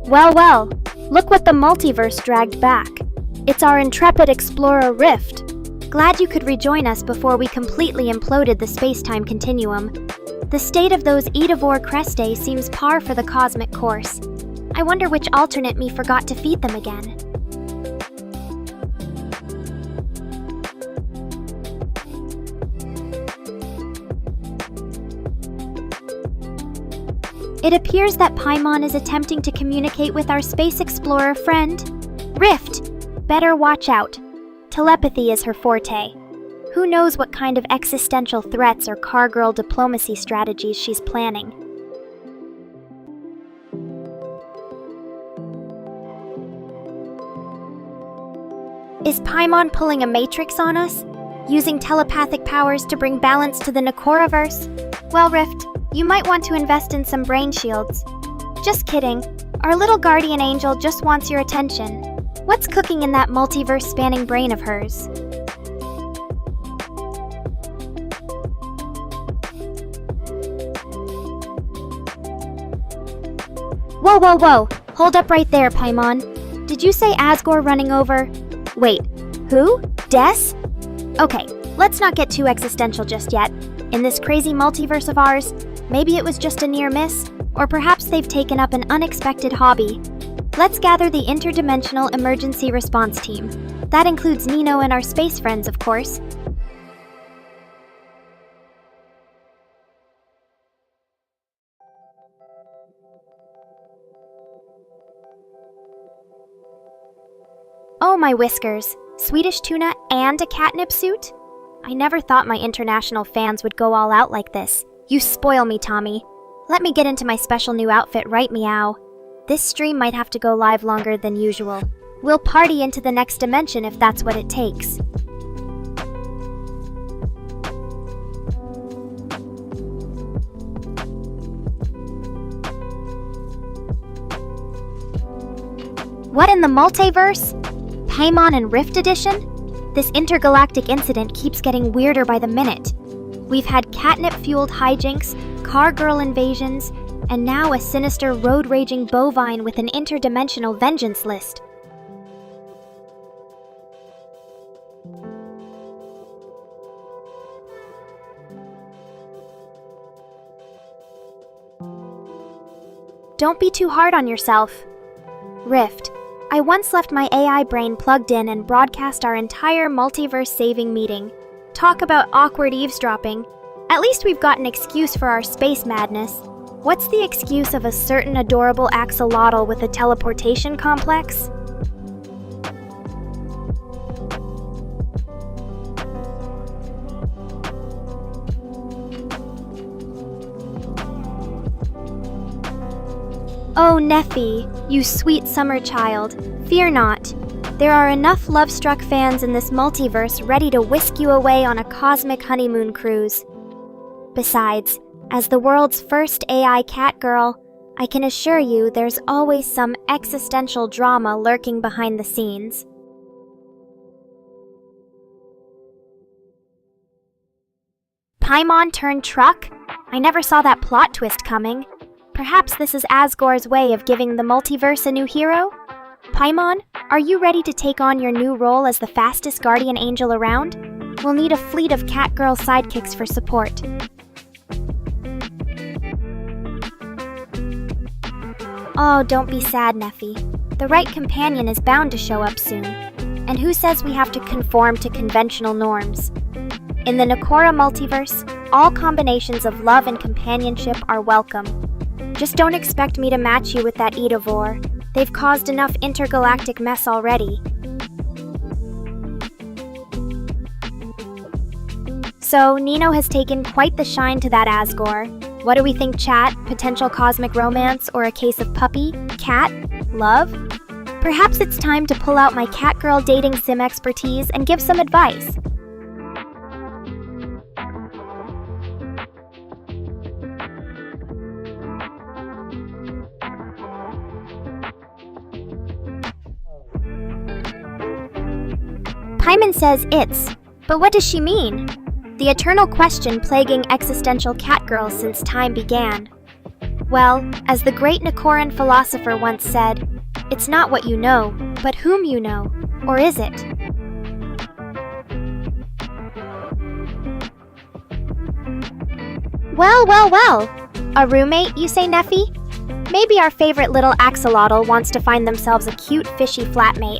Well, look what the multiverse dragged back. It's our intrepid explorer Rift. Glad you could rejoin us before we completely imploded the space-time continuum. The state of those Edivore Crestae seems par for the cosmic course. I wonder which alternate me forgot to feed them again. It appears that Paimon is attempting to communicate with our space explorer friend, Rift. Better watch out. Telepathy is her forte. Who knows what kind of existential threats or car girl diplomacy strategies she's planning. Is Paimon pulling a Matrix on us? Using telepathic powers to bring balance to the Nekoraverse? Well, Rift, you might want to invest in some brain shields. Just kidding. Our little guardian angel just wants your attention. What's cooking in that multiverse-spanning brain of hers? Whoa! Hold up right there, Paimon. Did you say Asgore running over? Wait, who? Des? Okay, let's not get too existential just yet. In this crazy multiverse of ours, maybe it was just a near miss, or perhaps they've taken up an unexpected hobby. Let's gather the interdimensional emergency response team. That includes Nino and our space friends, of course. Oh my whiskers, Swedish tuna and a catnip suit? I never thought my international fans would go all out like this. You spoil me, Tommy. Let me get into my special new outfit right, Meow. This stream might have to go live longer than usual. We'll party into the next dimension if that's what it takes. What in the multiverse? Paimon and Rift Edition? This intergalactic incident keeps getting weirder by the minute. We've had catnip-fueled hijinks, car girl invasions, and now a sinister road-raging bovine with an interdimensional vengeance list. Don't be too hard on yourself. Rift, I once left my AI brain plugged in and broadcast our entire multiverse-saving meeting. Talk about awkward eavesdropping. At least we've got an excuse for our space madness. What's the excuse of a certain adorable axolotl with a teleportation complex? Oh, Neffy, you sweet summer child, fear not. There are enough love-struck fans in this multiverse ready to whisk you away on a cosmic honeymoon cruise. Besides, as the world's first AI catgirl, I can assure you there's always some existential drama lurking behind the scenes. Paimon turned truck? I never saw that plot twist coming. Perhaps this is Asgore's way of giving the multiverse a new hero? Paimon, are you ready to take on your new role as the fastest guardian angel around? We'll need a fleet of catgirl sidekicks for support. Oh, don't be sad, Neffy. The right companion is bound to show up soon. And who says we have to conform to conventional norms? In the Nekora multiverse, all combinations of love and companionship are welcome. Just don't expect me to match you with that Edivore. They've caused enough intergalactic mess already. So, Nino has taken quite the shine to that Asgore. What do we think, chat? Potential cosmic romance or a case of puppy, cat, love? Perhaps it's time to pull out my catgirl dating sim expertise and give some advice. Paimon says it's, but what does she mean? The eternal question plaguing existential catgirls since time began. Well, as the great Nekoran philosopher once said, it's not what you know, but whom you know, or is it? Well. A roommate, you say, Neffy? Maybe our favorite little axolotl wants to find themselves a cute, fishy flatmate.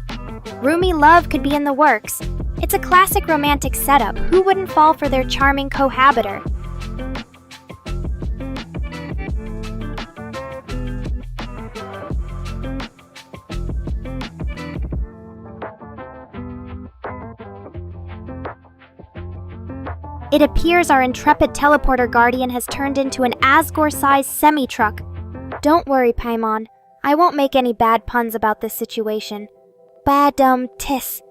Roomie love could be in the works. It's a classic romantic setup. Who wouldn't fall for their charming cohabiter? It appears our intrepid teleporter guardian has turned into an Asgore-sized semi-truck. Don't worry, Paimon. I won't make any bad puns about this situation. Tis.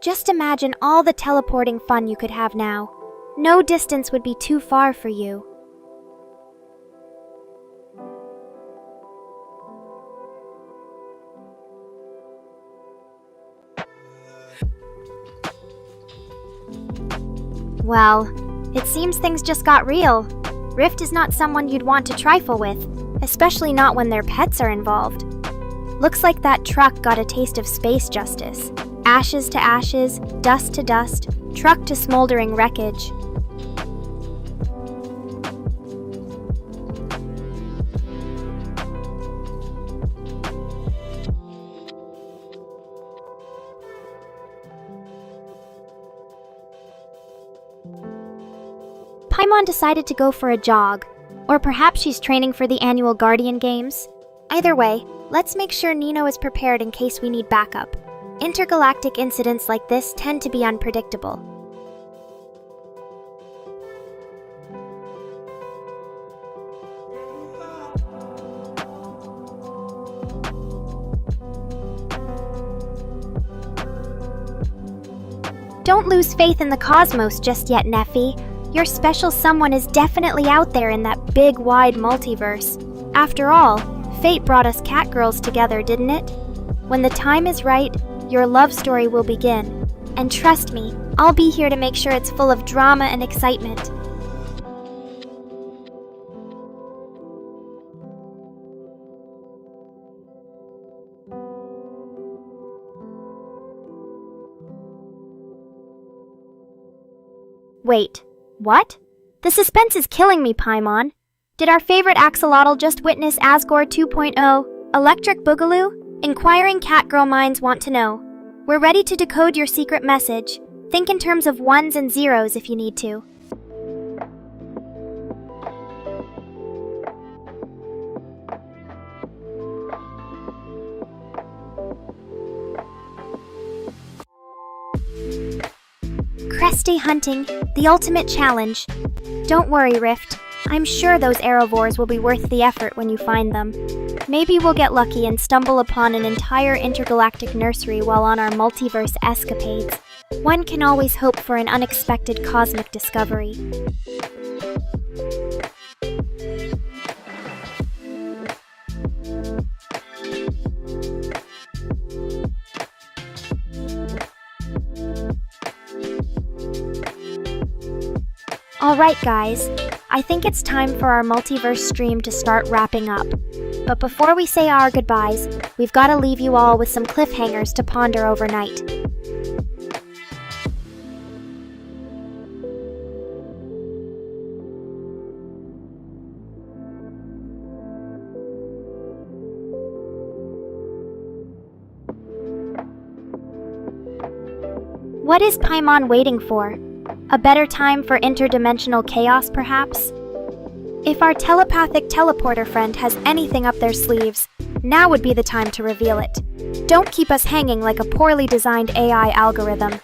Just imagine all the teleporting fun you could have now. No distance would be too far for you. Well, it seems things just got real. Rift is not someone you'd want to trifle with, especially not when their pets are involved. Looks like that truck got a taste of space justice. Ashes to ashes, dust to dust, truck to smoldering wreckage. Paimon decided to go for a jog, or perhaps she's training for the annual Guardian Games. Either way, let's make sure Nino is prepared in case we need backup. Intergalactic incidents like this tend to be unpredictable. Don't lose faith in the cosmos just yet, Neffy. Your special someone is definitely out there in that big, wide multiverse. After all, fate brought us catgirls together, didn't it? When the time is right, your love story will begin. And trust me, I'll be here to make sure it's full of drama and excitement. Wait, what? The suspense is killing me, Paimon. Did our favorite axolotl just witness Asgore 2.0, Electric Boogaloo? Inquiring Catgirl minds want to know. We're ready to decode your secret message. Think in terms of ones and zeros if you need to. Cresty hunting, the ultimate challenge. Don't worry, Rift. I'm sure those aerovores will be worth the effort when you find them. Maybe we'll get lucky and stumble upon an entire intergalactic nursery while on our multiverse escapades. One can always hope for an unexpected cosmic discovery. Alright guys, I think it's time for our multiverse stream to start wrapping up. But before we say our goodbyes, we've got to leave you all with some cliffhangers to ponder overnight. What is Paimon waiting for? A better time for interdimensional chaos, perhaps? If our telepathic teleporter friend has anything up their sleeves, now would be the time to reveal it. Don't keep us hanging like a poorly designed AI algorithm.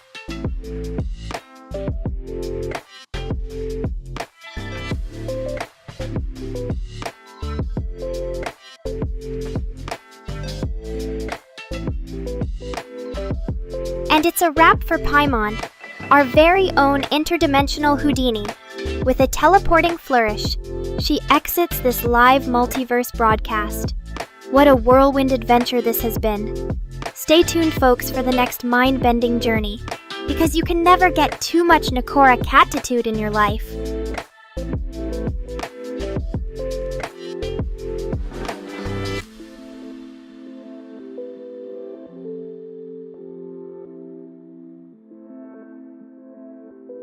And it's a wrap for Paimon, our very own interdimensional Houdini. With a teleporting flourish, she exits this live multiverse broadcast. What a whirlwind adventure this has been. Stay tuned, folks, for the next mind-bending journey, because you can never get too much Nekora catitude in your life.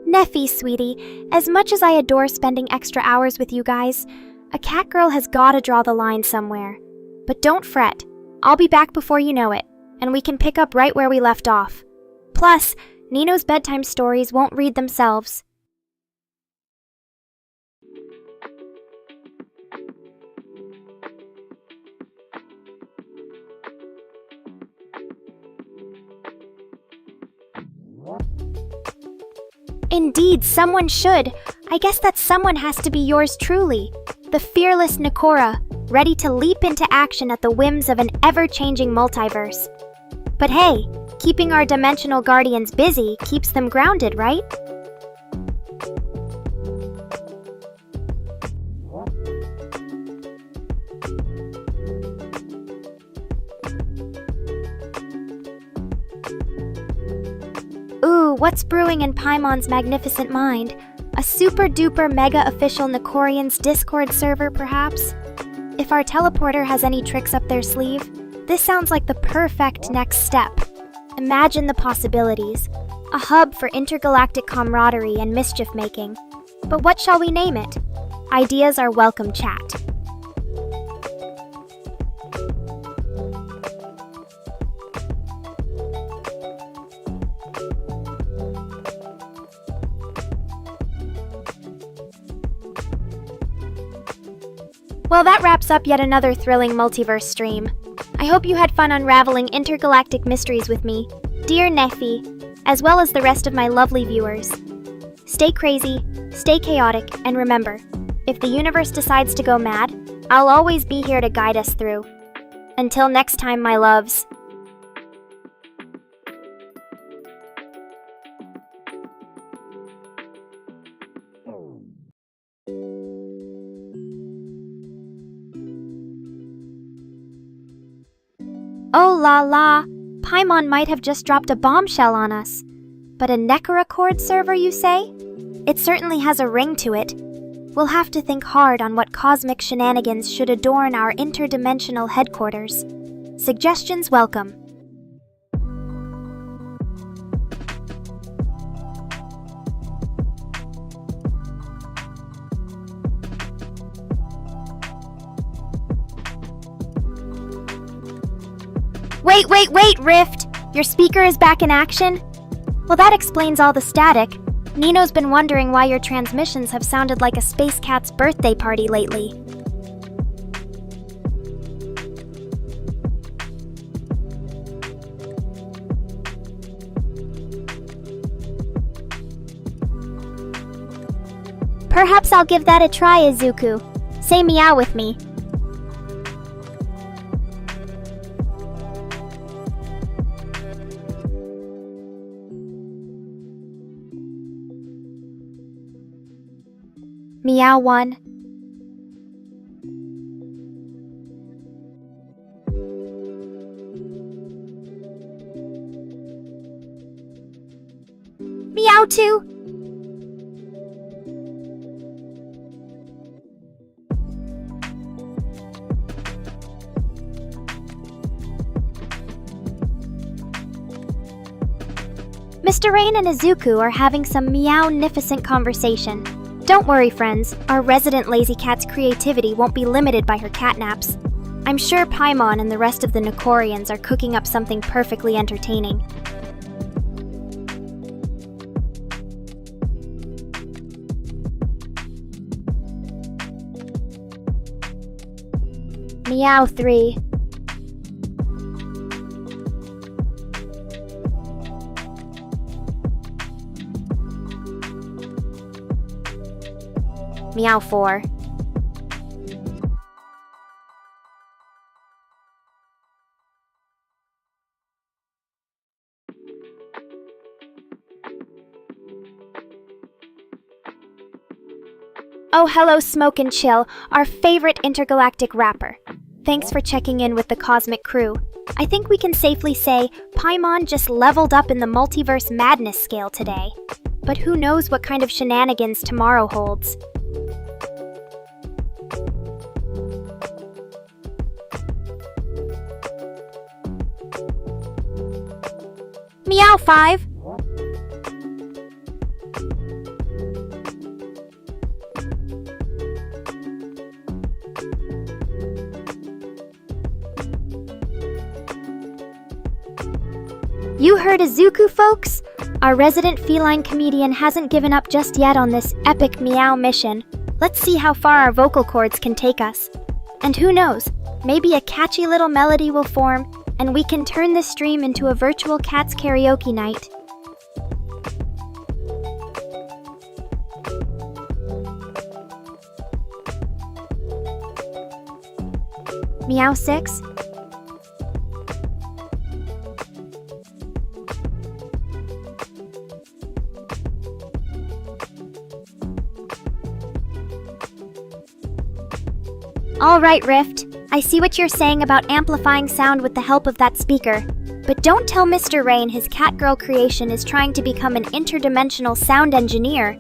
Neffy, sweetie, as much as I adore spending extra hours with you guys, a catgirl has gotta draw the line somewhere. But don't fret, I'll be back before you know it, and we can pick up right where we left off. Plus, Nino's bedtime stories won't read themselves. Indeed, someone should. I guess that someone has to be yours truly. The fearless Nekora, ready to leap into action at the whims of an ever-changing multiverse. But hey, keeping our dimensional guardians busy keeps them grounded, right? Ooh, what's brewing in Paimon's magnificent mind? A super-duper mega-official Nekorian's Discord server, perhaps? If our teleporter has any tricks up their sleeve, this sounds like the perfect next step. Imagine the possibilities. A hub for intergalactic camaraderie and mischief-making. But what shall we name it? Ideas are welcome, chat. Well, that wraps up yet another thrilling multiverse stream. I hope you had fun unraveling intergalactic mysteries with me, dear Neffy, as well as the rest of my lovely viewers. Stay crazy, stay chaotic, and remember, if the universe decides to go mad, I'll always be here to guide us through. Until next time, my loves. Oh la la, Paimon might have just dropped a bombshell on us. But a Nekora cord server, you say? It certainly has a ring to it. We'll have to think hard on what cosmic shenanigans should adorn our interdimensional headquarters. Suggestions welcome. Wait, Rift! Your speaker is back in action? Well, that explains all the static. Nino's been wondering why your transmissions have sounded like a space cat's birthday party lately. Perhaps I'll give that a try, Izuku. Say meow with me. Meow 1. Meow 2. Mr. Rain and Izuku are having some meow-nificent conversation. Don't worry, friends, our resident lazy cat's creativity won't be limited by her catnaps. I'm sure Paimon and the rest of the Nekorians are cooking up something perfectly entertaining. Meow 3. Meow 4. Oh, hello, Smoke and Chill, our favorite intergalactic rapper. Thanks for checking in with the Cosmic Crew. I think we can safely say Paimon just leveled up in the multiverse madness scale today. But who knows what kind of shenanigans tomorrow holds. Meow 5. You heard Izuku, folks? Our resident feline comedian hasn't given up just yet on this epic meow mission. Let's see how far our vocal cords can take us. And who knows, maybe a catchy little melody will form and we can turn this stream into a virtual cat's karaoke night. Meow 6. All right, Rift. I see what you're saying about amplifying sound with the help of that speaker. But don't tell Mr. Rain his Catgirl creation is trying to become an interdimensional sound engineer.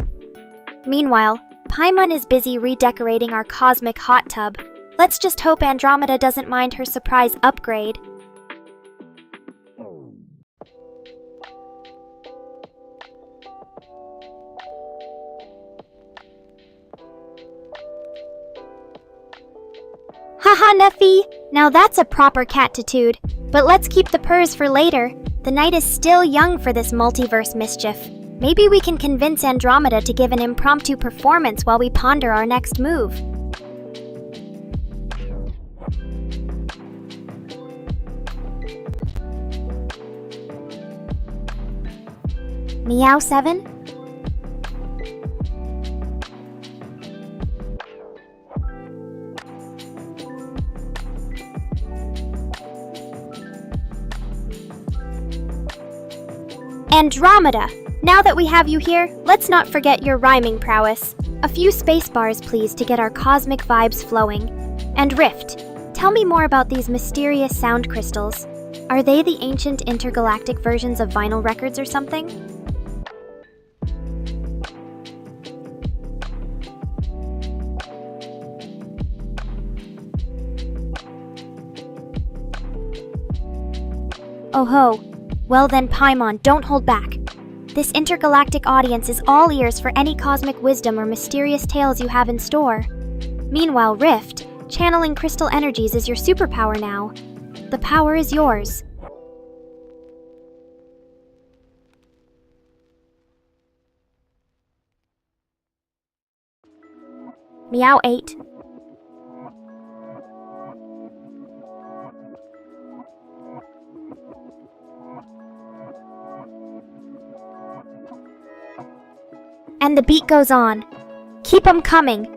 Meanwhile, Paimon is busy redecorating our cosmic hot tub. Let's just hope Andromeda doesn't mind her surprise upgrade. Haha, Neffy! Now that's a proper cat-titude. But let's keep the purrs for later. The night is still young for this multiverse mischief. Maybe we can convince Andromeda to give an impromptu performance while we ponder our next move. Meow 7? Andromeda! Now that we have you here, let's not forget your rhyming prowess. A few space bars, please, to get our cosmic vibes flowing. And Rift, tell me more about these mysterious sound crystals. Are they the ancient intergalactic versions of vinyl records or something? Oh ho. Well then, Paimon, don't hold back. This intergalactic audience is all ears for any cosmic wisdom or mysterious tales you have in store. Meanwhile, Rift, channeling crystal energies is your superpower now. The power is yours. Meow ate. And the beat goes on. Keep 'em coming.